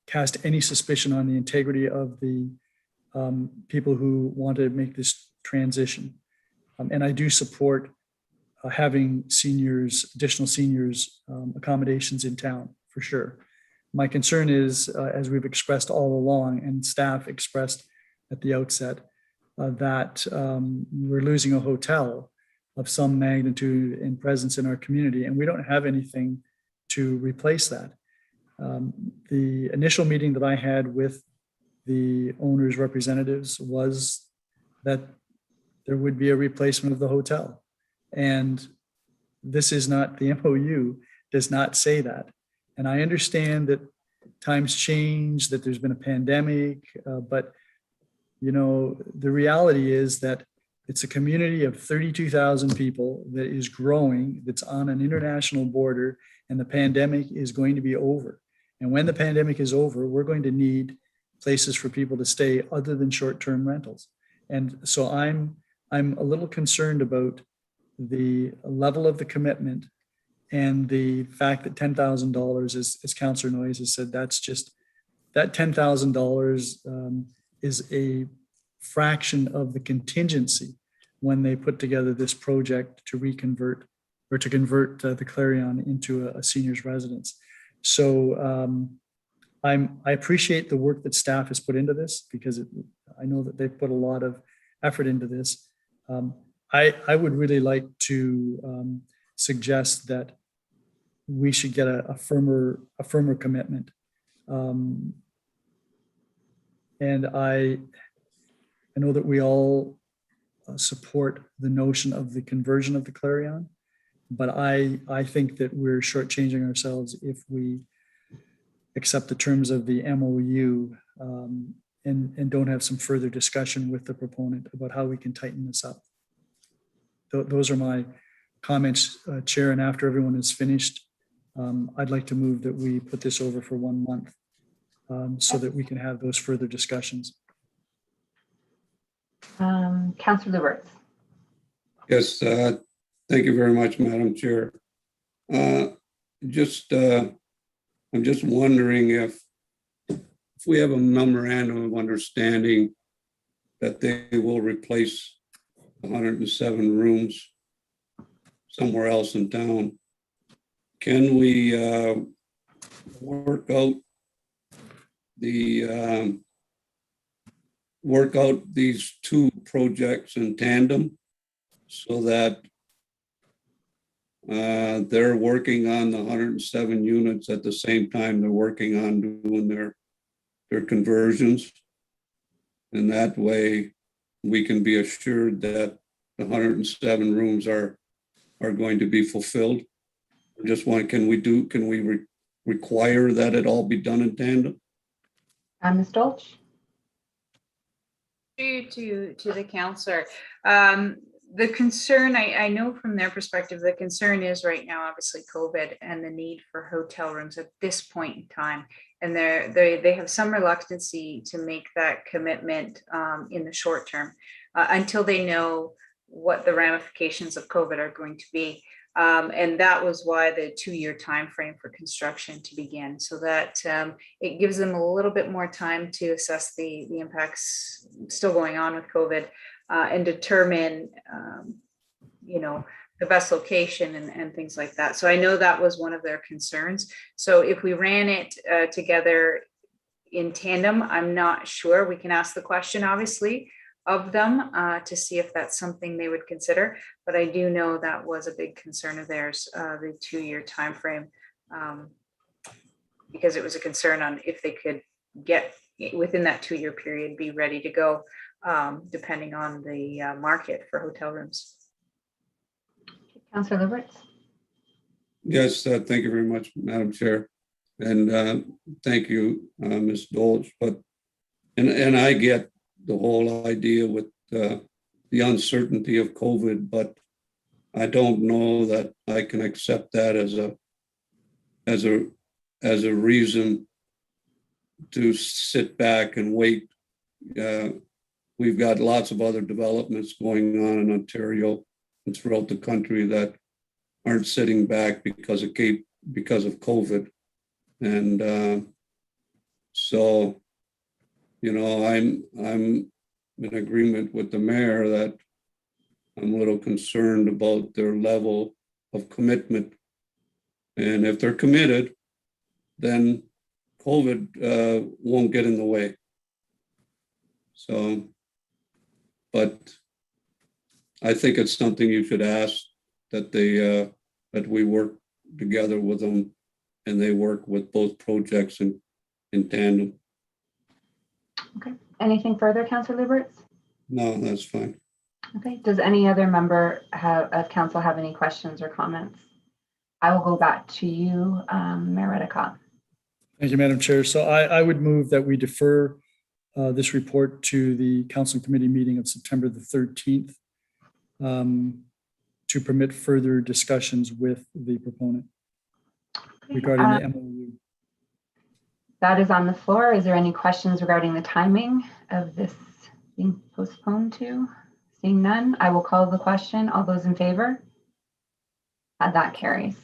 cast any suspicion on the integrity of the people who want to make this transition. And I do support having seniors, additional seniors accommodations in town for sure. My concern is, as we've expressed all along and staff expressed at the outset, that we're losing a hotel of some magnitude and presence in our community, and we don't have anything to replace that. The initial meeting that I had with the owner's representatives was that there would be a replacement of the hotel. And this is not, the MOU does not say that. And I understand that times change, that there's been a pandemic, but you know, the reality is that It's a community of 32,000 people that is growing, that's on an international border, and the pandemic is going to be over. And when the pandemic is over, we're going to need places for people to stay other than short-term rentals. And so I'm a little concerned about the level of the commitment and the fact that $10,000, as Councillor Noyes has said, that's just, that $10,000 is a fraction of the contingency when they put together this project to reconvert or to convert the Clarion into a seniors residence. So I appreciate the work that staff has put into this, because I know that they've put a lot of effort into this. I would really like to suggest that we should get a firmer commitment. And I know that we all support the notion of the conversion of the Clarion, but I think that we're shortchanging ourselves if we accept the terms of the MOU and don't have some further discussion with the proponent about how we can tighten this up. Those are my comments, Chair, and after everyone is finished, I'd like to move that we put this over for 1 month so that we can have those further discussions. Councillor Lubberts. Yes, thank you very much, Madam Chair. I'm just wondering if we have a memorandum of understanding that they will replace 107 rooms somewhere else in town. Can we work out these two projects in tandem so that they're working on the 107 units at the same time they're working on doing their conversions? And that way we can be assured that the 107 rooms are going to be fulfilled. I just want, can we require that it all be done in tandem? Ms. Dolch. To the councillor. The concern, I know from their perspective, the concern is right now, obviously COVID and the need for hotel rooms at this point in time. And they have some reluctancy to make that commitment in the short term until they know what the ramifications of COVID are going to be. And that was why the 2-year time frame for construction to begin, so that it gives them a little bit more time to assess the impacts still going on with COVID and determine, the best location and things like that. So I know that was one of their concerns. So if we ran it together in tandem, I'm not sure. We can ask the question, obviously, of them to see if that's something they would consider. But I do know that was a big concern of theirs, the 2-year time frame, because it was a concern on if they could get within that 2-year period, be ready to go, depending on the market for hotel rooms. Councillor Lubberts. Yes, thank you very much, Madam Chair. And thank you, Ms. Dolch. But and I get the whole idea with the uncertainty of COVID, but I don't know that I can accept that as a reason to sit back and wait. We've got lots of other developments going on in Ontario and throughout the country that aren't sitting back because of COVID. And so, I'm in agreement with the mayor that I'm a little concerned about their level of commitment. And if they're committed, then COVID won't get in the way. So, but I think it's something you should ask, that that we work together with them and they work with both projects in tandem. Okay. Anything further, Councillor Lubberts? No, that's fine. Okay. Does any other member of council have any questions or comments? I will go back to you, Mayor Redekop. Thank you, Madam Chair. So I would move that we defer this report to the council committee meeting of September the 13th to permit further discussions with the proponent regarding the MOU. That is on the floor. Is there any questions regarding the timing of this being postponed to? Seeing none, I will call the question. All those in favor? That carries.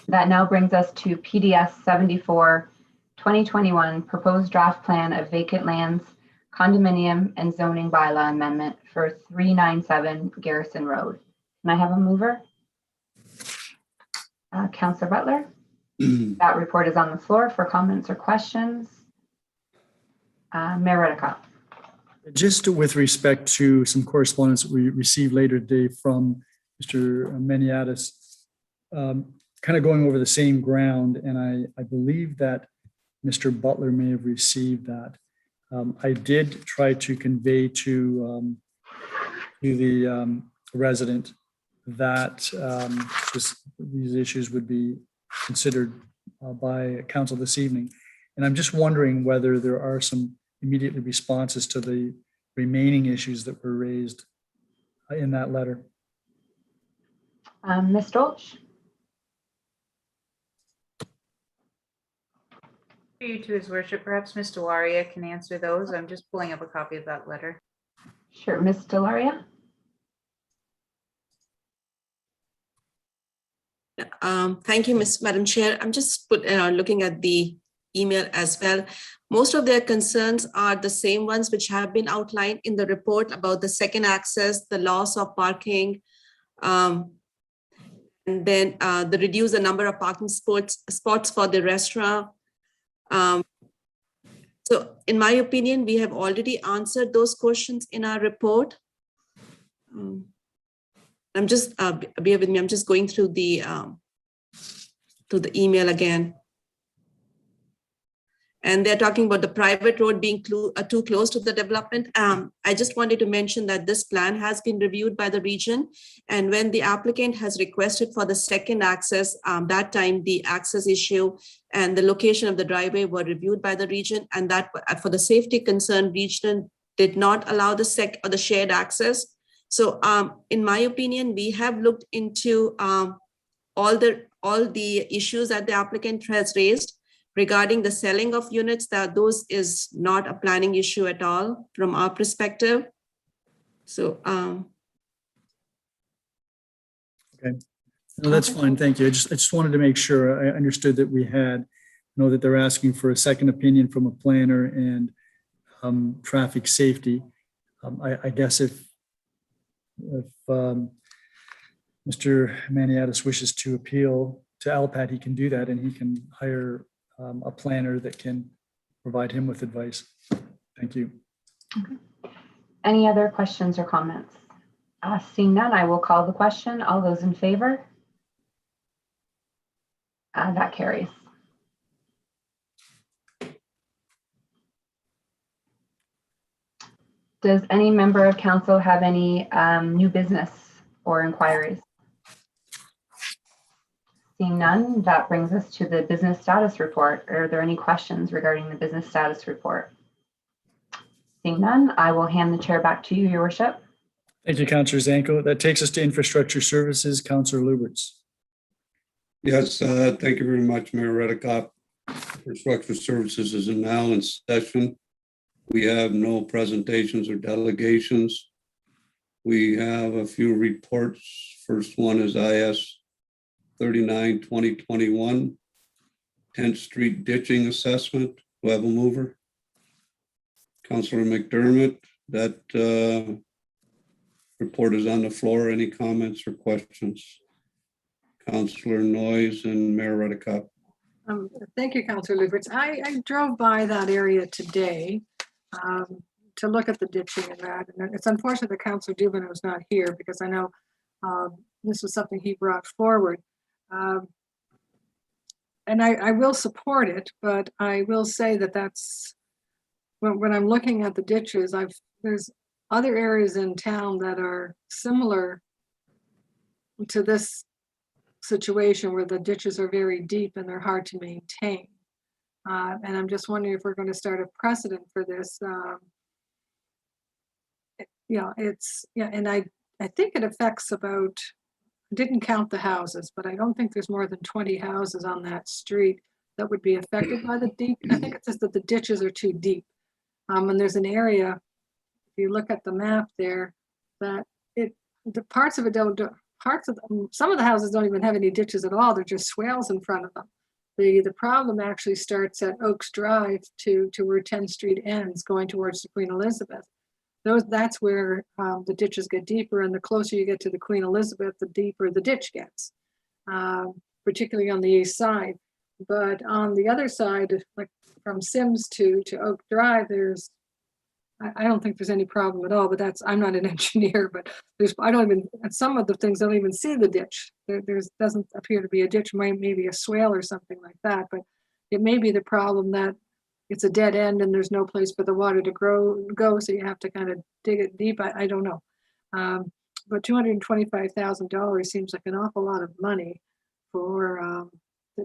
That now brings us to PDS 74, 2021, proposed draft plan of vacant lands, condominium and zoning bylaw amendment for 397 Garrison Road. Can I have a mover? Councillor Butler. That report is on the floor for comments or questions. Mayor Redekop. Just with respect to some correspondence that we received later today from Mr. Maniatis, kind of going over the same ground, and I believe that Mr. Butler may have received that. I did try to convey to the resident that these issues would be considered by council this evening. And I'm just wondering whether there are some immediate responses to the remaining issues that were raised in that letter. Ms. Dolch. You to His Worship, perhaps Ms. Delaria can answer those. I'm just pulling up a copy of that letter. Sure, Ms. Delaria. Thank you, Madam Chair. I'm just looking at the email as well. Most of their concerns are the same ones which have been outlined in the report about the second access, the loss of parking, and then the reduce the number of parking spots for the restaurant. So in my opinion, we have already answered those questions in our report. I'm just, bear with me, I'm just going through the email again. And they're talking about the private road being too close to the development. I just wanted to mention that this plan has been reviewed by the region. And when the applicant has requested for the second access, that time the access issue and the location of the driveway were reviewed by the region. And that for the safety concern, region did not allow the shared access. So in my opinion, we have looked into all the issues that the applicant has raised regarding the selling of units, that those is not a planning issue at all from our perspective. So okay, no, that's fine. Thank you. I just wanted to make sure I understood that we had, that they're asking for a second opinion from a planner and traffic safety. I guess if Mr. Maniatis wishes to appeal to LPAT, he can do that, and he can hire a planner that can provide him with advice. Thank you. Okay. Any other questions or comments? Seeing none, I will call the question. All those in favor? That carries. Does any member of council have any new business or inquiries? Seeing none, that brings us to the business status report. Are there any questions regarding the business status report? Seeing none, I will hand the chair back to you, Your Worship. Thank you, Councillor Zanko. That takes us to infrastructure services, Councillor Lubberts. Yes, thank you very much, Mayor Redekop. Infrastructure services is now in session. We have no presentations or delegations. We have a few reports. First one is IS 39-2021, 10th Street ditching assessment. Do I have a mover? Councillor McDermott, that report is on the floor. Any comments or questions? Councillor Noyes and Mayor Redekop. Thank you, Councillor Lubberts. I drove by that area today to look at the ditching and that. And it's unfortunate that Councillor Dubanow is not here, because I know this was something he brought forward. And I will support it, but I will say that that's when I'm looking at the ditches, there's other areas in town that are similar to this situation where the ditches are very deep and they're hard to maintain. And I'm just wondering if we're going to start a precedent for this. yeah, and I think it affects about, I didn't count the houses, but I don't think there's more than 20 houses on that street that would be affected by the deep. I think it's just that the ditches are too deep. And there's an area, if you look at the map there, that the parts of it don't, some of the houses don't even have any ditches at all. They're just swales in front of them. The problem actually starts at Oaks Drive to where 10th Street ends, going towards the Queen Elizabeth. That's where the ditches get deeper, and the closer you get to the Queen Elizabeth, the deeper the ditch gets, particularly on the east side. But on the other side, like from Sims to Oak Drive, I don't think there's any problem at all, but I'm not an engineer, but some of the things don't even see the ditch. There doesn't appear to be a ditch, maybe a swale or something like that, but it may be the problem that it's a dead end and there's no place for the water to go, so you have to kind of dig it deep. I don't know. But $225,000 seems like an awful lot of money for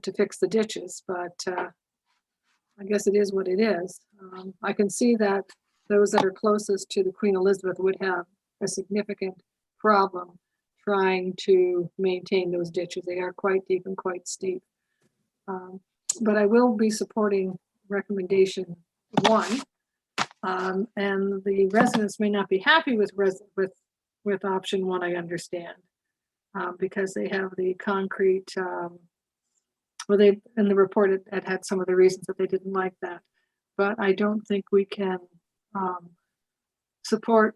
to fix the ditches, but I guess it is what it is. I can see that those that are closest to the Queen Elizabeth would have a significant problem trying to maintain those ditches. They are quite deep and quite steep. But I will be supporting recommendation 1. And the residents may not be happy with option 1, I understand, because they have the concrete, in the report it had some of the reasons that they didn't like that. But I don't think we can support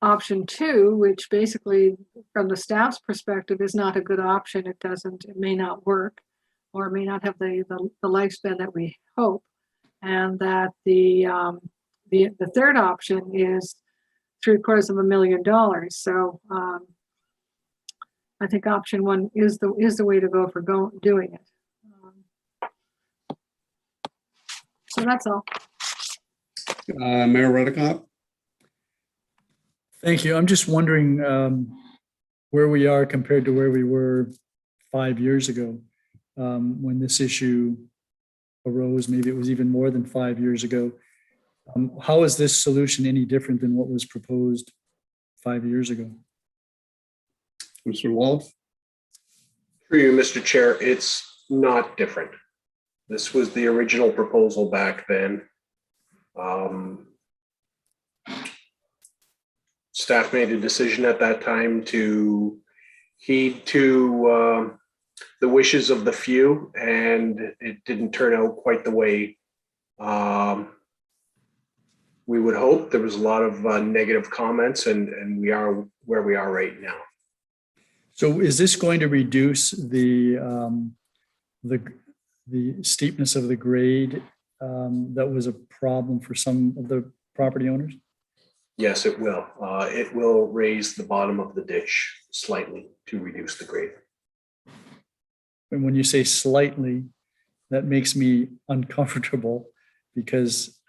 option 2, which basically from the staff's perspective is not a good option. It may not work, or it may not have the lifespan that we hope. And that the third option is $750,000. So I think option 1 is the way to go for doing it. So that's all. Mayor Redekop? Thank you. I'm just wondering where we are compared to where we were 5 years ago when this issue arose. Maybe it was even more than 5 years ago. How is this solution any different than what was proposed 5 years ago? Mr. Wolf? Through you, Mr. Chair, it's not different. This was the original proposal back then. Staff made a decision at that time to heed to the wishes of the few, and it didn't turn out quite the way we would hope. There was a lot of negative comments, and we are where we are right now. So is this going to reduce the steepness of the grade that was a problem for some of the property owners? Yes, it will. It will raise the bottom of the ditch slightly to reduce the grade. And when you say slightly, that makes me uncomfortable because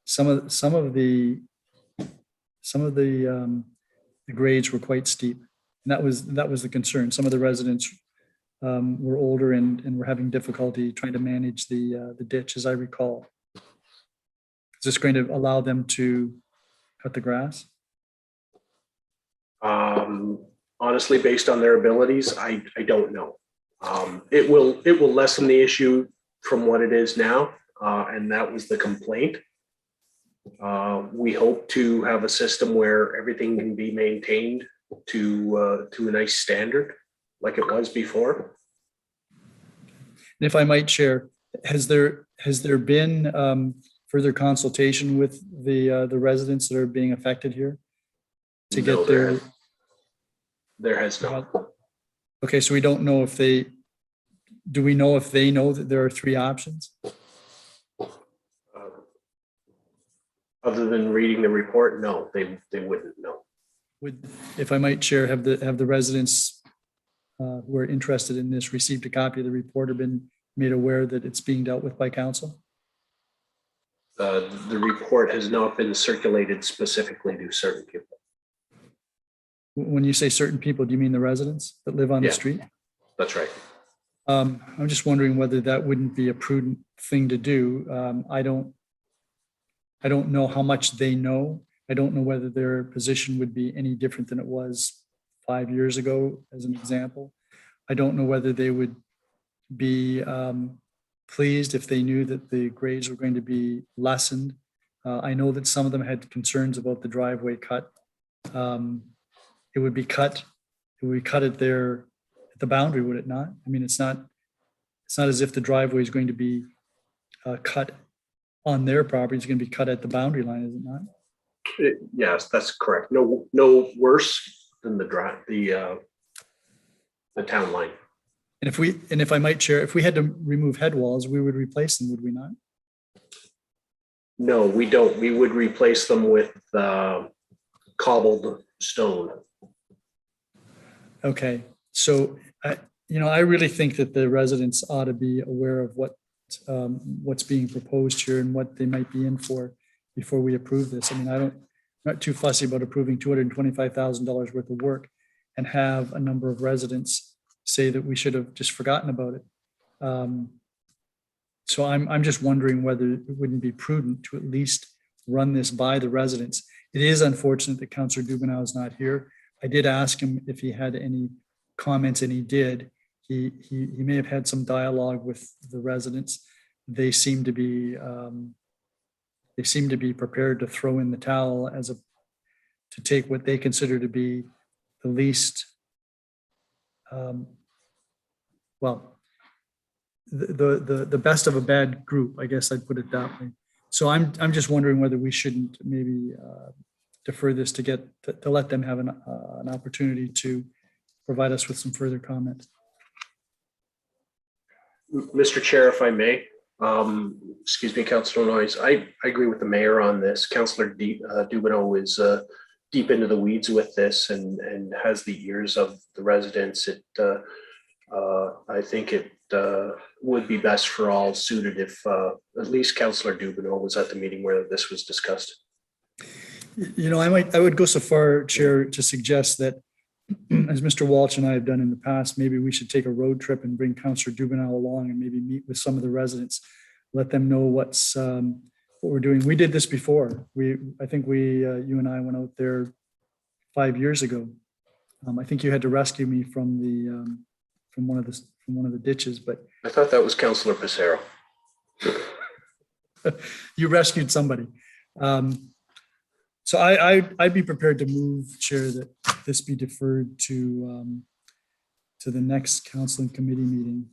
some of the grades were quite steep, and that was the concern. Some of the residents were older and were having difficulty trying to manage the ditch, as I recall. Is this going to allow them to cut the grass? Honestly, based on their abilities, I don't know. It will lessen the issue from what it is now, and that was the complaint. We hope to have a system where everything can be maintained to a nice standard like it was before. And if I might share, has there been further consultation with the residents that are being affected here to get their? There has not. Okay, so we don't know if do we know if they know that there are 3 options? Other than reading the report, no, they wouldn't know. If I might share, have the residents who are interested in this received a copy of the report or been made aware that it's being dealt with by council? The report has not been circulated specifically to certain people. When you say certain people, do you mean the residents that live on the street? That's right. I'm just wondering whether that wouldn't be a prudent thing to do. I don't know how much they know, I don't know whether their position would be any different than it was 5 years ago, as an example. I don't know whether they would be pleased if they knew that the grades were going to be lessened. I know that some of them had concerns about the driveway cut. It would be cut at the boundary, would it not? I mean, it's not as if the driveway is going to be cut on their property. It's going to be cut at the boundary line, is it not? Yes, that's correct. No worse than the town line. And if I might, Chair, if we had to remove head walls, we would replace them, would we not? No, we don't. We would replace them with cobbled stone. Okay, so I really think that the residents ought to be aware of what's being proposed here and what they might be in for before we approve this. I mean, I'm not too fussy about approving $225,000 worth of work and have a number of residents say that we should have just forgotten about it. So I'm just wondering whether it wouldn't be prudent to at least run this by the residents. It is unfortunate that Councillor Dubanow is not here. I did ask him if he had any comments, and he did. He may have had some dialogue with the residents. They seem to be prepared to throw in the towel to take what they consider to be the least the best of a bad group, I guess I'd put it that way. So I'm just wondering whether we shouldn't maybe defer this to let them have an opportunity to provide us with some further comment. Mr. Chair, if I may, excuse me, Councillor Noyes, I agree with the mayor on this. Councillor Dubanow is deep into the weeds with this and has the ears of the residents. I think it would be best for all suited if at least Councillor Dubanow was at the meeting where this was discussed. I would go so far, Chair, to suggest that, as Mr. Walsh and I have done in the past, maybe we should take a road trip and bring Councillor Dubanow along and maybe meet with some of the residents, let them know what we're doing. We did this before. I think you and I went out there 5 years ago. I think you had to rescue me from one of the ditches, but I thought that was Councillor Passero. You rescued somebody. So I'd be prepared to move, Chair, that this be deferred to the next council and committee meeting,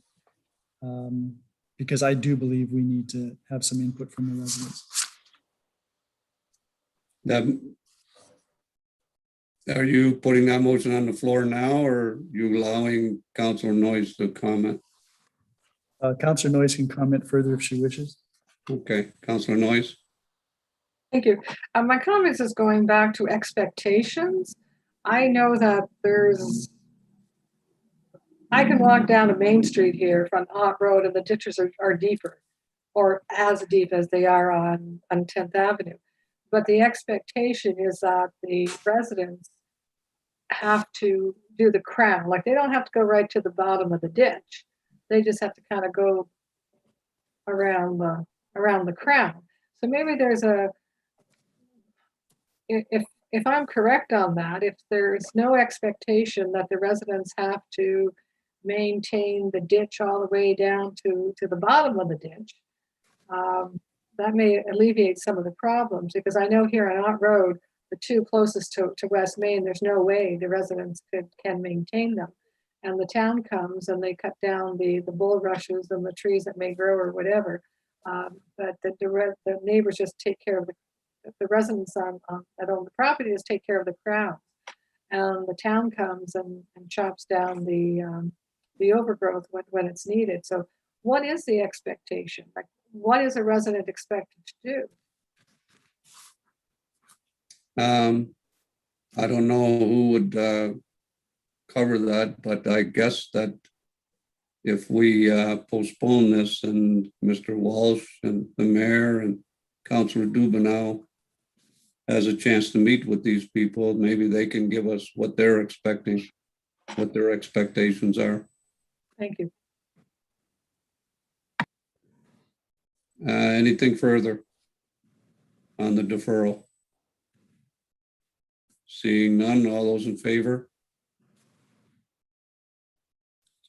because I do believe we need to have some input from the residents. Are you putting that motion on the floor now, or are you allowing Councillor Noyes to comment? Councillor Noyes can comment further if she wishes. Okay, Councillor Noyes. Thank you. My comments is going back to expectations. I know that I can walk down a Main Street here from Hot Road and the ditches are deeper, or as deep as they are on 10th Avenue. But the expectation is that the residents have to do the crown. Like, they don't have to go right to the bottom of the ditch. They just have to kind of go around the crown. So maybe there's if I'm correct on that, if there's no expectation that the residents have to maintain the ditch all the way down to the bottom of the ditch, that may alleviate some of the problems, because I know here on Ott Road, the two closest to West Main, there's no way the residents can maintain them. And the town comes and they cut down the bulrushes and the trees that may grow or whatever. But the neighbors just take care of the residents that own the property just take care of the crown. And the town comes and chops down the overgrowth when it's needed. So what is the expectation? Like, what is a resident expected to do? I don't know who would cover that, but I guess that if we postpone this and Mr. Walsh and the mayor and Councillor Dubanow has a chance to meet with these people, maybe they can give us what they're expecting, what their expectations are. Thank you. Anything further on the deferral? Seeing none, all those in favor?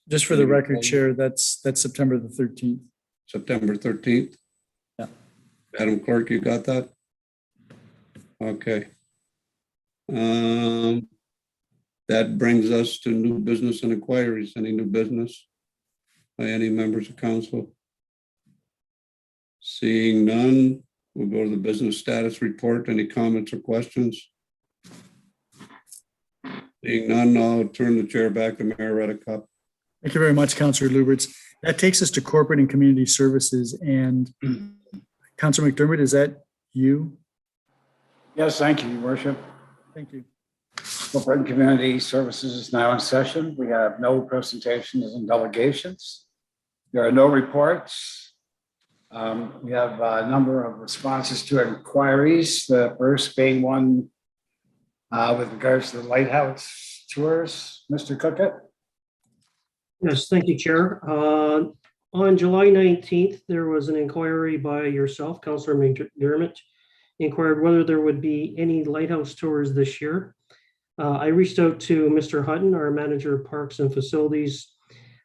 Just for the record, Chair, that's September the 13th. September 13th? Yeah. Madam Clerk, you got that? Okay. That brings us to new business and inquiries. Any new business by any members of council? Seeing none, we'll go to the business status report. Any comments or questions? Seeing none, I'll turn the chair back to Mayor Redekop. Thank you very much, Councillor Lubberts. That takes us to corporate and community services. And Councillor McDermott, is that you? Yes, thank you, Your Worship. Thank you. Corporate and Community Services is now in session. We have no presentations and delegations. There are no reports. We have a number of responses to inquiries. The first being one with regards to the lighthouse tours. Mr. Cookett? Yes, thank you, Chair. On July 19th, there was an inquiry by yourself, Councillor McDermott, inquired whether there would be any lighthouse tours this year. I reached out to Mr. Hutton, our manager of parks and facilities,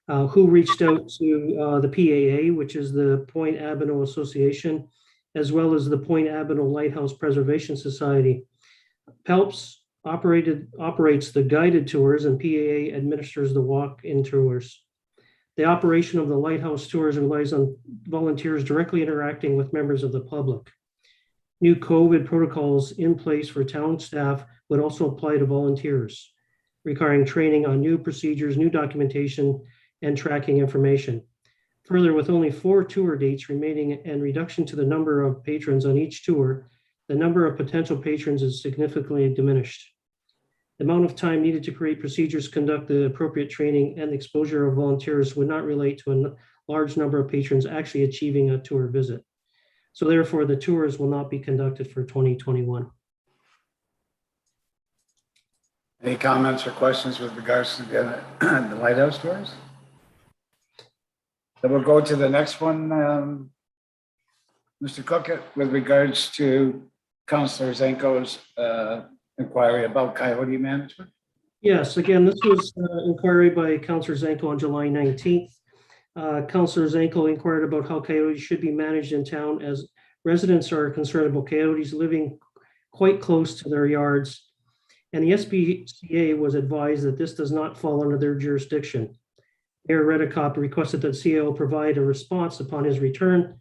who reached out to the PAA, which is the Point Abano Association, as well as the Point Abano Lighthouse Preservation Society. PELPS operates the guided tours, and PAA administers the walk-in tours. The operation of the lighthouse tours relies on volunteers directly interacting with members of the public. New COVID protocols in place for town staff would also apply to volunteers, requiring training on new procedures, new documentation, and tracking information. Further, with only 4 tour dates remaining and reduction to the number of patrons on each tour, the number of potential patrons is significantly diminished. The amount of time needed to create procedures, conduct the appropriate training, and the exposure of volunteers would not relate to a large number of patrons actually achieving a tour visit. So therefore, the tours will not be conducted for 2021. Any comments or questions with regards to the lighthouse tours? Then we'll go to the next one. Mr. Cookett, with regards to Councillor Zanko's inquiry about coyote management. Yes, again, this was inquiry by Councillor Zanko on July 19th. Councillor Zanko inquired about how coyotes should be managed in town, as residents are concerned about coyotes living quite close to their yards. And the SPCA was advised that this does not fall under their jurisdiction. Mayor Redekop requested that CAO provide a response upon his return.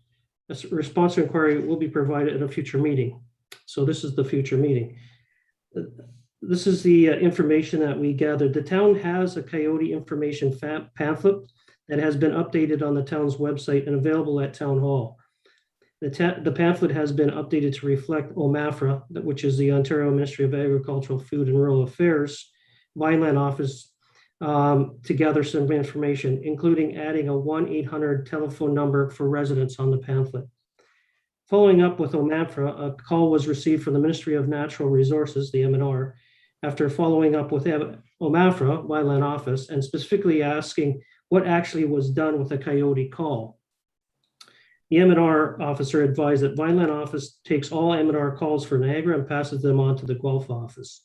A response to inquiry will be provided at a future meeting. So this is the future meeting. This is the information that we gathered. The town has a coyote information pamphlet that has been updated on the town's website and available at Town Hall. The pamphlet has been updated to reflect OMAFRA, which is the Ontario Ministry of Agricultural, Food and Rural Affairs, Vineland Office, to gather some information, including adding a 1-800 telephone number for residents on the pamphlet. Following up with OMAFRA, a call was received from the Ministry of Natural Resources, the MNR, after following up with OMAFRA, Vineland Office, and specifically asking what actually was done with the coyote call. The MNR officer advised that Vineland Office takes all MNR calls for Niagara and passes them on to the Guelph office.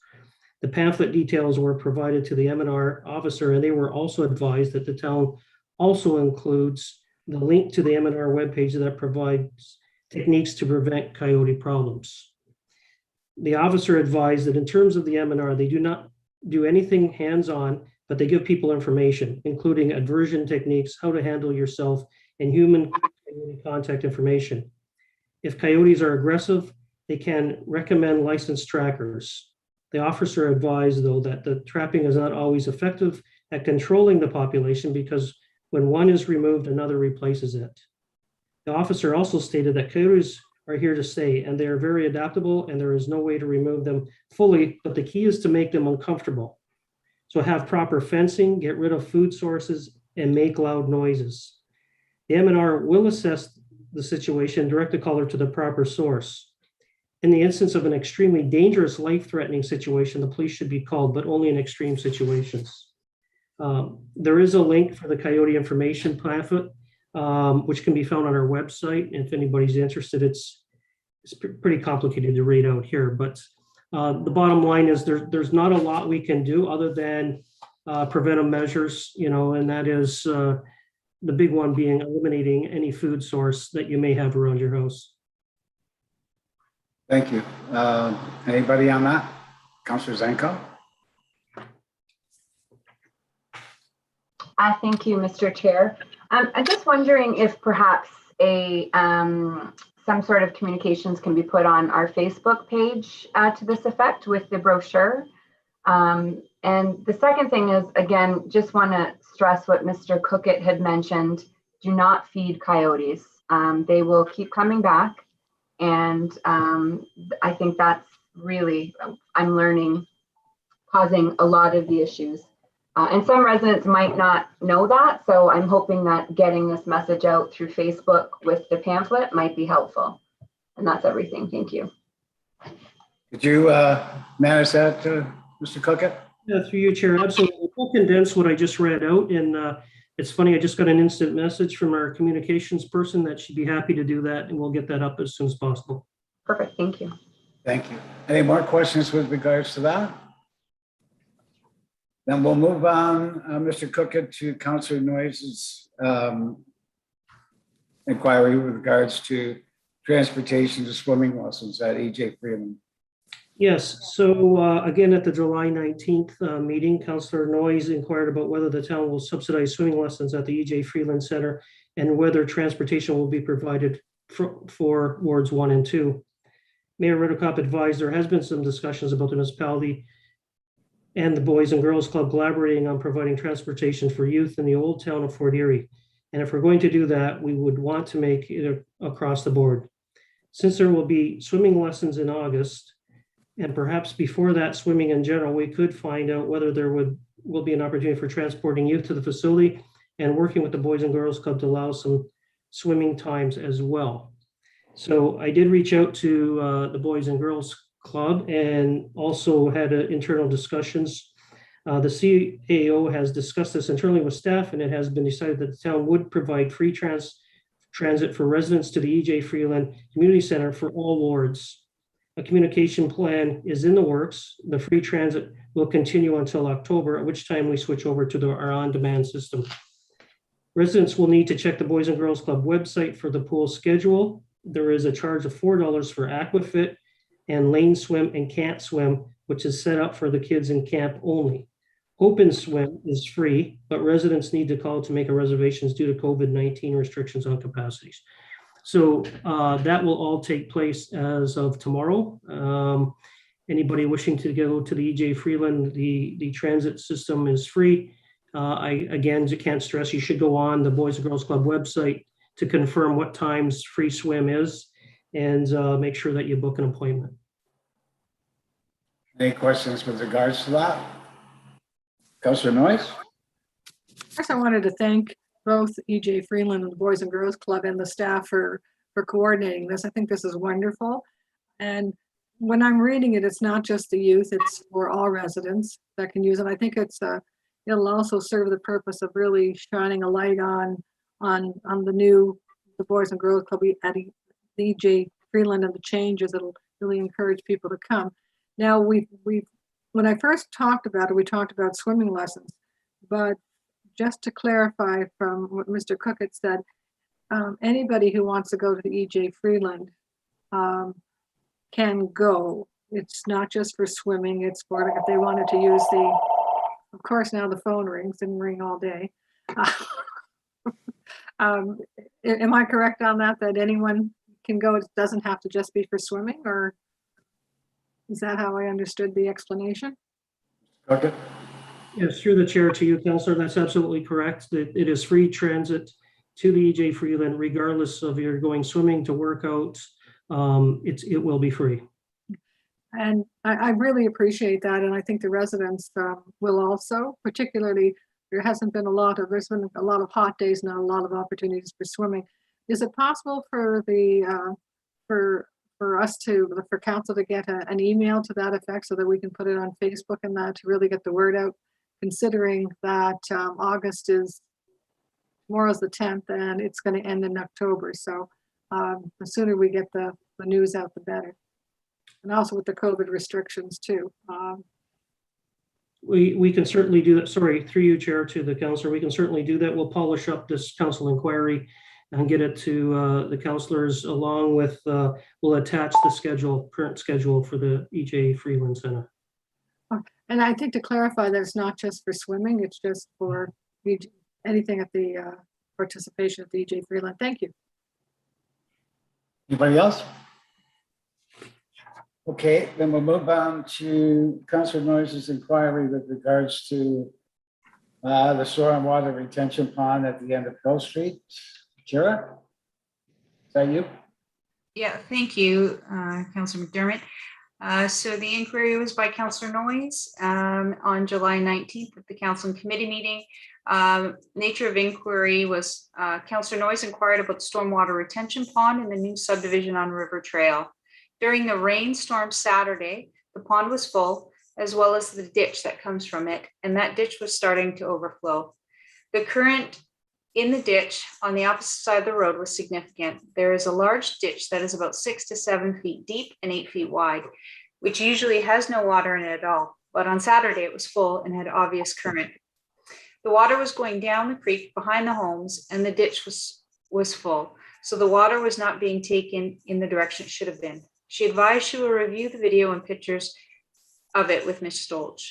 The pamphlet details were provided to the MNR officer, and they were also advised that the town also includes the link to the MNR webpage that provides techniques to prevent coyote problems. The officer advised that in terms of the MNR, they do not do anything hands-on, but they give people information, including aversion techniques, how to handle yourself, and human contact information. If coyotes are aggressive, they can recommend licensed trackers. The officer advised, though, that the trapping is not always effective at controlling the population because when one is removed, another replaces it. The officer also stated that coyotes are here to stay and they are very adaptable and there is no way to remove them fully, but the key is to make them uncomfortable. So have proper fencing, get rid of food sources, and make loud noises. The MNR will assess the situation, direct the caller to the proper source. In the instance of an extremely dangerous, life-threatening situation, the police should be called, but only in extreme situations. There is a link for the coyote information pamphlet, which can be found on our website. If anybody's interested, it's pretty complicated to read out here, but The bottom line is there's not a lot we can do other than preventive measures, and that is the big one being eliminating any food source that you may have around your house. Thank you. Anybody on that? Councillor Zanko? Thank you, Mr. Chair. I'm just wondering if perhaps some sort of communications can be put on our Facebook page to this effect with the brochure. And the second thing is, again, just want to stress what Mr. Cookett had mentioned. Do not feed coyotes. They will keep coming back. And I think that's really, I'm learning, causing a lot of the issues. And some residents might not know that. So I'm hoping that getting this message out through Facebook with the pamphlet might be helpful. And that's everything. Thank you. Could you manage that, Mr. Cookett? Yeah, through you, Chair. Absolutely. I'll condense what I just read out. And it's funny, I just got an instant message from our communications person that she'd be happy to do that. And we'll get that up as soon as possible. Perfect. Thank you. Thank you. Any more questions with regards to that? Then we'll move on, Mr. Cookett, to Councillor Noyes' inquiry with regards to transportation to swimming lessons at EJ Freeland. Yes, so again, at the July 19th meeting, Councillor Noyes inquired about whether the town will subsidize swimming lessons at the EJ Freeland Center and whether transportation will be provided for wards 1 and 2. Mayor Redekop advised there has been some discussions about the municipality and the Boys and Girls Club collaborating on providing transportation for youth in the old town of Fort Erie. And if we're going to do that, we would want to make it across the board. Since there will be swimming lessons in August, and perhaps before that, swimming in general, we could find out whether there will be an opportunity for transporting youth to the facility and working with the Boys and Girls Club to allow some swimming times as well. So I did reach out to the Boys and Girls Club and also had internal discussions. The CAO has discussed this internally with staff, and it has been decided that the town would provide free transit for residents to the EJ Freeland Community Center for all wards. A communication plan is in the works. The free transit will continue until October, at which time we switch over to our on-demand system. Residents will need to check the Boys and Girls Club website for the pool schedule. There is a charge of $4 for aquafit and lane swim and can't swim, which is set up for the kids in camp only. Open swim is free, but residents need to call to make a reservations due to COVID-19 restrictions on capacities. So that will all take place as of tomorrow. Anybody wishing to go to the EJ Freeland, the transit system is free. I again can't stress, you should go on the Boys and Girls Club website to confirm what times free swim is and make sure that you book an appointment. Any questions with regards to that? Councillor Noyes? First, I wanted to thank both EJ Freeland and the Boys and Girls Club and the staff for coordinating this. I think this is wonderful. And when I'm reading it, it's not just the youth, it's for all residents that can use it. I think it'll also serve the purpose of really shining a light on the Boys and Girls Club at the EJ Freeland and the changes. It'll really encourage people to come. Now when I first talked about it, we talked about swimming lessons, but just to clarify from what Mr. Cookett said, anybody who wants to go to the EJ Freeland can go. It's not just for swimming, it's for if they wanted to use of course now the phone rings, didn't ring all day. Am I correct on that anyone can go? It doesn't have to just be for swimming, or is that how I understood the explanation? Okay. Yes, through the chair to you, Councillor, that's absolutely correct. It is free transit to the EJ Freeland, regardless of you're going swimming to work out. It will be free. And I really appreciate that. And I think the residents will also, particularly, there's been a lot of hot days, not a lot of opportunities for swimming. Is it possible for for council to get an email to that effect so that we can put it on Facebook and that to really get the word out, considering that tomorrow's the 10th and it's going to end in October. So the sooner we get the news out, the better. And also with the COVID restrictions too. We can certainly do that. Sorry, through you, Chair, to the councillor. We can certainly do that. We'll polish up this council inquiry and get it to the councillors along with, we'll attach the current schedule for the EJ Freeland Center. And I think to clarify that it's not just for swimming, it's just for anything at the participation at the EJ Freeland. Thank you. Anybody else? Okay, then we'll move on to Councillor Noyes' inquiry with regards to the stormwater retention pond at the end of Pearl Street. Kira, is that you? Yeah, thank you, Councillor McDermott. So the inquiry was by Councillor Noyes on July 19th at the council and committee meeting. Nature of inquiry was Councillor Noyes inquired about the stormwater retention pond in the new subdivision on River Trail. During the rainstorm Saturday, the pond was full, as well as the ditch that comes from it, and that ditch was starting to overflow. The current in the ditch on the opposite side of the road was significant. There is a large ditch that is about 6 to 7 feet deep and 8 feet wide, which usually has no water in it at all. But on Saturday, it was full and had obvious current. The water was going down the creek behind the homes, and the ditch was full. So the water was not being taken in the direction it should have been. She advised she will review the video and pictures of it with Ms. Stolch.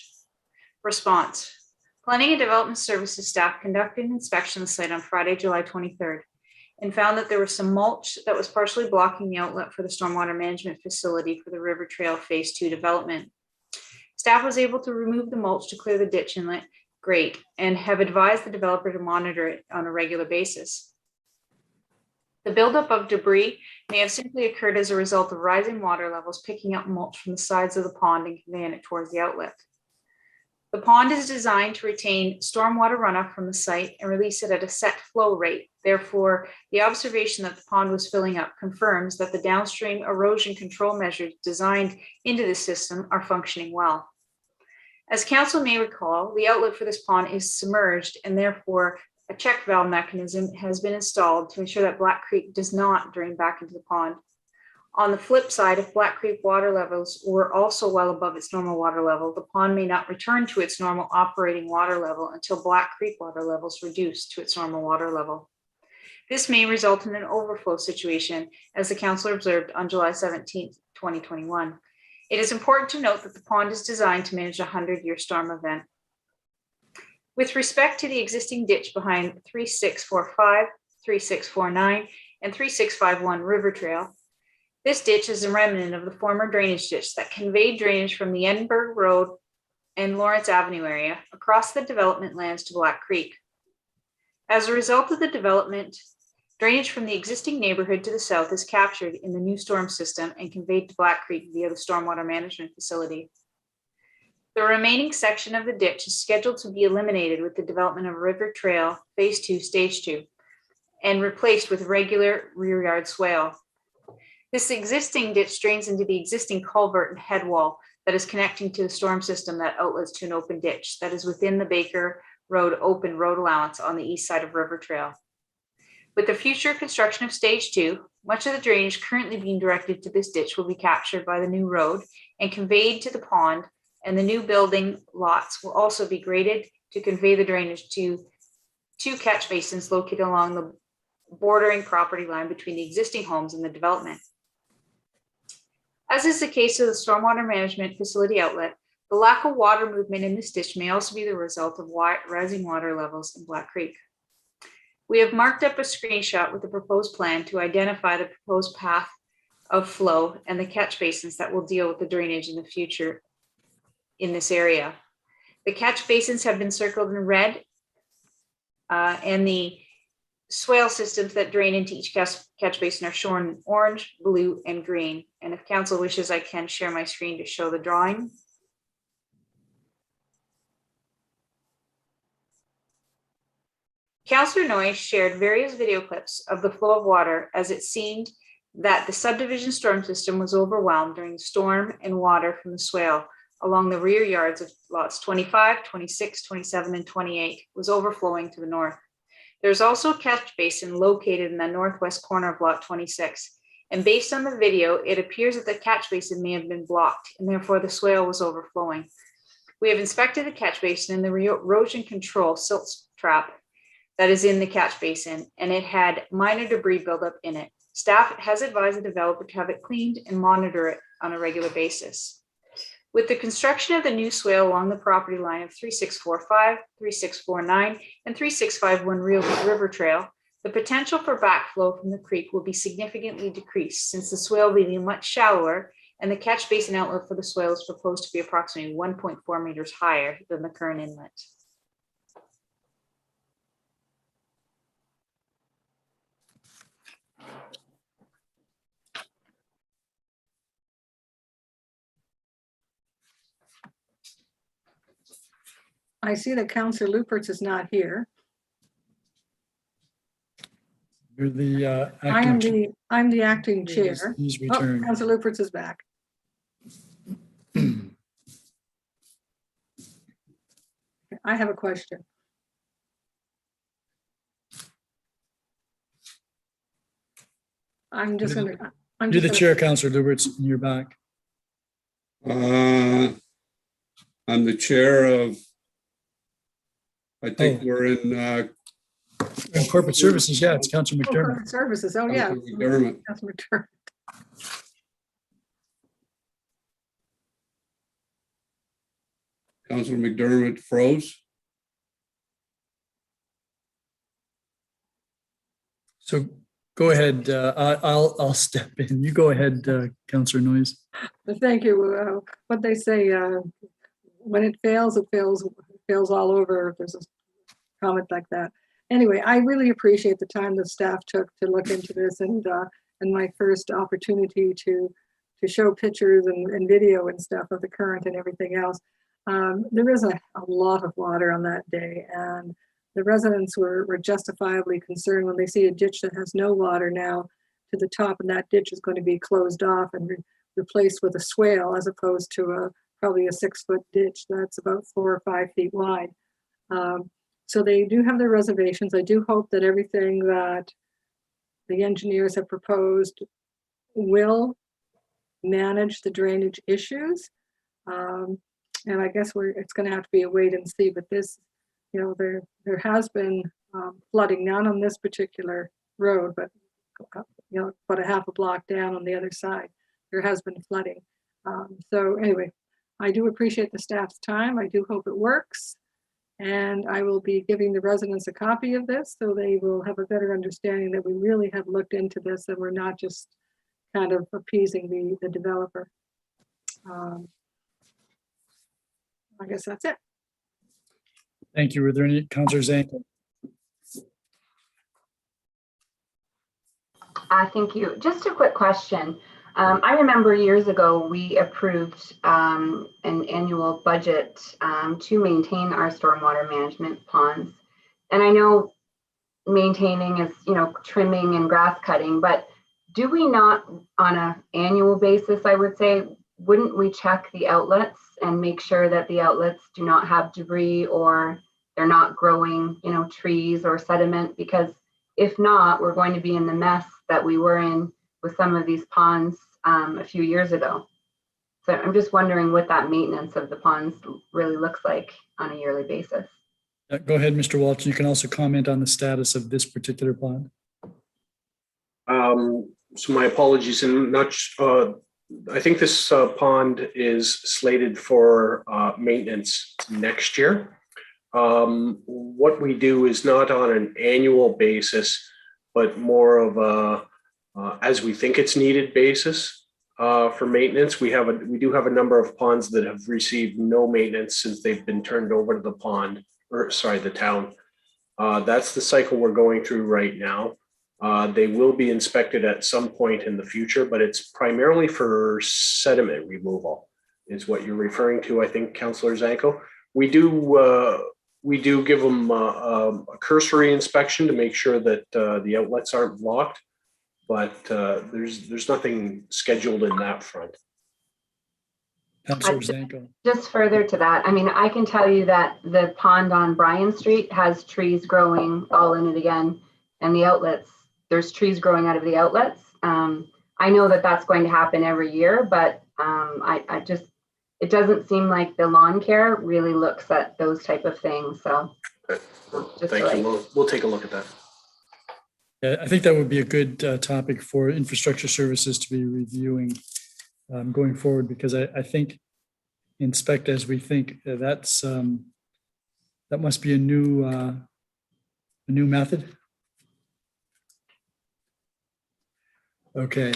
Response. Planning and Development Services staff conducted an inspection of the site on Friday, July 23rd, and found that there was some mulch that was partially blocking the outlet for the stormwater management facility for the River Trail Phase 2 development. Staff was able to remove the mulch to clear the ditch inlet, great, and have advised the developer to monitor it on a regular basis. The buildup of debris may have simply occurred as a result of rising water levels picking up mulch from the sides of the pond and conveying it towards the outlet. The pond is designed to retain stormwater runoff from the site and release it at a set flow rate. Therefore, the observation that the pond was filling up confirms that the downstream erosion control measures designed into the system are functioning well. As council may recall, the outlet for this pond is submerged, and therefore a check valve mechanism has been installed to ensure that Black Creek does not drain back into the pond. On the flip side, if Black Creek water levels were also well above its normal water level, the pond may not return to its normal operating water level until Black Creek water levels reduce to its normal water level. This may result in an overflow situation, as the councillor observed on July 17th, 2021. It is important to note that the pond is designed to manage a 100-year storm event. With respect to the existing ditch behind 3645, 3649, and 3651 River Trail, this ditch is a remnant of the former drainage ditch that conveyed drainage from the Edinburgh Road and Lawrence Avenue area across the development lands to Black Creek. As a result of the development, drainage from the existing neighborhood to the south is captured in the new storm system and conveyed to Black Creek via the stormwater management facility. The remaining section of the ditch is scheduled to be eliminated with the development of River Trail Phase 2, Stage 2, and replaced with regular rear yard swale. This existing ditch drains into the existing culvert and head wall that is connecting to the storm system that outlets to an open ditch that is within the Baker Road open road allowance on the east side of River Trail. With the future construction of Stage 2, much of the drainage currently being directed to this ditch will be captured by the new road and conveyed to the pond, and the new building lots will also be graded to convey the drainage to two catch basins located along the bordering property line between the existing homes and the development. As is the case of the stormwater management facility outlet, the lack of water movement in this ditch may also be the result of rising water levels in Black Creek. We have marked up a screenshot with the proposed plan to identify the proposed path of flow and the catch basins that will deal with the drainage in the future in this area. The catch basins have been circled in red, and the swale systems that drain into each catch basin are shown in orange, blue, and green. And if council wishes, I can share my screen to show the drawing. Councillor Noyes shared various video clips of the flow of water as it seemed that the subdivision storm system was overwhelmed during the storm, and water from the swale along the rear yards of lots 25, 26, 27, and 28 was overflowing to the north. There's also a catch basin located in the northwest corner of lot 26, And based on the video, it appears that the catch basin may have been blocked and therefore the swale was overflowing. We have inspected the catch basin and the erosion control silt trap that is in the catch basin, and it had minor debris buildup in it. Staff has advised the developer to have it cleaned and monitor it on a regular basis. With the construction of the new swale along the property line of 3645, 3649, and 3651 River Trail, the potential for backflow from the creek will be significantly decreased since the swale will be much shallower and the catch basin outlet for the swale is proposed to be approximately 1.4 meters higher than the current inlet. I see that Councillor Lubberts is not here. You're the acting. I'm the acting chair. He's Oh, returned. Councillor Lubberts is back. I have a question. I'm just gonna. You're the chair, Councillor Lubberts, and you're back. I'm the chair of, I think we're in corporate services. Yeah, it's Councillor McDermott. Corporate services. Oh, yeah. Councillor McDermott. Councillor McDermott. Councillor McDermott froze. So go ahead. I'll step in. You go ahead, Councillor Noyes. Thank you. What they say, when it fails all over. If there's a comment like that. Anyway, I really appreciate the time the staff took to look into this, and my first opportunity to show pictures and video and stuff of the current and everything else. There is a lot of water on that day, and the residents were justifiably concerned when they see a ditch that has no water now to the top, and that ditch is going to be closed off and replaced with a swale as opposed to probably a 6-foot ditch that's about 4 or 5 feet wide. So they do have their reservations. I do hope that everything that the engineers have proposed will manage the drainage issues. And I guess it's going to have to be a wait and see. But this, there has been flooding, not on this particular road, but about a half a block down on the other side. There has been flooding. So anyway, I do appreciate the staff's time. I do hope it works. And I will be giving the residents a copy of this so they will have a better understanding that we really have looked into this and we're not just kind of appeasing the developer. I guess that's it. Thank you. Were there any, Councillor Zanko? Thank you. Just a quick question. I remember years ago, we approved an annual budget to maintain our stormwater management ponds. And I know maintaining is, trimming and grass cutting, but do we not on an annual basis, I would say, wouldn't we check the outlets and make sure that the outlets do not have debris or they're not growing, trees or sediment? Because if not, we're going to be in the mess that we were in with some of these ponds a few years ago. So I'm just wondering what that maintenance of the ponds really looks like on a yearly basis. Go ahead, Mr. Walsh. You can also comment on the status of this particular pond. So my apologies, and I think this pond is slated for maintenance next year. What we do is not on an annual basis, but more of a as we think it's needed basis for maintenance. We do have a number of ponds that have received no maintenance since they've been turned over to the town. That's the cycle we're going through right now. They will be inspected at some point in the future, but it's primarily for sediment removal is what you're referring to, I think, Councillor Zanko. We do give them a cursory inspection to make sure that the outlets aren't blocked, but there's nothing scheduled in that front. Councillor Zanko. Just further to that, I mean, I can tell you that the pond on Bryan Street has trees growing all in it again, and the outlets, there's trees growing out of the outlets. I know that that's going to happen every year, but it doesn't seem like the lawn care really looks at those type of things. So just Thank you. We'll take a look at that. Yeah, I think that would be a good topic for infrastructure services to be reviewing going forward, because I think inspect as we think that's that must be a new method. Okay.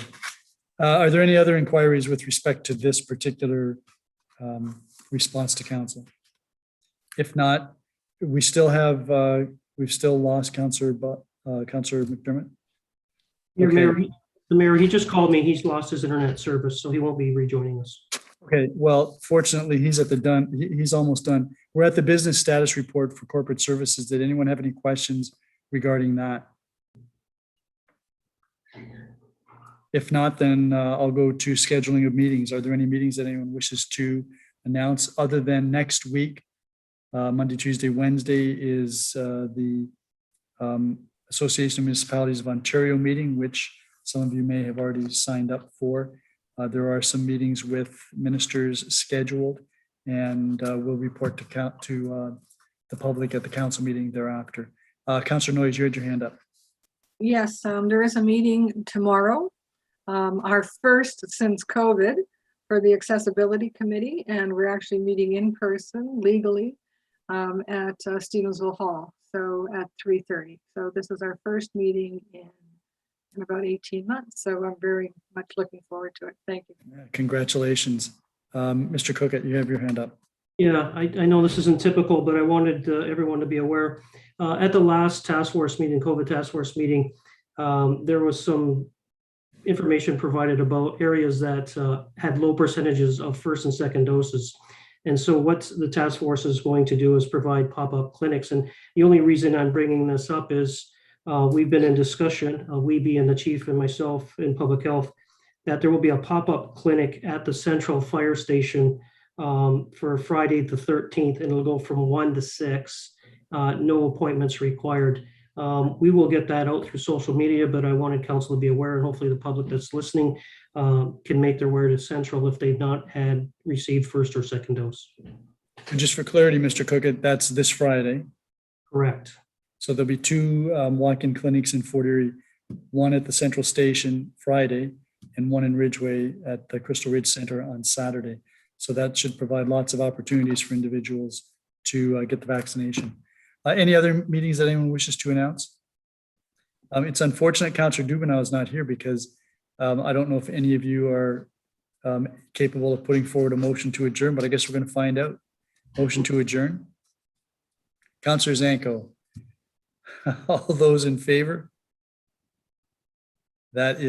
Are there any other inquiries with respect to this particular response to council? If not, we still have we've still lost Councillor McDermott. Your Okay. mayor, the mayor, he just called me. He's lost his internet service, so he won't be rejoining us. Okay, well, fortunately, he's at the done. He's almost done. We're at the business status report for corporate services. Did anyone have any questions regarding that? If not, then I'll go to scheduling of meetings. Are there any meetings that anyone wishes to announce other than next week? Monday, Tuesday, Wednesday is the Association of Municipalities of Ontario meeting, which some of you may have already signed up for. There are some meetings with ministers scheduled, and we'll report to the public at the council meeting thereafter. Councillor Noyes, you had your hand up. Yes, there is a meeting tomorrow, our first since COVID, for the Accessibility Committee, and we're actually meeting in person legally at Stevensville Hall, so at 3:30. So this is our first meeting in about 18 months, so I'm very much looking forward to it. Thank you. Congratulations. Mr. Cookett, you have your hand up. Yeah, I know this isn't typical, but I wanted everyone to be aware. At the last task force meeting, COVID task force meeting, there was some information provided about areas that had low percentages of first and second doses. And so what the task force is going to do is provide pop-up clinics. And the only reason I'm bringing this up is we've been in discussion, we being the chief and myself in public health, that there will be a pop-up clinic at the central fire station for Friday the 13th, and it'll go from 1 to 6, no appointments required. We will get that out through social media, but I wanted council to be aware, and hopefully the public that's listening can make their way to central if they've not had received first or second dose. And just for clarity, Mr. Cookett, that's this Friday. Correct. So there'll be 2 walk-in clinics in Fort Erie, one at the central station Friday and one in Ridgeway at the Crystal Ridge Center on Saturday. So that should provide lots of opportunities for individuals to get the vaccination. Any other meetings that anyone wishes to announce? It's unfortunate Councillor Dubanow is not here because I don't know if any of you are capable of putting forward a motion to adjourn, but I guess we're going to find out. Motion to adjourn. Councillor Zanko. All those in favor? That is